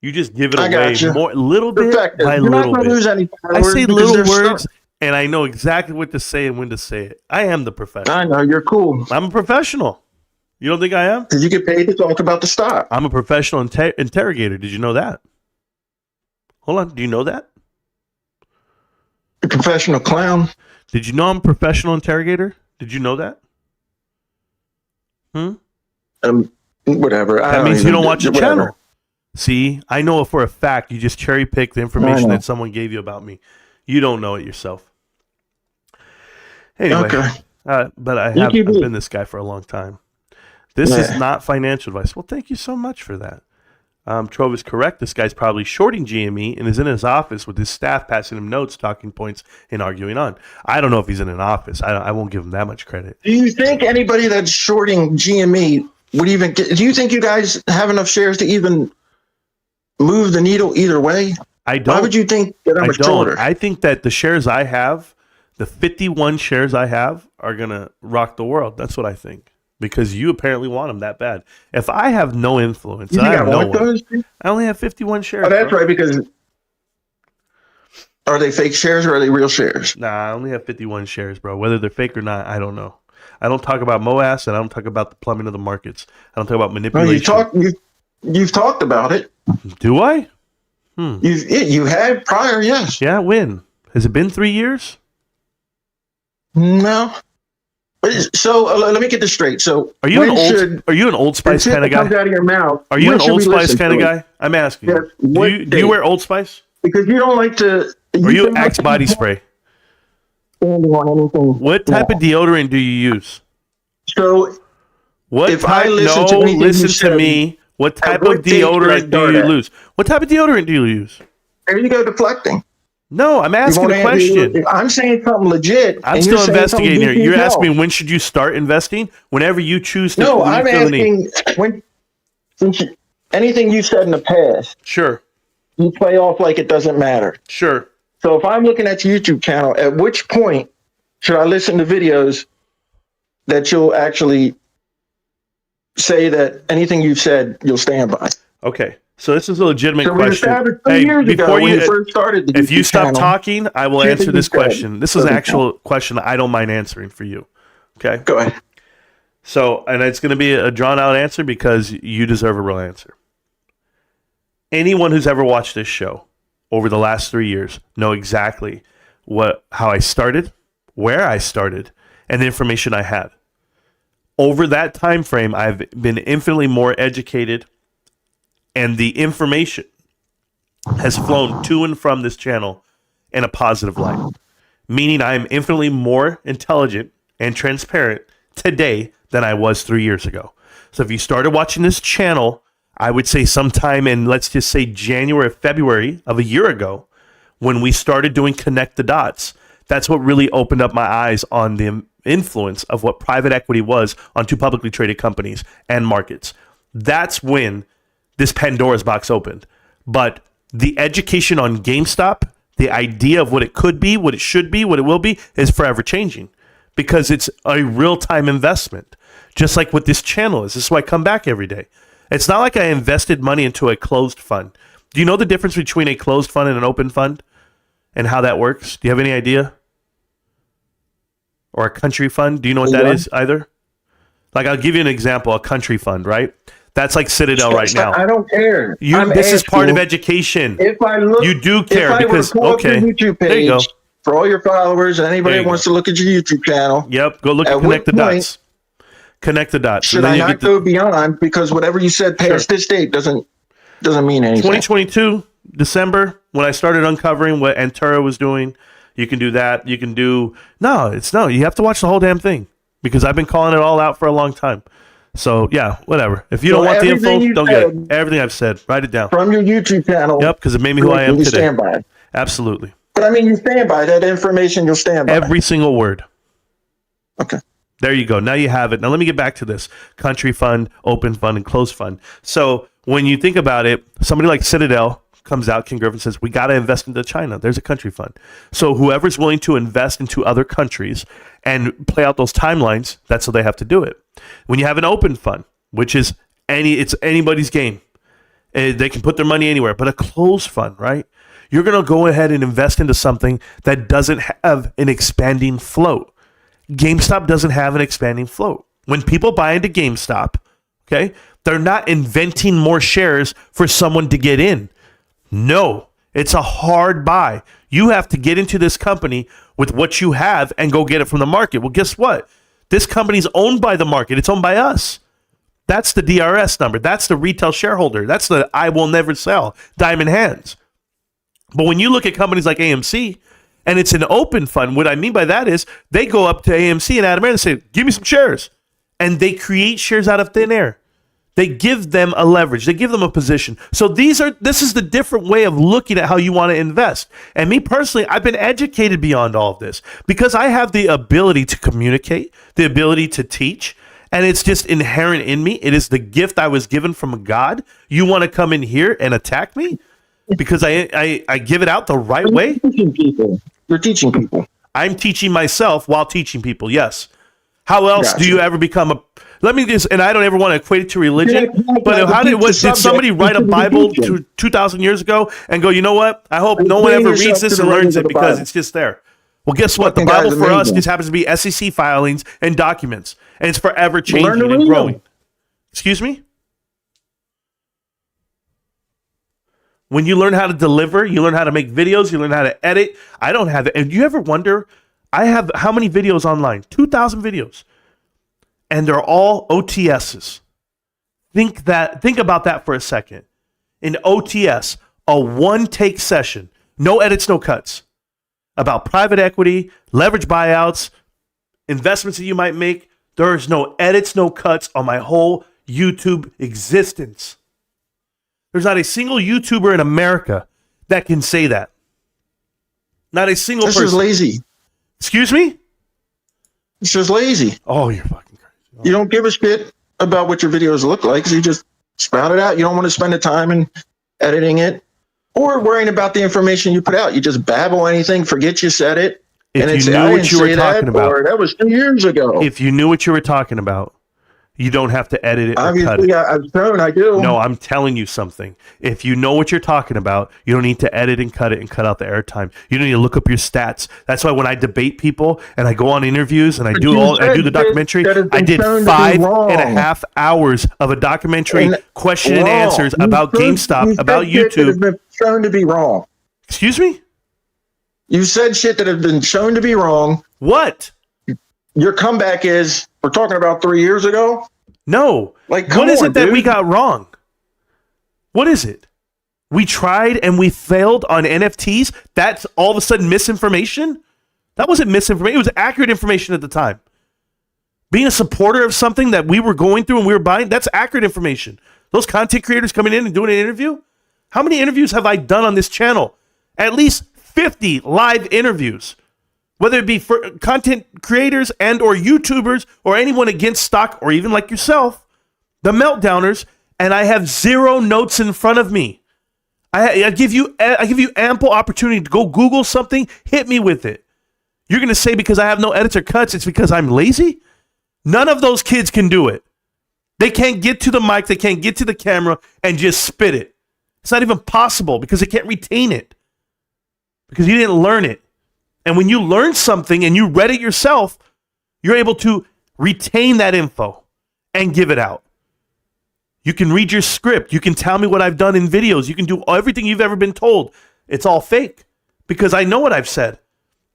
You just give it away more, little bit by You're little not bit. Lose any I say little words, and I know exactly what to say and when to say it. I am the professional. I know. You're cool. I'm a professional. You don't think I am? Did you get paid to talk about the stock? I'm a professional interrogator. Did you know that? Hold on. Do you know that? A professional clown. Did you know I'm a professional interrogator? Did you know that? Whatever. That means you don't watch the channel. See, I know for a fact you just cherry pick the information that someone gave you about me. You don't know it yourself. Anyway, but I've been this guy for a long time. This is not financial advice. Well, thank you so much for that. Trove is correct. This guy's probably shorting GME and is in his office with his staff passing him notes, talking points, and arguing on. I don't know if he's in an office. I won't give him that much credit. Do you think anybody that's shorting GME would even do you think you guys have enough shares to even move the needle either way? I don't. Why would you think that I'm a shorter? I think that the shares I have, the 51 shares I have, are going to rock the world. That's what I think. Because you apparently want them that bad. If I have no influence, I have no one. I only have 51 shares. Oh, that's right, because are they fake shares or are they real shares? Nah, I only have 51 shares, bro. Whether they're fake or not, I don't know. I don't talk about MOAS, and I don't talk about the plumbing of the markets. I don't talk about manipulation. No, you've talked about it. Do I? You had prior, yes. Yeah, when? Has it been 3 years? No. So let me get this straight. So are you an Old Spice kind of guy? Comes out of your mouth. Are you an Old Spice kind of guy? I'm asking. Yes. Do you wear Old Spice? Because you don't like to. Or you Axe body spray? What type of deodorant do you use? So what type? Listen to me. What type of deodorant do you use? What type of deodorant do you use? There you go, deflecting. No, I'm asking a question. I'm saying something legit. I'm still investigating here. You're asking me when should you start investing? Whenever you choose to. No, I'm asking anything you said in the past. Sure. You play off like it doesn't matter. Sure. So if I'm looking at your YouTube channel, at which point should I listen to videos that you'll actually say that anything you've said you'll stand by? Okay. So this is a legitimate question. Established 2 years ago when you first started the YouTube if you stop channel, talking, I will answer this question. This is an actual question I don't mind answering for you. Okay? Go ahead. So, and it's going to be a drawn-out answer because you deserve a real answer. Anyone who's ever watched this show over the last 3 years know exactly how I started, where I started, and the information I had. Over that time frame, I've been infinitely more educated, and the information has flown to and from this channel in a positive light, meaning I am infinitely more intelligent and transparent today than I was 3 years ago. So if you started watching this channel, I would say sometime in, let's just say January or February of a year ago, when we started doing Connect the Dots, that's what really opened up my eyes on the influence of what private equity was on two publicly traded companies and markets. That's when this Pandora's box opened. But the education on GameStop, the idea of what it could be, what it should be, what it will be, is forever changing because it's a real-time investment, just like what this channel is. This is why I come back every day. It's not like I invested money into a closed fund. Do you know the difference between a closed fund and an open fund and how that works? Do you have any idea? Or a country fund? Do you know what that is either? Like, I'll give you an example, a country fund, right? That's like Citadel right now. I don't care. This is part of education. If I look, you do care because okay, YouTube page, there you go. For all your followers, anybody who wants to look at your YouTube channel. Yep, go look at Connect the Dots. Connect the Dots. Should I not go beyond because whatever you said past this date doesn't mean anything. 2022 December when I started uncovering what Antero was doing. You can do that. You can do you have to watch the whole damn thing because I've been calling it all out for a long time. So, yeah, whatever. If you don't want the info, don't get it. Everything I've said, write it down. From your YouTube channel. Yep, because it made me who I am today. Stand by. Absolutely. But I mean, you stand by that information, you'll stand by. Every single word. Okay. There you go. Now you have it. Now let me get back to this. Country fund, open fund, and closed fund. So when you think about it, somebody like Citadel comes out, King Griffin says, we got to invest into China. There's a country fund. So whoever's willing to invest into other countries and play out those timelines, that's how they have to do it. When you have an open fund, which is it's anybody's game, they can put their money anywhere, but a closed fund, right? You're going to go ahead and invest into something that doesn't have an expanding float. GameStop doesn't have an expanding float. When people buy into GameStop, okay, they're not inventing more shares for someone to get in. No, it's a hard buy. You have to get into this company with what you have and go get it from the market. Well, guess what? This company's owned by the market. It's owned by us. That's the DRS number. That's the retail shareholder. That's the I will never sell, diamond hands. But when you look at companies like AMC and it's an open fund, what I mean by that is they go up to AMC and Adam and say, give me some shares. And they create shares out of thin air. They give them a leverage. They give them a position. So this is the different way of looking at how you want to invest. And me personally, I've been educated beyond all of this because I have the ability to communicate, the ability to teach, and it's just inherent in me. It is the gift I was given from God. You want to come in here and attack me because I give it out the right way? You're teaching people. I'm teaching myself while teaching people, yes. How else do you ever become a... Let me just, and I don't ever want to equate it to religion, but did somebody write a Bible 2,000 years ago and go, you know what? I hope no one ever reads this and learns it because it's just there. Well, guess what? The Bible for us just happens to be SEC filings and documents, and it's forever changing and growing. Excuse me? When you learn how to deliver, you learn how to make videos, you learn how to edit. I don't have it. And do you ever wonder, I have how many videos online? 2,000 videos. And they're all OTSs. Think about that for a second. In OTS, a one-take session, no edits, no cuts, about private equity, leverage buyouts, investments that you might make. There's no edits, no cuts on my whole YouTube existence. There's not a single YouTuber in America that can say that. Not a single person. This is lazy. Excuse me? It's just lazy. Oh, you're fucking crazy. Oh. You don't give a shit about what your videos look like because you just spout it out. You don't want to spend the time in editing it or worrying about the information you put out. You just babble anything, forget you said it. If you knew what you were talking about. That was 2 years ago. If you knew what you were talking about, you don't have to edit it or Obviously, cut it. I've shown I do. No, I'm telling you something. If you know what you're talking about, you don't need to edit and cut out the airtime. You don't need to look up your stats. That's why when I debate people and I go on interviews and I do the documentary, I did 5.5 hours of a documentary question and answers about GameStop, about YouTube. That has been shown to be wrong. Excuse me? You said shit that has been shown to be wrong. What? Your comeback is, we're talking about 3 years ago? No. What is it that we got wrong? What is it? We tried and we failed on NFTs? That's all of a sudden misinformation? That wasn't misinformation. It was accurate information at the time. Being a supporter of something that we were going through and we were buying, that's accurate information. Those content creators coming in and doing an interview? How many interviews have I done on this channel? At least 50 live interviews. Whether it be for content creators and or YouTubers or anyone against stock or even like yourself, the meltdowners, and I have zero notes in front of me. I give you ample opportunity to go Google something, hit me with it. You're going to say because I have no edits or cuts, it's because I'm lazy? None of those kids can do it. They can't get to the mic, they can't get to the camera and just spit it. It's not even possible because they can't retain it. Because you didn't learn it. And when you learn something and you read it yourself, you're able to retain that info and give it out. You can read your script. You can tell me what I've done in videos. You can do everything you've ever been told. It's all fake because I know what I've said.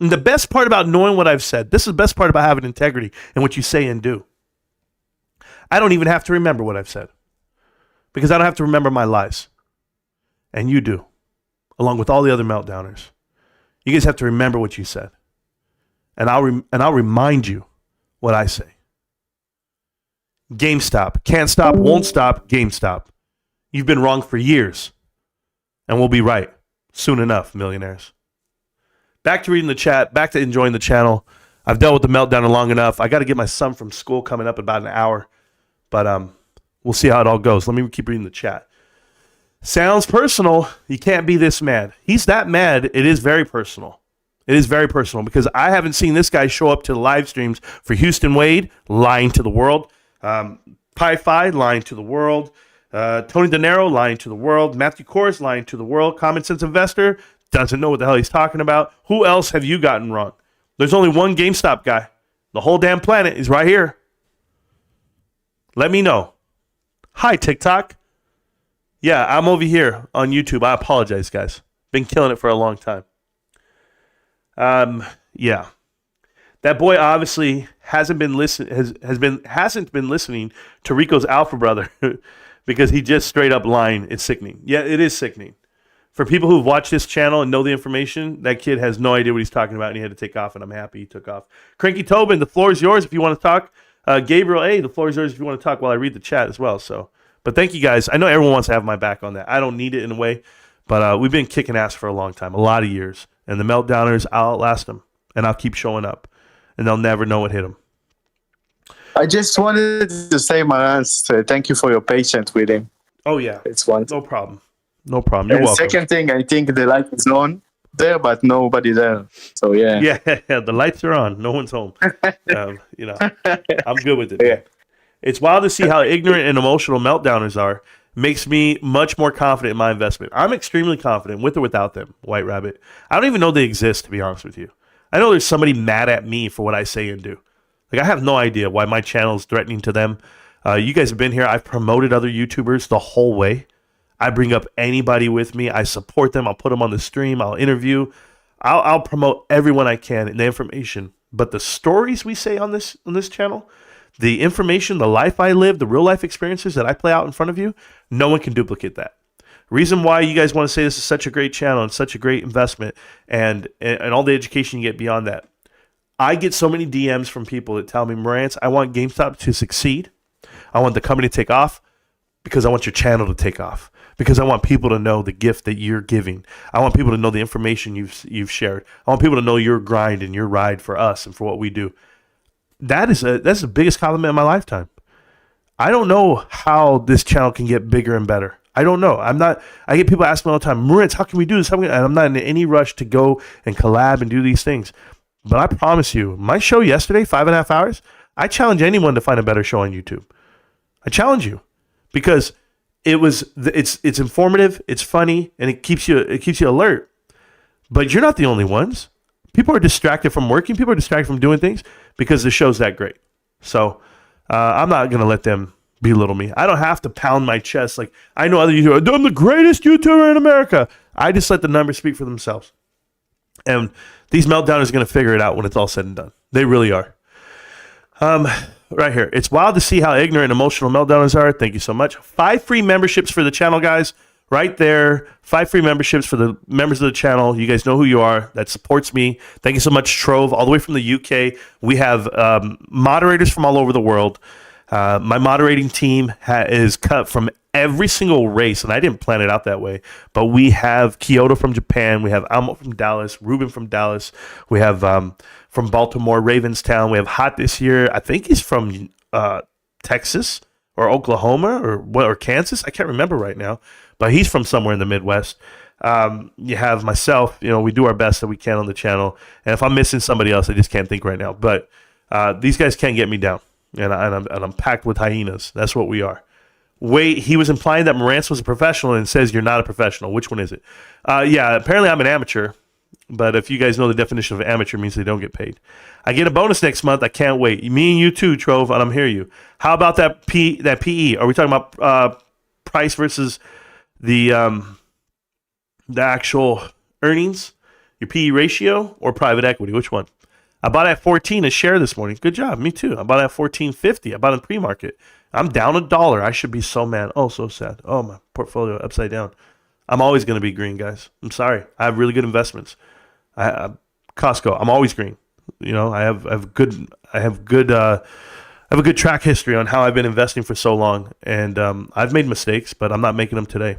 And the best part about knowing what I've said, this is the best part about having integrity in what you say and do. I don't even have to remember what I've said because I don't have to remember my lies. And you do, along with all the other meltdowners. You guys have to remember what you said. And I'll remind you what I say. GameStop. Can't stop, won't stop, GameStop. You've been wrong for years. And we'll be right soon enough, millionaires. Back to reading the chat. Back to enjoying the channel. I've dealt with the meltdown long enough. I got to get my son from school coming up in about an hour. But we'll see how it all goes. Let me keep reading the chat. Sounds personal. You can't be this mad. He's that mad. It is very personal. It is very personal because I haven't seen this guy show up to the live streams for Houston Wade, lying to the world. Pi-Fi, lying to the world. Tony De Niro, lying to the world. Matthew Kors, lying to the world. Common Sense Investor, doesn't know what the hell he's talking about. Who else have you gotten wrong? There's only one GameStop guy. The whole damn planet is right here. Let me know. Hi, TikTok. Yeah, I'm over here on YouTube. I apologize, guys. Been killing it for a long time. Yeah. That boy obviously hasn't been listening to Rico's alpha brother because he just straight up lying. It's sickening. Yeah, it is sickening. For people who've watched this channel and know the information, that kid has no idea what he's talking about and he had to take off, and I'm happy he took off. Cranky Tobin, the floor is yours if you want to talk. Gabriel A., the floor is yours if you want to talk while I read the chat as well. So But thank you guys. I know everyone wants to have my back on that. I don't need it in a way, but we've been kicking ass for a long time, a lot of years. And the Meltdowners, I'll outlast them, and I'll keep showing up, and they'll never know what hit them. I just wanted to say, Marantz, thank you for your patience with him. Oh, yeah. It's one. No problem. No problem. You're welcome. Second thing, I think the light is on there, but nobody there. So, yeah. Yeah, the lights are on. No one's home. I'm good with it. Yeah. It's wild to see how ignorant and emotional Meltdowners are. Makes me much more confident in my investment. I'm extremely confident, with or without them, White Rabbit. I don't even know they exist, to be honest with you. I know there's somebody mad at me for what I say and do. Like, I have no idea why my channel is threatening to them. You guys have been here. I've promoted other YouTubers the whole way. I bring up anybody with me. I support them. I'll put them on the stream. I'll interview. I'll promote everyone I can in the information. But the stories we say on this channel, the information, the life I live, the real life experiences that I play out in front of you, no one can duplicate that. Reason why you guys want to say this is such a great channel and such a great investment and all the education you get beyond that. I get so many DMs from people that tell me, Marantz, I want GameStop to succeed. I want the company to take off because I want your channel to take off. Because I want people to know the gift that you're giving. I want people to know the information you've shared. I want people to know your grind and your ride for us and for what we do. That's the biggest compliment of my lifetime. I don't know how this channel can get bigger and better. I don't know. I get people asking me all the time, Marantz, how can we do this? And I'm not in any rush to go and collab and do these things. But I promise you, my show yesterday, 5.5 hours, I challenge anyone to find a better show on YouTube. I challenge you because it's informative, it's funny, and it keeps you alert. But you're not the only ones. People are distracted from working. People are distracted from doing things because the show's that great. So I'm not going to let them belittle me. I don't have to pound my chest like I know other YouTubers. I'm the greatest YouTuber in America. I just let the numbers speak for themselves. And these Meltdowners are going to figure it out when it's all said and done. They really are. Right here. It's wild to see how ignorant and emotional Meltdowners are. Thank you so much. 5 free memberships for the channel, guys. Right there. 5 free memberships for the members of the channel. You guys know who you are. That supports me. Thank you so much, Trove, all the way from the UK. We have moderators from all over the world. My moderating team is cut from every single race, and I didn't plan it out that way, but we have Kyoto from Japan, we have Amo from Dallas, Ruben from Dallas, we have from Baltimore, Ravenstown, we have Hot this year, I think he's from Texas or Oklahoma or Kansas, I can't remember right now, but he's from somewhere in the Midwest. You have myself, we do our best that we can on the channel, and if I'm missing somebody else, I just can't think right now, but these guys can't get me down, and I'm packed with hyenas. That's what we are. Wait, he was implying that Marantz was a professional and says you're not a professional. Which one is it? Yeah, apparently I'm an amateur, but if you guys know the definition of amateur, it means they don't get paid. I get a bonus next month. I can't wait. Me and you too, Trove, and I'm hear you. How about that PE? Are we talking about price versus the actual earnings, your PE ratio, or private equity? Which one? I bought at 14 a share this morning. Good job. Me too. I bought at 14.50. I bought in pre-market. I'm down $1. I should be so mad. Oh, so sad. Oh, my portfolio upside down. I'm always going to be green, guys. I'm sorry. I have really good investments. Costco. I'm always green. I have a good track history on how I've been investing for so long, and I've made mistakes, but I'm not making them today.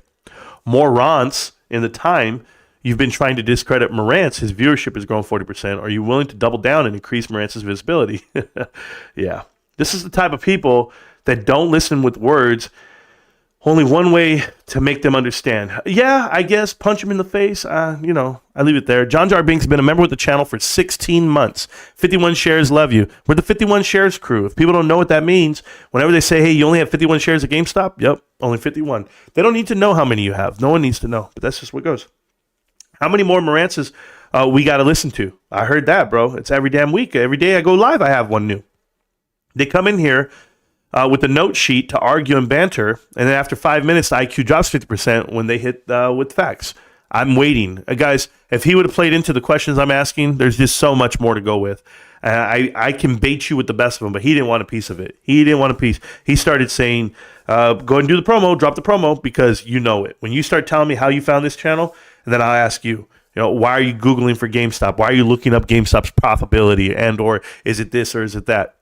More Rantz in the time you've been trying to discredit Marantz. His viewership has grown 40%. Are you willing to double down and increase Marantz's visibility? Yeah. This is the type of people that don't listen with words. Only one way to make them understand. Yeah, I guess punch him in the face. I leave it there. John Jar Binks has been a member with the channel for 16 months. 51 shares, love you. We're the 51 shares crew. If people don't know what that means, whenever they say, hey, you only have 51 shares at GameStop, yep, only 51. They don't need to know how many you have. No one needs to know, but that's just what goes. How many more Marantzes we got to listen to? I heard that, bro. It's every damn week. Every day I go live, I have one new. They come in here with a note sheet to argue and banter, and then after 5 minutes, the IQ drops 50% when they hit with facts. I'm waiting. Guys, if he would have played into the questions I'm asking, there's just so much more to go with. I can bait you with the best of them, but he didn't want a piece of it. He didn't want a piece. He started saying, go ahead and do the promo, drop the promo, because you know it. When you start telling me how you found this channel, and then I'll ask you, why are you Googling for GameStop? Why are you looking up GameStop's profitability? And or is it this or is it that?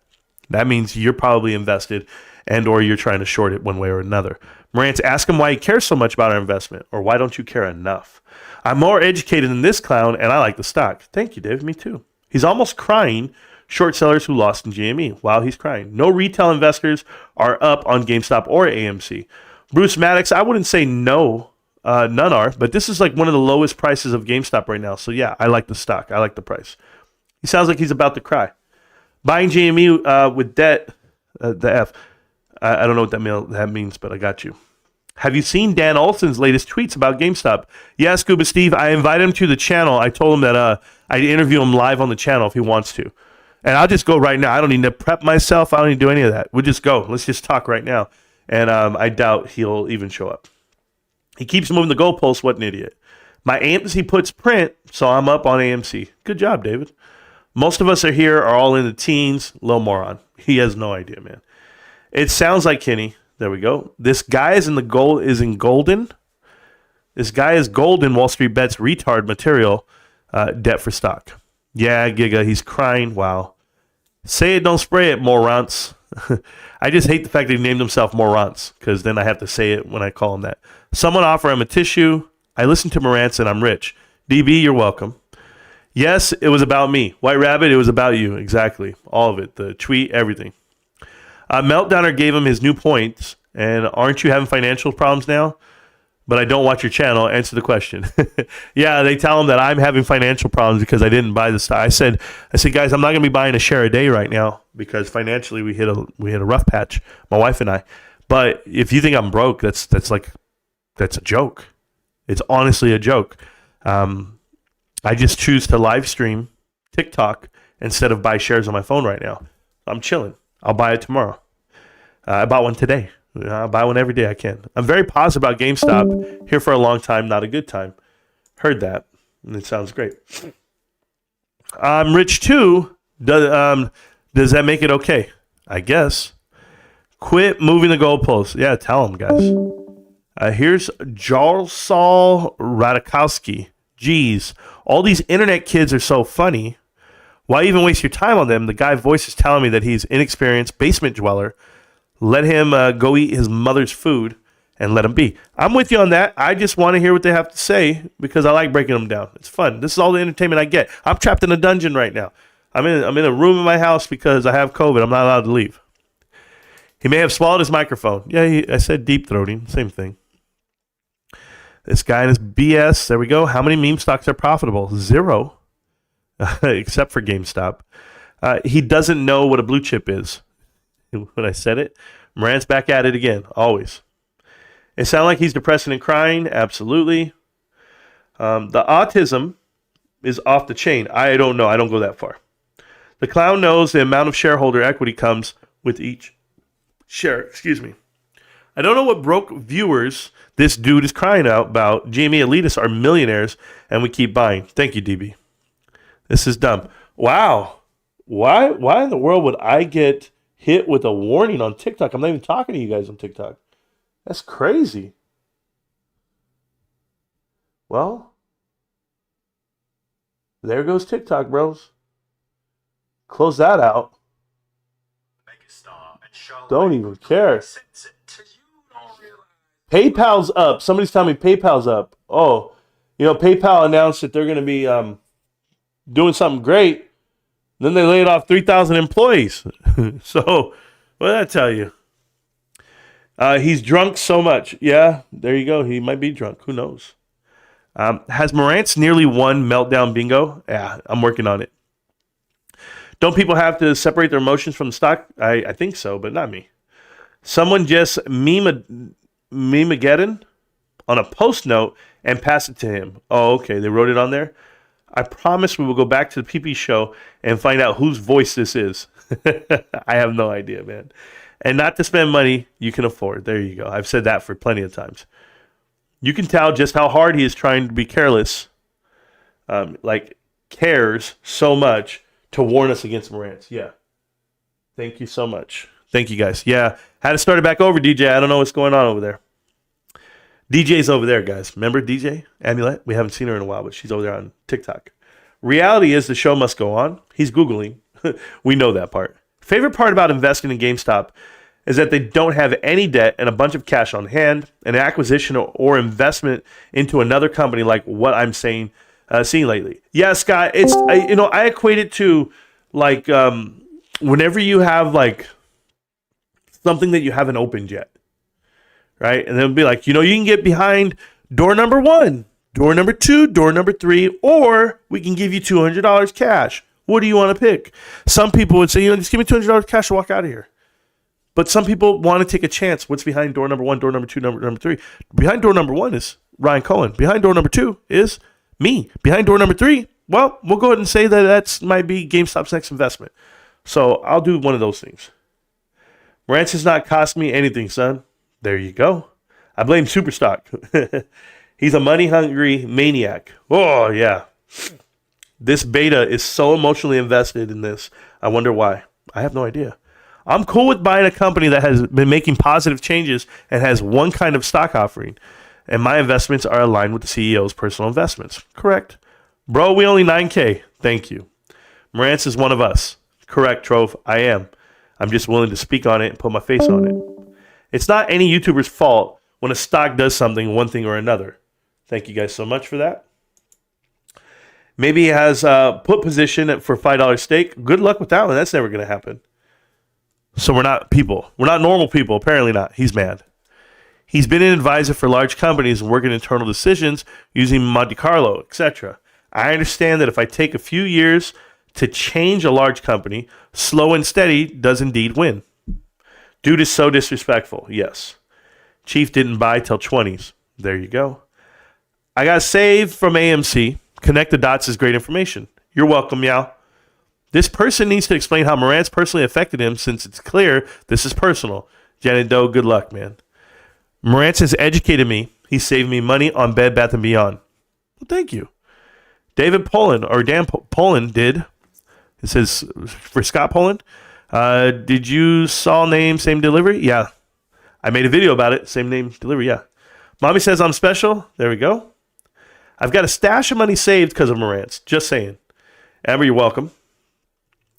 That means you're probably invested and or you're trying to short it one way or another. Marantz, ask him why he cares so much about our investment, or why don't you care enough? I'm more educated than this clown, and I like the stock. Thank you, Dave. Me too. He's almost crying. Short sellers who lost in GME. Wow, he's crying. No retail investors are up on GameStop or AMC. Bruce Maddox, I wouldn't say no. None are, but this is like one of the lowest prices of GameStop right now. So yeah, I like the stock. I like the price. He sounds like he's about to cry. Buying GME with debt, the F. I don't know what that means, but I got you. Have you seen Dan Olson's latest tweets about GameStop? Yeah, Scuba Steve. I invited him to the channel. I told him that I'd interview him live on the channel if he wants to. And I'll just go right now. I don't need to prep myself. I don't need to do any of that. We'll just go. Let's just talk right now. And I doubt he'll even show up. He keeps moving the goalposts. What an idiot. My AMC puts print, so I'm up on AMC. Good job, David. Most of us are all in the teens. Low moron. He has no idea, man. It sounds like Kenny. There we go. This guy is in golden. This guy is golden. Wall Street Bets retard material. Debt for stock. Yeah, Giga, he's crying. Wow. Say it, don't spray it, Marantz. I just hate the fact that he named himself Marantz, because then I have to say it when I call him that. Someone offer him a tissue. I listen to Marantz and I'm rich. DB, you're welcome. Yes, it was about me. White Rabbit, it was about you. Exactly. All of it. The tweet, everything. Meltdowner gave him his new points. And aren't you having financial problems now? But I don't watch your channel. Answer the question. Yeah, they tell him that I'm having financial problems because I didn't buy the stock. I said, guys, I'm not going to be buying a share a day right now because financially we hit a rough patch, my wife and I. But if you think I'm broke, that's a joke. It's honestly a joke. I just choose to live stream TikTok instead of buy shares on my phone right now. I'm chilling. I'll buy it tomorrow. I bought one today. I'll buy one every day I can. I'm very positive about GameStop. Here for a long time, not a good time. Heard that, and it sounds great. I'm rich too. Does that make it okay? I guess. Quit moving the goalposts. Yeah, tell them, guys. Here's Jarlsal Radikowski. Geez, all these internet kids are so funny. Why even waste your time on them? The guy voice is telling me that he's inexperienced basement dweller. Let him go eat his mother's food and let him be. I'm with you on that. I just want to hear what they have to say because I like breaking them down. It's fun. This is all the entertainment I get. I'm trapped in a dungeon right now. I'm in a room in my house because I have COVID. I'm not allowed to leave. He may have swallowed his microphone. Yeah, I said deep throating. Same thing. This guy and his BS. There we go. How many meme stocks are profitable? 0. Except for GameStop. He doesn't know what a blue chip is. When I said it, Marantz back at it again, always. It sounds like he's depressing and crying, absolutely. The autism is off the chain. I don't know. I don't go that far. The clown knows the amount of shareholder equity comes with each share. Excuse me. I don't know what broke viewers this dude is crying out about. GME elitists are millionaires, and we keep buying. Thank you, DB. This is dumb. Wow. Why in the world would I get hit with a warning on TikTok? I'm not even talking to you guys on TikTok. That's crazy. Well, there goes TikTok, bros. Close that out. Don't even care. PayPal's up. Somebody's telling me PayPal's up. Oh, PayPal announced that they're going to be doing something great. Then they laid off 3,000 employees. So, what did I tell you? He's drunk so much. Yeah, there you go. He might be drunk. Who knows? Has Marantz nearly won Meltdown Bingo? Yeah, I'm working on it. Don't people have to separate their emotions from the stock? I think so, but not me. Someone just meme-ageddon on a post note and pass it to him. Oh, okay. They wrote it on there. I promise we will go back to the PP show and find out whose voice this is. I have no idea, man. And not to spend money you can afford. There you go. I've said that for plenty of times. You can tell just how hard he is trying to be careless, cares so much to warn us against Marantz. Yeah. Thank you so much. Thank you, guys. Yeah. Had to start it back over, DJ. I don't know what's going on over there. DJ's over there, guys. Remember DJ? Amulet? We haven't seen her in a while, but she's over there on TikTok. Reality is the show must go on. He's Googling. We know that part. Favorite part about investing in GameStop is that they don't have any debt and a bunch of cash on hand, an acquisition or investment into another company like what I'm seeing lately. Yeah, Scott, I equate it to like whenever you have like something that you haven't opened yet, right? And they'll be like, you can get behind door number 1, door number 2, door number 3, or we can give you $200 cash. What do you want to pick? Some people would say, just give me $200 cash and walk out of here. But some people want to take a chance. What's behind door number 1, door number 2, number 3? Behind door number 1 is Ryan Cohen. Behind door number 2 is me. Behind door number 3, well, we'll go ahead and say that might be GameStop's next investment. So I'll do one of those things. Marantz has not cost me anything, son. There you go. I blame Superstock. He's a money-hungry maniac. Oh, yeah. This beta is so emotionally invested in this. I wonder why. I have no idea. I'm cool with buying a company that has been making positive changes and has one kind of stock offering. And my investments are aligned with the CEO's personal investments. Correct. Bro, we only 9K. Thank you. Marantz is one of us. Correct, Trove. I am. I'm just willing to speak on it and put my face on it. It's not any YouTuber's fault when a stock does something, one thing or another. Thank you guys so much for that. Maybe he has a put position for $5 stake. Good luck with that one. That's never going to happen. So we're not people. We're not normal people. Apparently not. He's mad. He's been an advisor for large companies and working internal decisions using Monte Carlo, etc. I understand that if I take a few years to change a large company, slow and steady does indeed win. Dude is so disrespectful. Yes. Chief didn't buy till 20s. There you go. I got saved from AMC. Connect the dots is great information. You're welcome, Meow. This person needs to explain how Marantz personally affected him since it's clear this is personal. Janet Doe, good luck, man. Marantz has educated me. He saved me money on Bed Bath & Beyond. Well, thank you. David Poland, or Dan Poland did. It says, for Scott Poland, did you saw name, same delivery? Yeah. I made a video about it. Same name, delivery, yeah. Mommy says I'm special. There we go. I've got a stash of money saved because of Marantz. Just saying. Amber, you're welcome.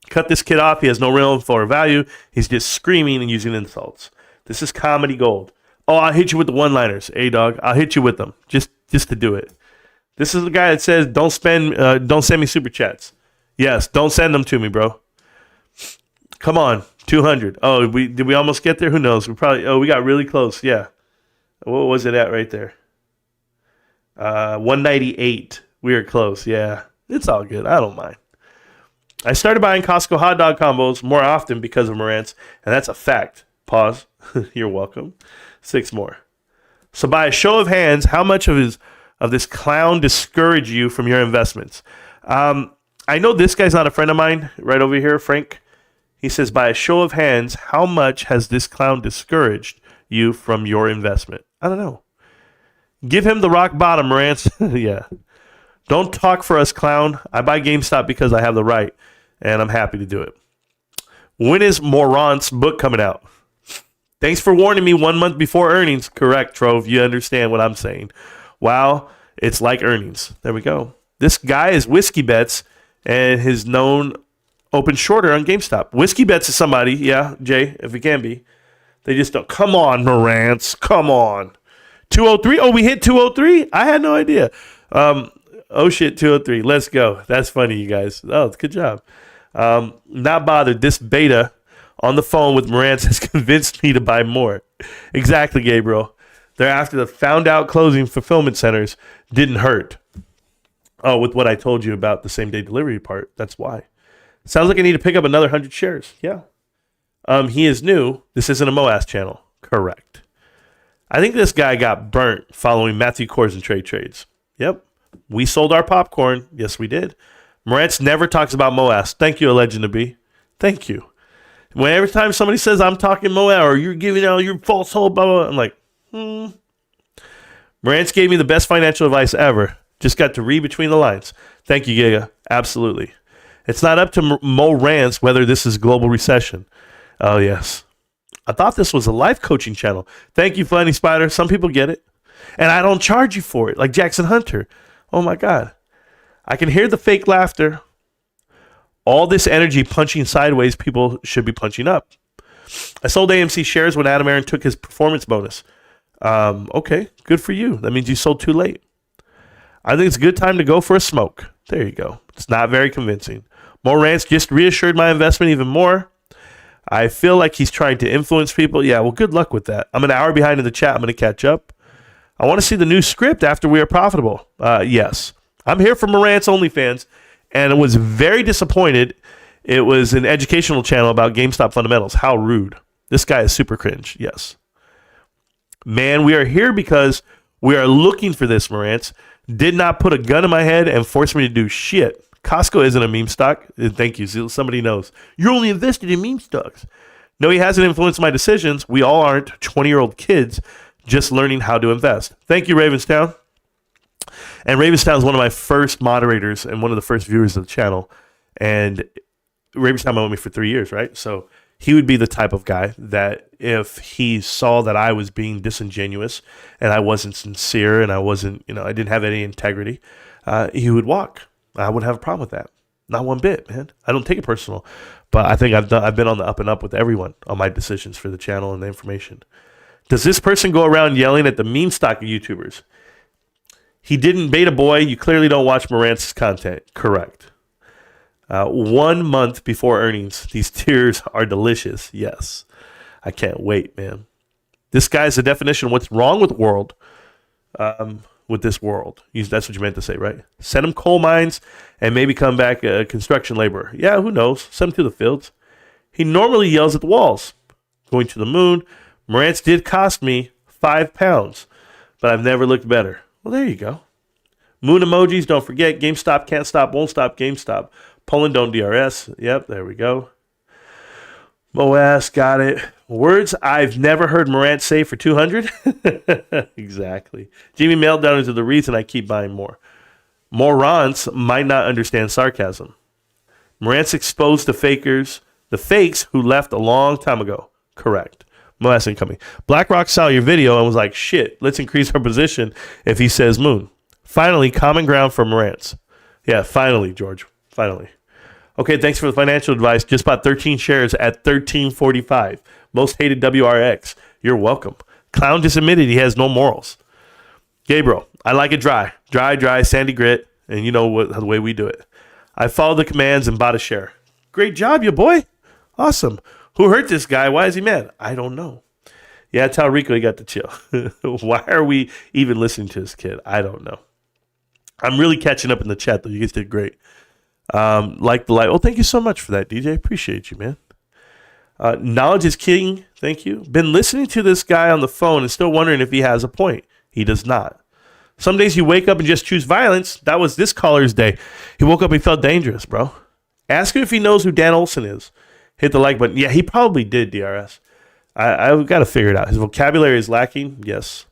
Cut this kid off. He has no real info or value. He's just screaming and using insults. This is comedy gold. Oh, I'll hit you with the one-liners. Hey, dog, I'll hit you with them just to do it. This is the guy that says, don't send me super chats. Yes, don't send them to me, bro. Come on, 200. Oh, did we almost get there? Who knows? We got really close. Yeah. What was it at right there? 198. We were close. Yeah, it's all good. I don't mind. I started buying Costco hot dog combos more often because of Marantz, and that's a fact. Pause. You're welcome. 6 more. So by a show of hands, how much of this clown discouraged you from your investments? I know this guy's not a friend of mine right over here, Frank. He says, by a show of hands, how much has this clown discouraged you from your investment? I don't know. Give him the rock bottom, Marantz. Yeah. Don't talk for us, clown. I buy GameStop because I have the right, and I'm happy to do it. When is Marantz book coming out? Thanks for warning me 1 month before earnings. Correct, Trove. You understand what I'm saying. Wow, it's like earnings. There we go. This guy is Whiskey Bets, and his known open shorter on GameStop. Whiskey Bets is somebody, yeah, Jay, if it can be. They just don't. Come on, Marantz. Come on. 203. Oh, we hit 203? I had no idea. Oh, shit, 203. Let's go. That's funny, you guys. Oh, good job. Not bothered. This beta on the phone with Marantz has convinced me to buy more. Exactly, Gabriel. Thereafter, the found out closing fulfillment centers didn't hurt. Oh, with what I told you about the same day delivery part. That's why. Sounds like I need to pick up another 100 shares. Yeah. He is new. This isn't a MOAS channel. Correct. I think this guy got burnt following Matthew Korsen trades. Yep. We sold our popcorn. Yes, we did. Marantz never talks about MOAS. Thank you, a legend to be. Thank you. When every time somebody says I'm talking MOAS or you're giving out your false hope, blah, blah, blah, I'm like, Marantz gave me the best financial advice ever. Just got to read between the lines. Thank you, Giga. Absolutely. It's not up to Marantz whether this is global recession. Oh, yes. I thought this was a life coaching channel. Thank you, Funny Spider. Some people get it. And I don't charge you for it, like Jackson Hunter. Oh, my God. I can hear the fake laughter. All this energy punching sideways, people should be punching up. I sold AMC shares when Adam Aaron took his performance bonus. Okay, good for you. That means you sold too late. I think it's a good time to go for a smoke. There you go. It's not very convincing. Marantz just reassured my investment even more. I feel like he's trying to influence people. Yeah, well, good luck with that. I'm an hour behind in the chat. I'm going to catch up. I want to see the new script after we are profitable. Yes. I'm here for Marantz OnlyFans, and I was very disappointed. It was an educational channel about GameStop fundamentals. How rude. This guy is super cringe. Yes. Man, we are here because we are looking for this, Marantz. Did not put a gun in my head and force me to do shit. Costco isn't a meme stock. Thank you. Somebody knows. You're only invested in meme stocks. No, he hasn't influenced my decisions. We all aren't 20-year-old kids just learning how to invest. Thank you, Ravenstown. And Ravenstown is one of my first moderators and one of the first viewers of the channel. And Ravenstown known me for 3 years, right? So he would be the type of guy that if he saw that I was being disingenuous and I wasn't sincere and I wasn't, I didn't have any integrity, he would walk. I wouldn't have a problem with that. Not one bit, man. I don't take it personal. But I think I've been on the up and up with everyone on my decisions for the channel and the information. Does this person go around yelling at the meme stock YouTubers? He didn't beta boy. You clearly don't watch Marantz's content. Correct. 1 month before earnings. These tears are delicious. Yes. I can't wait, man. This guy's the definition of what's wrong with the world. With this world. That's what you meant to say, right? Send him coal mines and maybe come back a construction laborer. Yeah, who knows? Send him to the fields. He normally yells at the walls. Going to the moon. Marantz did cost me £5, but I've never looked better. Well, there you go. Moon emojis, don't forget. GameStop can't stop, won't stop. GameStop. Poland don't DRS. Yep, there we go. Moas, got it. Words I've never heard Marantz say for 200. Exactly. GME meltdowns are the reason I keep buying more. Morons might not understand sarcasm. Marantz exposed the fakes who left a long time ago. Correct. Moas incoming. BlackRock saw your video and was like, shit, let's increase our position if he says moon. Finally, common ground for Marantz. Yeah, finally, George. Finally. Okay, thanks for the financial advice. Just bought 13 shares at $13.45. Most hated WRX. You're welcome. Clown just admitted he has no morals. Gabriel, I like it dry. Dry, sandy grit. And you know the way we do it. I followed the commands and bought a share. Great job, you boy. Awesome. Who hurt this guy? Why is he mad? I don't know. Yeah, tell Rico he got to chill. Why are we even listening to this kid? I don't know. I'm really catching up in the chat, though. You guys did great. Like the light. Oh, thank you so much for that, DJ. Appreciate you, man. Knowledge is king. Thank you. Been listening to this guy on the phone and still wondering if he has a point. He does not. Some days you wake up and just choose violence. That was this caller's day. He woke up and felt dangerous, bro. Ask him if he knows who Dan Olson is. Hit the like button. Yeah, he probably did, DRS. I've got to figure it out. His vocabulary is lacking. Yes.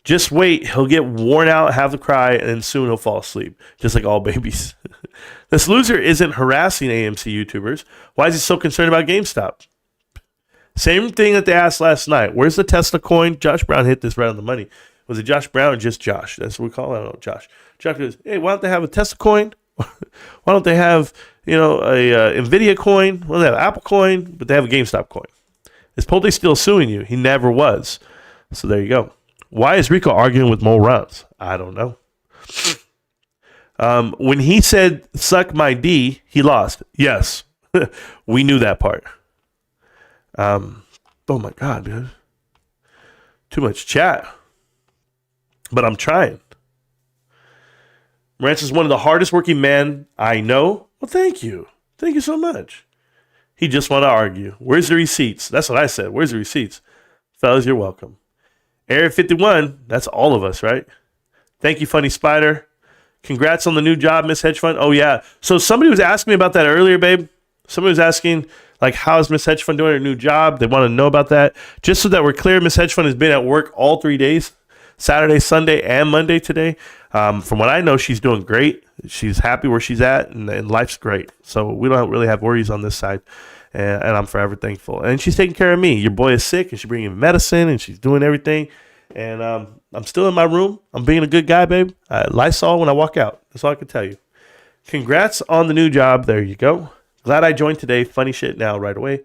Just wait. He'll get worn out, have the cry, and then soon he'll fall asleep. Just like all babies. This loser isn't harassing AMC YouTubers. Why is he so concerned about GameStop? Same thing that they asked last night. Where's the Tesla coin? Josh Brown hit this right on the money. Was it Josh Brown or just Josh? That's what we call it. I don't know. Josh. Josh goes, hey, why don't they have a Tesla coin? Why don't they have, a NVIDIA coin? Well, they have Apple coin, but they have a GameStop coin. Is Polte still suing you? He never was. So there you go. Why is Rico arguing with Marantz? I don't know. When he said, suck my D, he lost. Yes. We knew that part. Oh my God, dude. Too much chat. But I'm trying. Marantz is one of the hardest working men I know. Well, thank you. Thank you so much. He just want to argue. Where's the receipts? That's what I said. Where's the receipts? Fellas, you're welcome. Area 51, that's all of us, right? Thank you, Funny Spider. Congrats on the new job, Miss Hedge Fund. Oh, yeah. So somebody was asking me about that earlier, babe. Somebody was asking, how's Miss Hedge Fund doing her new job? They want to know about that. Just so that we're clear, Miss Hedge Fund has been at work all 3 days, Saturday, Sunday, and Monday today. From what I know, she's doing great. She's happy where she's at, and life's great. So we don't really have worries on this side, and I'm forever thankful. And she's taking care of me. Your boy is sick, and she's bringing medicine, and she's doing everything. And I'm still in my room. I'm being a good guy, babe. Lysol when I walk out. That's all I can tell you. Congrats on the new job. There you go. Glad I joined today. Funny shit now right away.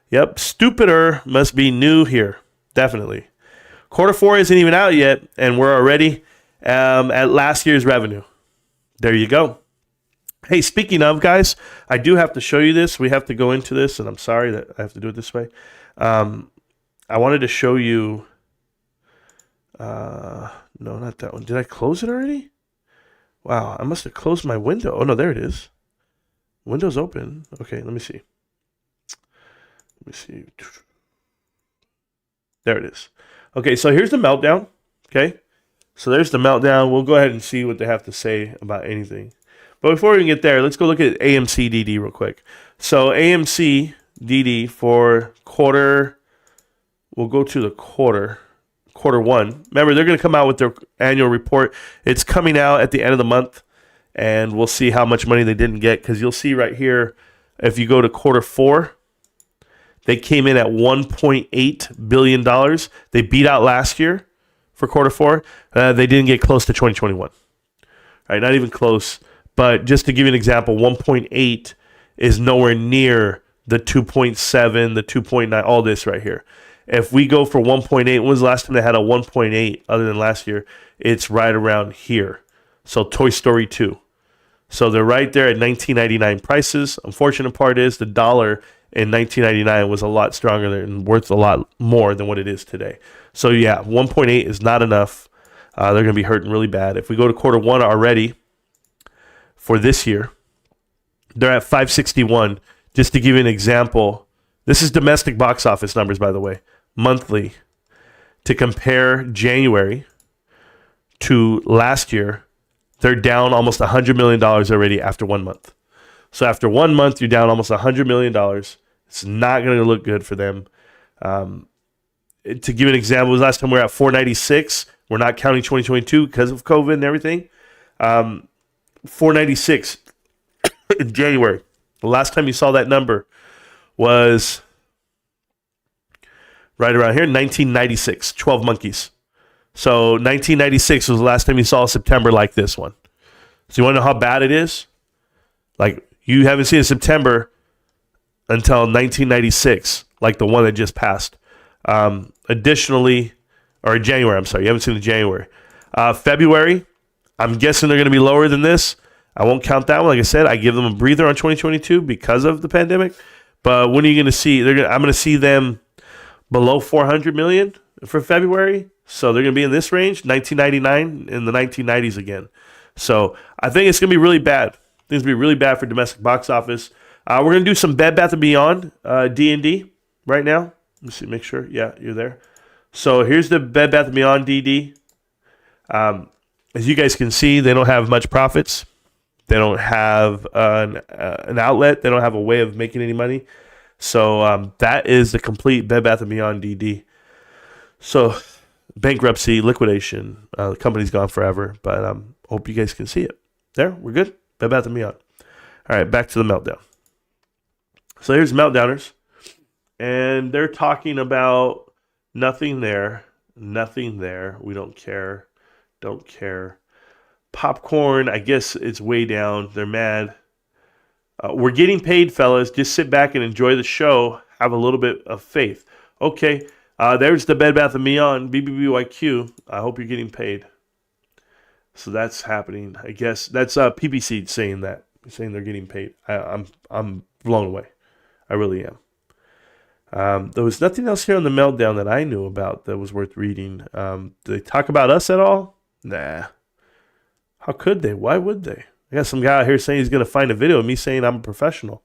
Yep, stupider must be new here. Definitely. Quarter 4 isn't even out yet, and we're already at last year's revenue. There you go. Hey, speaking of, guys, I do have to show you this. We have to go into this, and I'm sorry that I have to do it this way. I wanted to show you... no, not that one. Did I close it already? Wow, I must have closed my window. Oh, no, there it is. Window's open. Okay, let me see. There it is. Okay, so here's the meltdown. Okay, so there's the meltdown. We'll go ahead and see what they have to say about anything. But before we get there, let's go look at AMC DD real quick. So AMC DD for quarter, we'll go to the quarter 1. Remember, they're going to come out with their annual report. It's coming out at the end of the month, and we'll see how much money they didn't get, because you'll see right here, if you go to quarter 4, they came in at $1.8 billion. They beat out last year for quarter 4. They didn't get close to 2021. All right, not even close. But just to give you an example, 1.8 is nowhere near the 2.7, the 2.9, all this right here. If we go for 1.8, when was the last time they had a 1.8 other than last year? It's right around here. So Toy Story 2. So they're right there at $19.99 prices. Unfortunate part is the dollar in 1999 was a lot stronger and worth a lot more than what it is today. So yeah, 1.8 is not enough. They're going to be hurting really bad. If we go to quarter 1 already for this year, they're at 561. Just to give you an example, this is domestic box office numbers, by the way, monthly. To compare January to last year, they're down almost $100 million already after 1 month. So after 1 month, you're down almost $100 million. It's not going to look good for them. To give you an example, last time we were at 496. We're not counting 2022 because of COVID and everything. 496 in January. The last time you saw that number was right around here, 1996, 12 monkeys. So 1996 was the last time you saw a September like this one. So you want to know how bad it is? Like, you haven't seen a September until 1996, like the one that just passed. Additionally, or January, I'm sorry, you haven't seen the January. February, I'm guessing they're going to be lower than this. I won't count that one. Like I said, I give them a breather on 2022 because of the pandemic. But when are you going to see? I'm going to see them below 400 million for February. So they're going to be in this range, 1999 in the 1990s again. So I think it's going to be really bad. Things will be really bad for domestic box office. We're going to do some Bed Bath & Beyond D&D right now. Let me see, make sure. Yeah, you're there. So here's the Bed Bath & Beyond DD. As you guys can see, they don't have much profits. They don't have an outlet. They don't have a way of making any money. So that is the complete Bed Bath & Beyond DD. So bankruptcy, liquidation. The company's gone forever, but hope you guys can see it. There, we're good. Bed Bath & Beyond. All right, back to the meltdown. So here's Meltdowners. And they're talking about nothing there. We don't care. Don't care. Popcorn, I guess it's way down. They're mad. We're getting paid, fellas. Just sit back and enjoy the show. Have a little bit of faith. Okay, there's the Bed Bath & Beyond, BBBYQ. I hope you're getting paid. So that's happening. I guess that's PPC saying that, saying they're getting paid. I'm blown away. I really am. There was nothing else here on the meltdown that I knew about that was worth reading. Did they talk about us at all? Nah. How could they? Why would they? I got some guy out here saying he's going to find a video of me saying I'm a professional.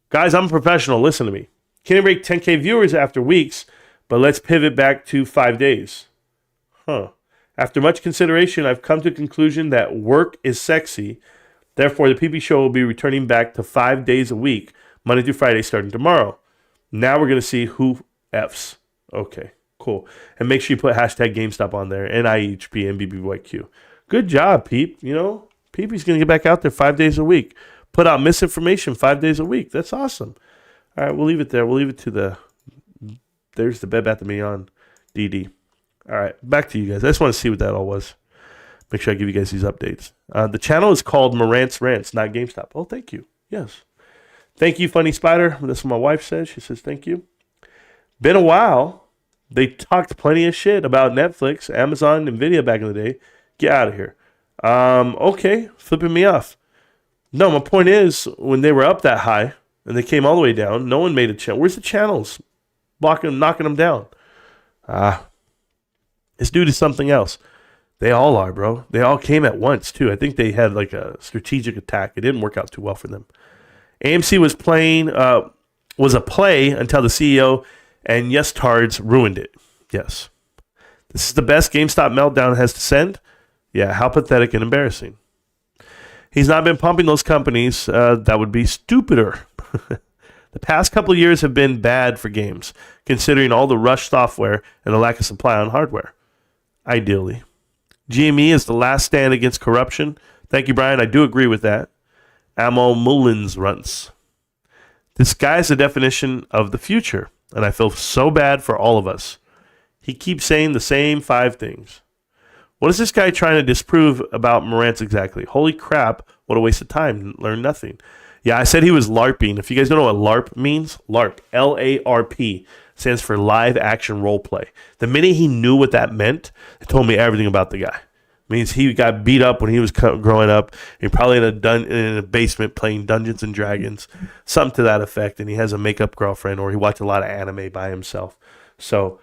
Guys, I'm a professional. Listen to me. Can't break 10K viewers after weeks, but let's pivot back to 5 days. After much consideration, I've come to the conclusion that work is sexy. Therefore, the PP Show will be returning back to 5 days a week, Monday through Friday, starting tomorrow. Now we're going to see who Fs. Okay, cool. And make sure you put hashtag GameStop on there, and IHP and BBBYQ. Good job, Peep. You know, Peep's going to get back out there 5 days a week. Put out misinformation 5 days a week. That's awesome. All right, we'll leave it there. We'll leave it to there's the Bed Bath & Beyond DD. All right, back to you guys. I just want to see what that all was. Make sure I give you guys these updates. The channel is called Marantz Rantz, not GameStop. Oh, thank you. Yes. Thank you, Funny Spider. That's what my wife says. She says, thank you. Been a while. They talked plenty of shit about Netflix, Amazon, Nvidia back in the day. Get out of here. Okay, flipping me off. No, my point is, when they were up that high and they came all the way down, no one made a channel. Where's the channels? Knocking them down. This dude is something else. They all are, bro. They all came at once, too. I think they had like a strategic attack. It didn't work out too well for them. AMC was a play until the CEO and yes tards ruined it. Yes. This is the best GameStop meltdown has to send. Yeah, how pathetic and embarrassing. He's not been pumping those companies. That would be stupider. The past couple of years have been bad for games, considering all the rush software and the lack of supply on hardware. Ideally. GME is the last stand against corruption. Thank you, Brian. I do agree with that. Marantz Rantz. This guy's the definition of the future, and I feel so bad for all of us. He keeps saying the same 5 things. What is this guy trying to disprove about Marantz exactly? Holy crap, what a waste of time. Learn nothing. Yeah, I said he was LARPing. If you guys don't know what LARP means, LARP, L-A-R-P, stands for live action role play. The minute he knew what that meant, it told me everything about the guy. It means he got beat up when he was growing up. He probably in a basement playing Dungeons and Dragons, something to that effect, and he has a makeup girlfriend, or he watched a lot of anime by himself. So,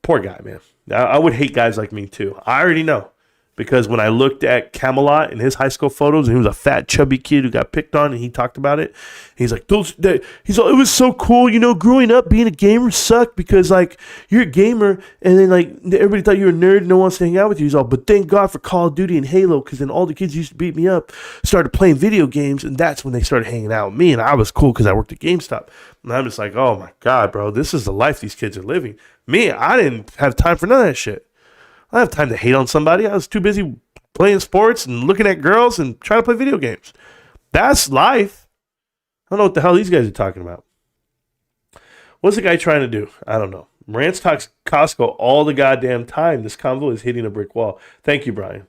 poor guy, man. I would hate guys like me, too. I already know. Because when I looked at Camelot and his high school photos, and he was a fat, chubby kid who got picked on, and he talked about it. He's like, it was so cool, growing up, being a gamer sucked because, like, you're a gamer, and then, like, everybody thought you were a nerd and no one wants to hang out with you. He's all, but thank God for Call of Duty and Halo, because then all the kids used to beat me up, started playing video games, and that's when they started hanging out with me, and I was cool because I worked at GameStop. And I'm just like, oh, my God, bro, this is the life these kids are living. Me, I didn't have time for none of that shit. I don't have time to hate on somebody. I was too busy playing sports and looking at girls and trying to play video games. That's life. I don't know what the hell these guys are talking about. What's the guy trying to do? I don't know. Marantz talks Costco all the goddamn time. This convo is hitting a brick wall. Thank you, Brian.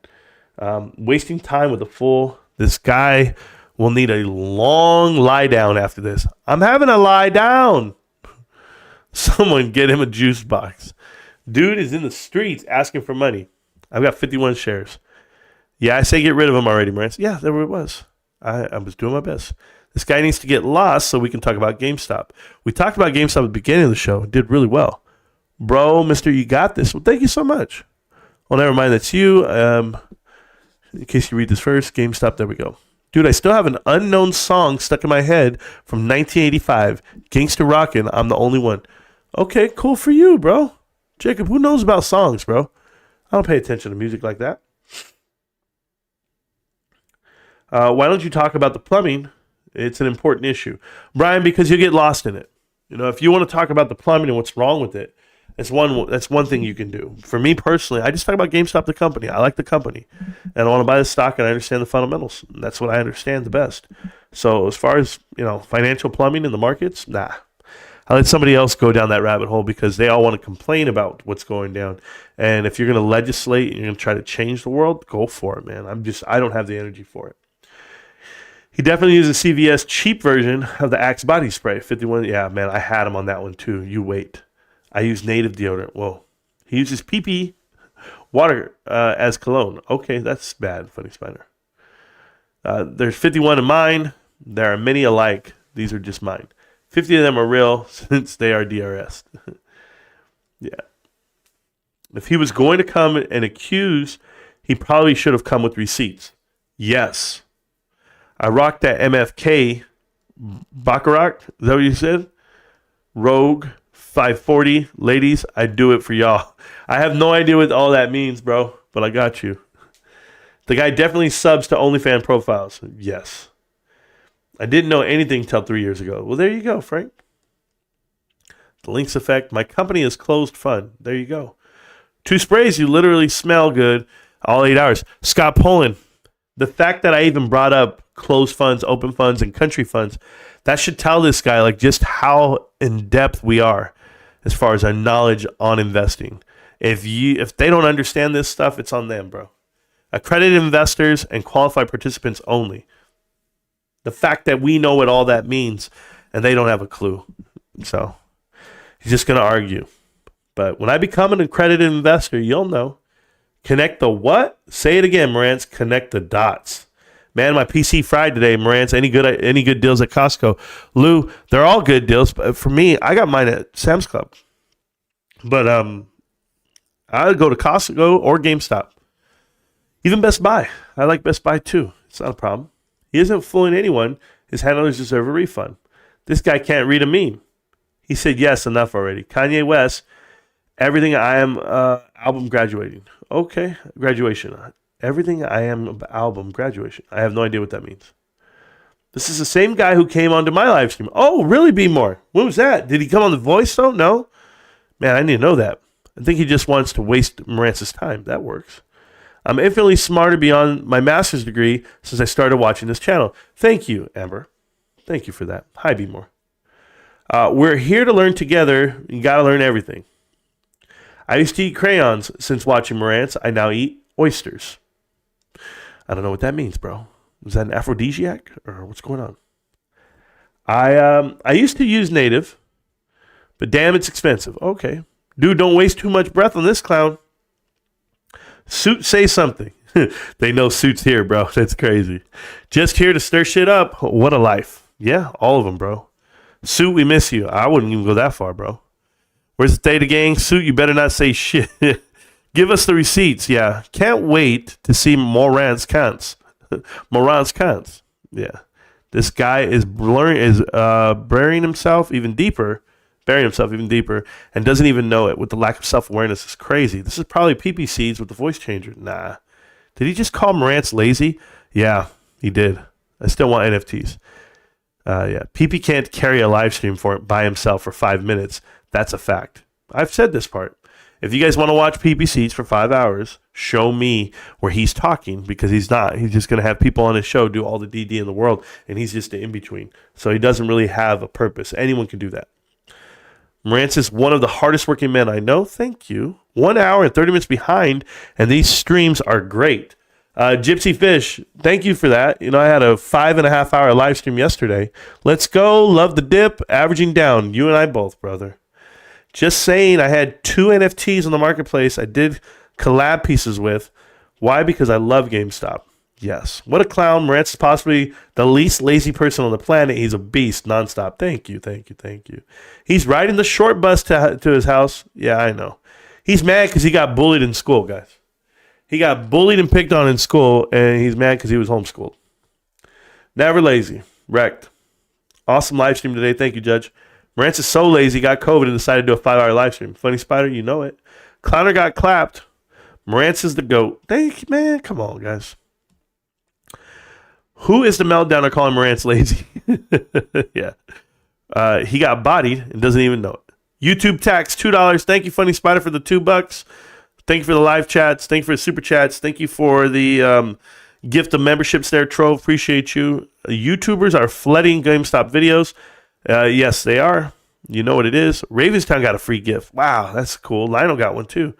Wasting time with a fool. This guy will need a long lie down after this. I'm having a lie down. Someone get him a juice box. Dude is in the streets asking for money. I've got 51 shares. Yeah, I say get rid of him already, Marantz. Yeah, there it was. I was doing my best. This guy needs to get lost so we can talk about GameStop. We talked about GameStop at the beginning of the show. It did really well. Bro, mister, you got this. Well, thank you so much. Well, never mind. That's you. In case you read this first, GameStop, there we go. Dude, I still have an unknown song stuck in my head from 1985. Gangsta Rockin', I'm the only one. Okay, cool for you, bro. Jacob, who knows about songs, bro? I don't pay attention to music like that. Why don't you talk about the plumbing? It's an important issue. Brian, because you get lost in it. If you want to talk about the plumbing and what's wrong with it, that's one thing you can do. For me personally, I just talk about GameStop, the company. I like the company. And I want to buy the stock, and I understand the fundamentals. And that's what I understand the best. So as far as, financial plumbing in the markets, nah. I let somebody else go down that rabbit hole because they all want to complain about what's going down. And if you're going to legislate and you're going to try to change the world, go for it, man. I don't have the energy for it. He definitely uses CVS cheap version of the Axe body spray. 51. Yeah, man, I had him on that one too. You wait. I use native deodorant. Whoa. He uses PP water as cologne. Okay, that's bad, Funny Spider. There's 51 in mine. There are many alike. These are just mine. 50 of them are real since they are DRS. Yeah. If he was going to come and accuse, he probably should have come with receipts. Yes. I rocked that MFK Baccarat. Is that what you said? Rogue 540. Ladies, I do it for y'all. I have no idea what all that means, bro, but I got you. The guy definitely subs to OnlyFans profiles. Yes. I didn't know anything till 3 years ago. Well, there you go, Frank. The Lynx effect. My company is closed fund. There you go. 2 sprays, you literally smell good all 8 hours. Scott Poland. The fact that I even brought up closed funds, open funds, and country funds, that should tell this guy like just how in depth we are as far as our knowledge on investing. If they don't understand this stuff, it's on them, bro. Accredited investors and qualified participants only. The fact that we know what all that means and they don't have a clue. So he's just going to argue. But when I become an accredited investor, you'll know. Connect the what? Say it again, Marantz. Connect the dots. Man, my PC fried today, Marantz. Any good deals at Costco? Lou, they're all good deals. But for me, I got mine at Sam's Club. But I'll go to Costco or GameStop. Even Best Buy. I like Best Buy too. It's not a problem. He isn't fooling anyone. His handlers deserve a refund. This guy can't read a meme. He said yes, enough already. Kanye West, Everything I Am album graduating. Okay, graduation. Everything I Am album graduation. I have no idea what that means. This is the same guy who came onto my live stream. Oh, really, B More? When was that? Did he come on The Voice though? No? Man, I need to know that. I think he just wants to waste Marantz's time. That works. I'm infinitely smarter beyond my master's degree since I started watching this channel. Thank you, Amber. Thank you for that. Hi, B More. We're here to learn together. You got to learn everything. I used to eat crayons since watching Marantz. I now eat oysters. I don't know what that means, bro. Is that an aphrodisiac or what's going on? I used to use native, but damn, it's expensive. Okay. Dude, don't waste too much breath on this clown. Suit, say something. They know Suit's here, bro. That's crazy. Just here to stir shit up. What a life. Yeah, all of them, bro. Suit, we miss you. I wouldn't even go that far, bro. Where's the Theta Gang? Suit, you better not say shit. Give us the receipts. Yeah. Can't wait to see Marantz Rantz. Yeah. This guy is burying himself even deeper, and doesn't even know it with the lack of self-awareness. Is crazy. This is probably PP Seeds with the voice changer. Nah. Did he just call Marantz lazy? Yeah, he did. I still want NFTs. Yeah. PP can't carry a live stream by himself for 5 minutes. That's a fact. I've said this part. If you guys want to watch PP Seeds for 5 hours, show me where he's talking, because he's not. He's just going to have people on his show do all the DD in the world, and he's just the in-between. So he doesn't really have a purpose. Anyone can do that. Marantz is one of the hardest working men I know. Thank you. 1 hour and 30 minutes behind, and these streams are great. Gypsy Fish, thank you for that. You know, I had a 5.5 hour live stream yesterday. Let's go. Love the dip. Averaging down. You and I both, brother. Just saying, I had 2 NFTs on the marketplace I did collab pieces with. Why? Because I love GameStop. Yes. What a clown. Marantz is possibly the least lazy person on the planet. He's a beast nonstop. Thank you. He's riding the short bus to his house. Yeah, I know. He's mad because he got bullied in school, guys. He got bullied and picked on in school, and he's mad because he was homeschooled. Never lazy. Wrecked. Awesome live stream today. Thank you, Judge. Marantz is so lazy, got COVID, and decided to do a 5-hour live stream. Funny Spider, you know it. Clowner got clapped. Marantz is the GOAT. Thank you, man. Come on, guys. Who is the meltdowner calling Marantz lazy? Yeah. He got bodied and doesn't even know it. YouTube tax, $2. Thank you, Funny Spider, for the $2. Thank you for the live chats. Thank you for the super chats. Thank you for the gift of memberships there, Trove. Appreciate you. YouTubers are flooding GameStop videos. Yes, they are. You know what it is. Ravenstown got a free gift. Wow, that's cool. Lionel got one too.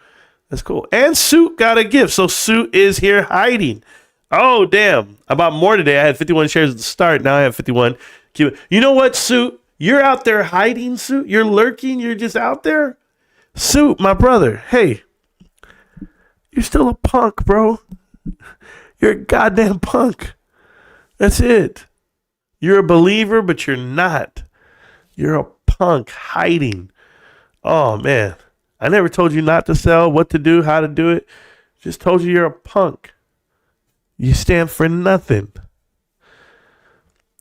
That's cool. And Suit got a gift. So Suit is here hiding. Oh, damn. I bought more today. I had 51 shares at the start. Now I have 51. You know what, Suit? You're out there hiding, Suit. You're lurking. You're just out there. Suit, my brother. Hey, you're still a punk, bro. You're a goddamn punk. That's it. You're a believer, but you're not. You're a punk hiding. Oh, man. I never told you not to sell, what to do, how to do it. Just told you you're a punk. You stand for nothing.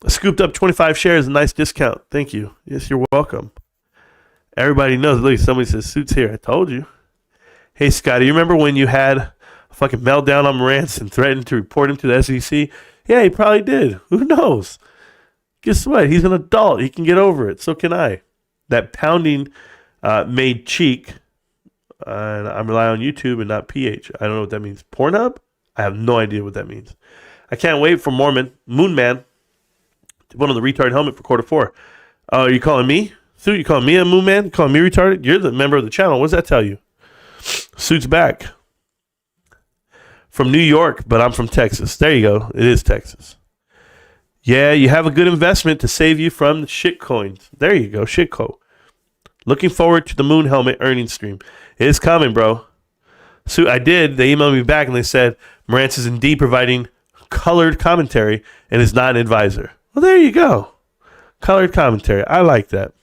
I scooped up 25 shares, a nice discount. Thank you. Yes, you're welcome. Everybody knows. Look, somebody says, Suit's here. I told you. Hey, Scotty, you remember when you had a fucking meltdown on Marantz and threatened to report him to the SEC? Yeah, he probably did. Who knows? Guess what? He's an adult. He can get over it. So can I. That pounding made cheek. And I'm relying on YouTube and not PH. I don't know what that means. Pornhub? I have no idea what that means. I can't wait for Moon Man to put on the retard helmet for Q4. Oh, are you calling me? Suit, you calling me a Moon Man? You calling me retarded? You're the member of the channel. What does that tell you? Suit's back. From New York, but I'm from Texas. There you go. It is Texas. Yeah, you have a good investment to save you from the shit coins. There you go, shitco. Looking forward to the Moon Helmet earnings stream. It's coming, bro. So I did. They emailed me back and they said Marantz is indeed providing colored commentary and is not an advisor. Well, there you go. Colored commentary. I like that.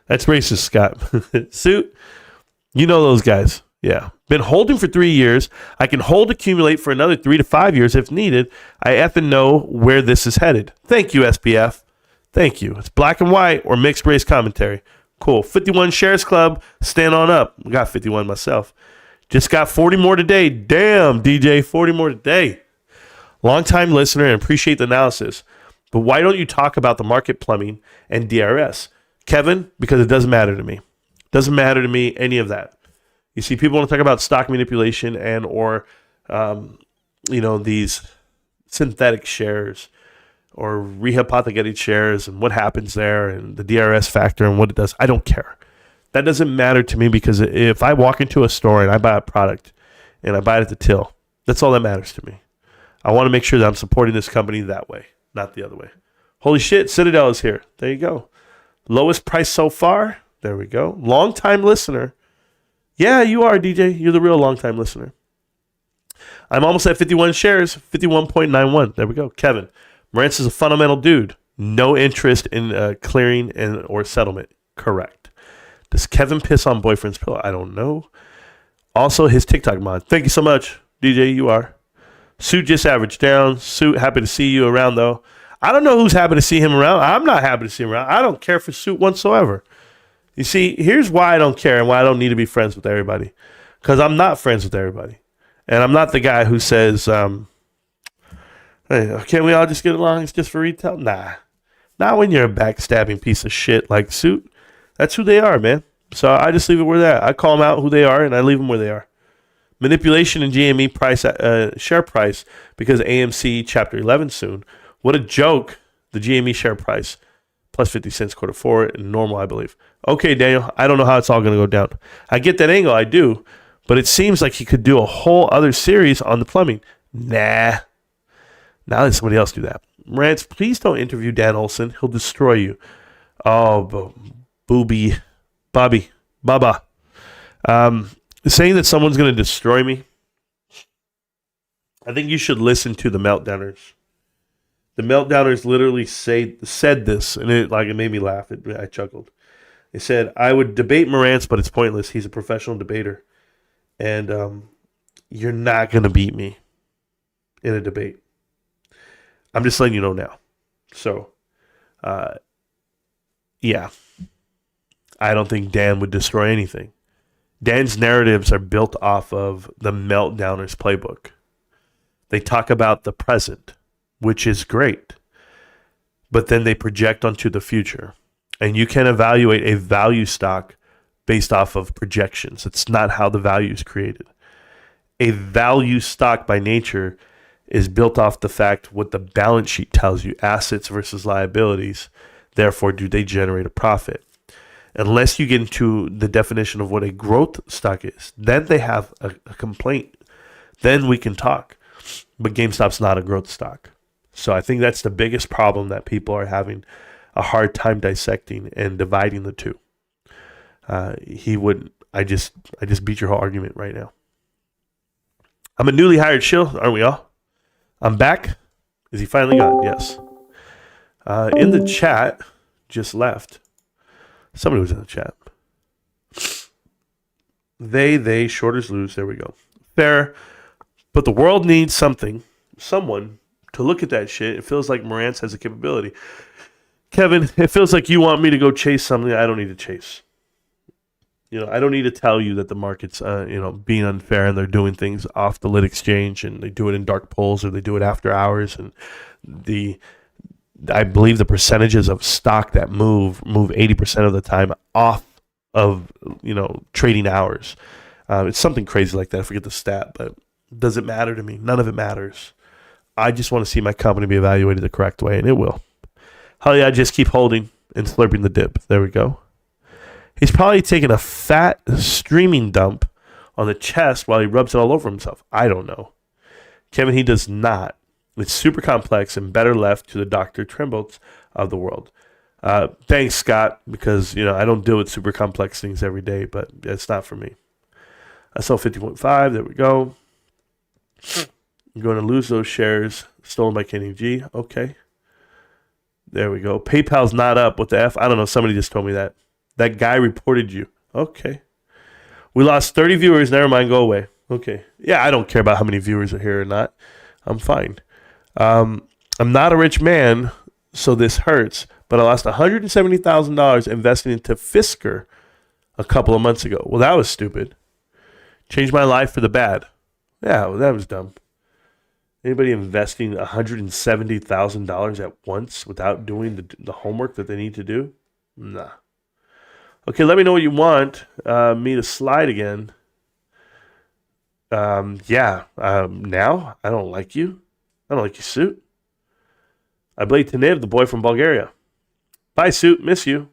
That's racist, Scott. Suit, you know those guys. Yeah. Been holding for 3 years. I can hold accumulate for another 3 to 5 years if needed. I effing know where this is headed. Thank you, SPF. Thank you. It's black and white or mixed race commentary. Cool. 51 shares club. Stand on up. I got 51 myself. Just got 40 more today. Damn, DJ, 40 more today. Long-time listener and appreciate the analysis. But why don't you talk about the market plumbing and DRS? Kevin, because it doesn't matter to me. Doesn't matter to me, any of that. You see, people want to talk about stock manipulation and or, these synthetic shares or rehypothecated shares and what happens there and the DRS factor and what it does. I don't care. That doesn't matter to me because if I walk into a store and I buy a product and I buy it at the till, that's all that matters to me. I want to make sure that I'm supporting this company that way, not the other way. Holy shit, Citadel is here. There you go. Lowest price so far. There we go. Long-time listener. Yeah, you are, DJ. You're the real long-time listener. I'm almost at 51 shares, 51.91. There we go. Kevin, Marantz is a fundamental dude. No interest in clearing or settlement. Correct. Does Kevin piss on boyfriend's pillow? I don't know. Also, his TikTok mod. Thank you so much, DJ. You are. Suit just averaged down. Suit, happy to see you around, though. I don't know who's happy to see him around. I'm not happy to see him around. I don't care for Suit whatsoever. You see, here's why I don't care and why I don't need to be friends with everybody. Because I'm not friends with everybody. And I'm not the guy who says, hey, can't we all just get along? It's just for retail? Nah. Not when you're a backstabbing piece of shit like Suit. That's who they are, man. So I just leave it where they're at. I call them out who they are, and I leave them where they are. Manipulation in GME price, share price because AMC Chapter 11 soon. What a joke. The GME share price. Plus 50 cents quarter four and normal, I believe. Okay, Daniel, I don't know how it's all going to go down. I get that angle, I do. But it seems like he could do a whole other series on the plumbing. Nah. Now let somebody else do that. Rantz, please don't interview Dan Olson. He'll destroy you. Oh, Baba. Saying that someone's going to destroy me. I think you should listen to the Meltdowners. The Meltdowners literally said this, and it made me laugh. I chuckled. They said, I would debate Marantz, but it's pointless. He's a professional debater. And you're not going to beat me in a debate. I'm just letting you know now. So, yeah. I don't think Dan would destroy anything. Dan's narratives are built off of the Meltdowners playbook. They talk about the present, which is great. But then they project onto the future. And you can evaluate a value stock based off of projections. It's not how the value is created. A value stock by nature is built off the fact what the balance sheet tells you, assets versus liabilities. Therefore, do they generate a profit? Unless you get into the definition of what a growth stock is, then they have a complaint. Then we can talk. But GameStop's not a growth stock. So I think that's the biggest problem that people are having a hard time dissecting and dividing the two. I just beat your whole argument right now. I'm a newly hired shill, aren't we all? I'm back. Is he finally gone? Yes. In the chat, just left. Somebody was in the chat. They, shorters lose. There we go. Fair. But the world needs someone to look at that shit. It feels like Marantz has a capability. Kevin, it feels like you want me to go chase something I don't need to chase. I don't need to tell you that the market's, being unfair and they're doing things off the lit exchange and they do it in dark pools or they do it after hours. And I believe the percentages of stock that move 80% of the time off of, trading hours. It's something crazy like that. I forget the stat, but it doesn't matter to me. None of it matters. I just want to see my company be evaluated the correct way, and it will. Hell yeah, just keep holding and slurping the dip. There we go. He's probably taking a fat streaming dump on the chest while he rubs it all over himself. I don't know. Kevin, he does not. It's super complex and better left to the Dr. Trimbolts of the world. Thanks, Scott, because I don't deal with super complex things every day, but it's not for me. I sell 50.5. There we go. You're going to lose those shares stolen by Kenny G. Okay. There we go. PayPal's not up. What the F? I don't know. Somebody just told me that. That guy reported you. Okay. We lost 30 viewers. Never mind. Go away. Okay. Yeah, I don't care about how many viewers are here or not. I'm fine. I'm not a rich man, so this hurts, but I lost $170,000 investing into Fisker a couple of months ago. Well, that was stupid. Changed my life for the bad. Yeah, well, that was dumb. Anybody investing $170,000 at once without doing the homework that they need to do? Nah. Okay, let me know what you want me to slide again. Now? I don't like you. I don't like your suit. I blame Tanev, the boy from Bulgaria. Bye, suit. Miss you.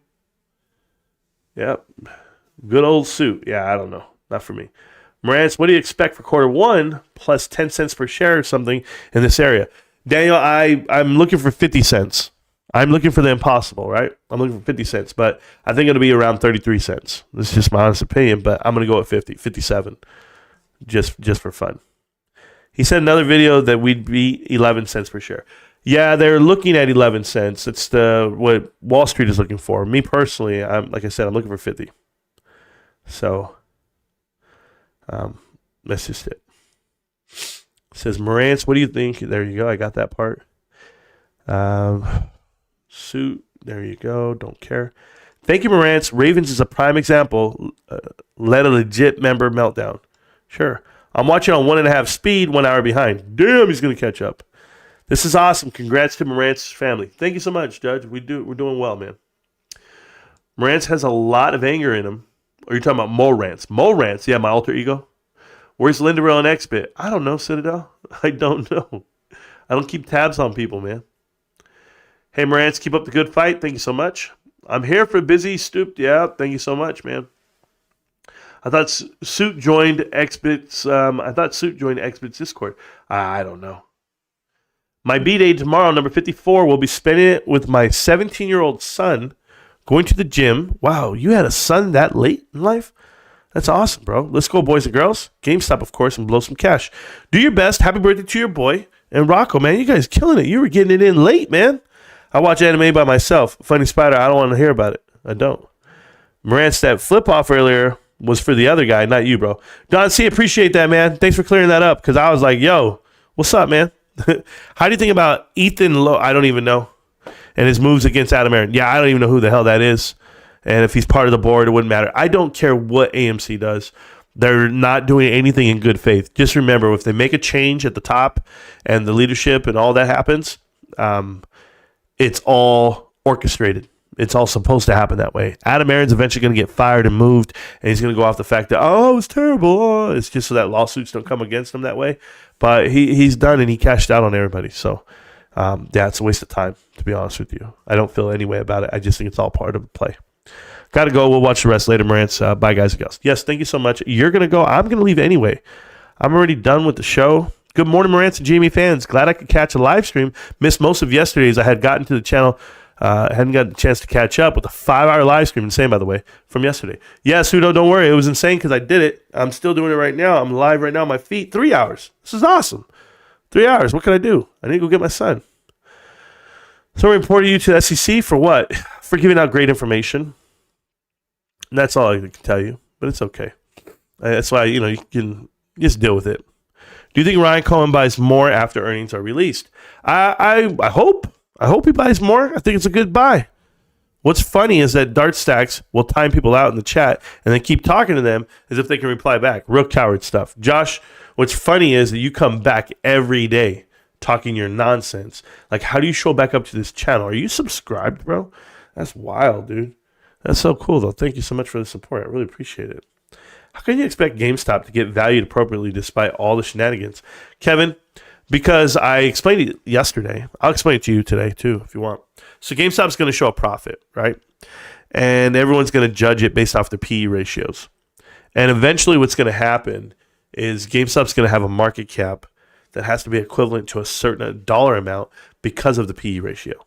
Yep. Good old suit. Yeah, I don't know. Not for me. Marantz, what do you expect for quarter one plus 10 cents per share or something in this area? Daniel, I'm looking for 50 cents. I'm looking for the impossible, right? I'm looking for 50 cents, but I think it'll be around 33 cents. This is just my honest opinion, but I'm going to go at 50, 57, just for fun. He said in another video that we'd be 11 cents per share. Yeah, they're looking at 11 cents. It's what Wall Street is looking for. Me personally, like I said, I'm looking for 50. So that's just it. It says, Marantz, what do you think? There you go. I got that part. Suit. There you go. Don't care. Thank you, Marantz. Ravens is a prime example. Let a legit member meltdown. Sure. I'm watching on 1.5 speed, 1 hour behind. Damn, he's going to catch up. This is awesome. Congrats to Marantz's family. Thank you so much, Judge. We're doing well, man. Marantz has a lot of anger in him. Or you're talking about Mo Rantz. Mo Rantz, yeah, my alter ego. Where's Linda Real and XBit? I don't know, Citadel. I don't know. I don't keep tabs on people, man. Hey, Marantz, keep up the good fight. Thank you so much. I'm here for busy stooped. Yeah, thank you so much, man. I thought Suit joined XBit's. Discord. I don't know. My B-Day tomorrow, number 54, will be spending it with my 17-year-old son, going to the gym. Wow, you had a son that late in life? That's awesome, bro. Let's go, boys and girls. GameStop, of course, and blow some cash. Do your best. Happy birthday to your boy. And Rocco, man, you guys killing it. You were getting it in late, man. I watch anime by myself. Funny Spider, I don't want to hear about it. I don't. Marantz, that flip-off earlier was for the other guy, not you, bro. Don C, appreciate that, man. Thanks for clearing that up, because I was like, yo, what's up, man? How do you think about Ethan Lowe? I don't even know. And his moves against Adam Aaron. Yeah, I don't even know who the hell that is. And if he's part of the board, it wouldn't matter. I don't care what AMC does. They're not doing anything in good faith. Just remember, if they make a change at the top and the leadership and all that happens, it's all orchestrated. It's all supposed to happen that way. Adam Aaron's eventually going to get fired and moved, and he's going to go off the fact that, it was terrible. Oh, it's just so that lawsuits don't come against him that way. But he's done, and he cashed out on everybody. So, it's a waste of time, to be honest with you. I don't feel any way about it. I just think it's all part of the play. Got to go. We'll watch the rest later, Marantz. Bye, guys and gals. Yes, thank you so much. You're going to go. I'm going to leave anyway. I'm already done with the show. Good morning, Marantz and GME fans. Glad I could catch a live stream. Missed most of yesterday's. I had gotten to the channel. Hadn't gotten a chance to catch up with a 5-hour live stream. Insane, by the way, from yesterday. Yeah, Sudo, don't worry. It was insane because I did it. I'm still doing it right now. I'm live right now on my feet. 3 hours. This is awesome. 3 hours. What can I do? I need to go get my son. So I reported you to the SEC for what? For giving out great information. And that's all I can tell you. But it's okay. That's why, you can just deal with it. Do you think Ryan Cohen buys more after earnings are released? I hope. I hope he buys more. I think it's a good buy. What's funny is that Dart Stacks will time people out in the chat and then keep talking to them as if they can reply back. Real coward stuff. Josh, what's funny is that you come back every day talking your nonsense. Like, how do you show back up to this channel? Are you subscribed, bro? That's wild, dude. That's so cool, though. Thank you so much for the support. I really appreciate it. How can you expect GameStop to get valued appropriately despite all the shenanigans? Kevin, because I explained it yesterday. I'll explain it to you today, too, if you want. So GameStop's going to show a profit, right? And everyone's going to judge it based off their PE ratios. And eventually what's going to happen is GameStop's going to have a market cap that has to be equivalent to a certain dollar amount because of the PE ratio.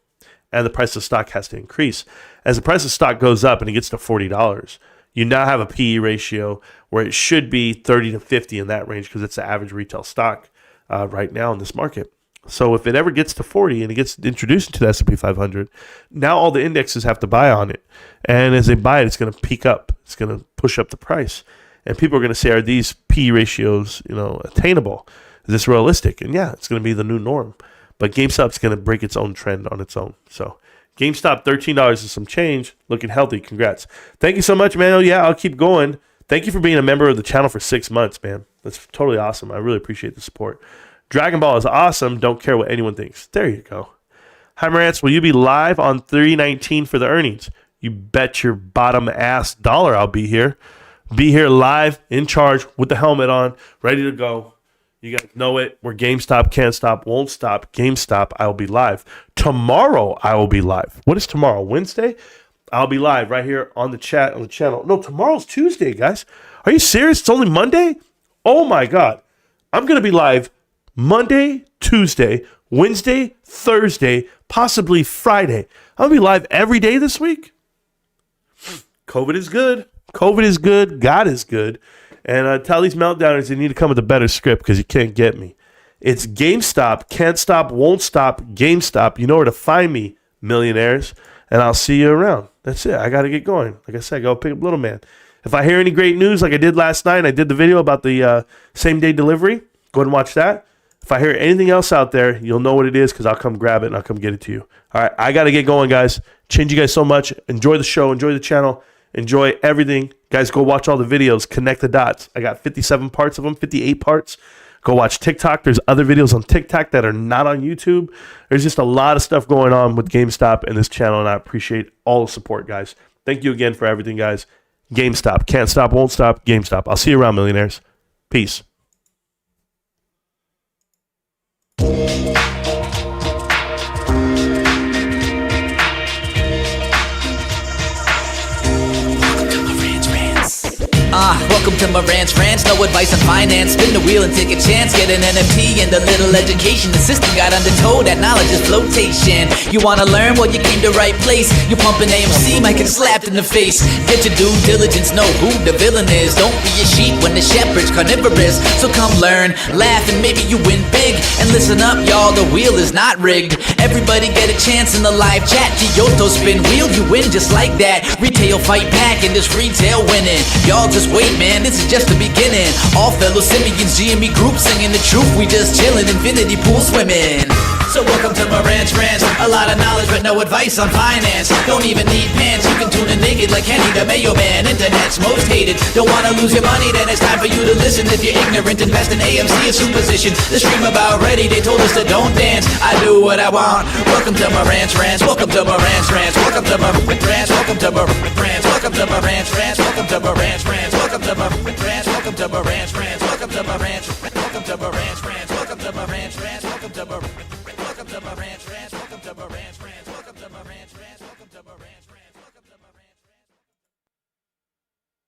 And the price of stock has to increase. As the price of stock goes up and it gets to $40, you now have a PE ratio where it should be 30 to 50 in that range because it's the average retail stock right now in this market. So if it ever gets to 40 and it gets introduced into the S&P 500, now all the indexes have to buy on it. And as they buy it, it's going to peak up. It's going to push up the price. And people are going to say, are these PE ratios, attainable? Is this realistic? And yeah, it's going to be the new norm. But GameStop's going to break its own trend on its own. So GameStop, $13 and some change, looking healthy. Congrats. Thank you so much, man. Oh, yeah, I'll keep going. Thank you for being a member of the channel for 6 months, man. That's totally awesome. I really appreciate the support. Dragon Ball is awesome. Don't care what anyone thinks. There you go. Hi, Marantz. Will you be live on 3/19 for the earnings? You bet your bottom ass dollar I'll be here. Be here live, in charge, with the helmet on, ready to go. You guys know it. We're GameStop, can't stop, won't stop. GameStop, I will be live. Tomorrow, I will be live. What is tomorrow? Wednesday? I'll be live right here on the chat, on the channel. No, tomorrow's Tuesday, guys. Are you serious? It's only Monday? Oh, my God. I'm going to be live Monday, Tuesday, Wednesday, Thursday, possibly Friday. I'll be live every day this week. COVID is good. COVID is good. God is good. And tell these meltdowners they need to come with a better script because you can't get me. It's GameStop. Can't stop, won't stop. GameStop. You know where to find me, millionaires. And I'll see you around. That's it. I got to get going. Like I said, I got to pick up Little Man. If I hear any great news like I did last night, I did the video about the same-day delivery. Go ahead and watch that. If I hear anything else out there, you'll know what it is because I'll come grab it and I'll come get it to you. All right, I got to get going, guys. Change you guys so much. Enjoy the show. Enjoy the channel. Enjoy everything. Guys, go watch all the videos. Connect the dots. I got 57 parts of them, 58 parts. Go watch TikTok. There's other videos on TikTok that are not on YouTube. There's just a lot of stuff going on with GameStop and this channel, and I appreciate all the support, guys. Thank you again for everything, guys. GameStop. Can't stop, won't stop. GameStop. I'll see you around, millionaires. Peace. Welcome to Marantz Rantz, no advice on finance. Spin the wheel and take a chance. Get an NFT and a little education. The system got undertold, that knowledge is flotation. You wanna learn? Well, you came to right place. You pumping AMC, might get slapped in the face. Get your due diligence, know who the villain is. Don't be a sheep when the shepherd's carnivorous. So come learn, laugh, and maybe you win big. And listen up, y'all, the wheel is not rigged. Everybody get a chance in the live chat. Kyoto spin wheel, you win just like that. Retail fight back and this retail winning. Y'all just wait, man, this is just the beginning. All fellow simians, GME group singing the truth. We just chillin', infinity pool swimming. So welcome to Marantz Rantz. A lot of knowledge but no advice on finance. Don't even need pants, you can tune in naked like Henry the Mayo Man. Internet's most hated. Don't wanna lose your money, then it's time for you to listen. If you're ignorant, invest in AMC, it's superstition. The stream about ready, they told us to don't dance. I do what I want. Welcome to Marantz Rantz. Welcome to Marantz Rantz. Welcome to Marantz Rantz. Welcome to Marantz Rantz. Welcome to Marantz Rantz. Welcome to Marantz Rantz. Welcome to Marantz Rantz. Welcome to Marantz Rantz. Welcome to Marantz Rantz. Welcome to Marantz Rantz. Welcome to Marantz Rantz. Welcome to Marantz Rantz. Welcome to Marantz Rantz. Welcome to Marantz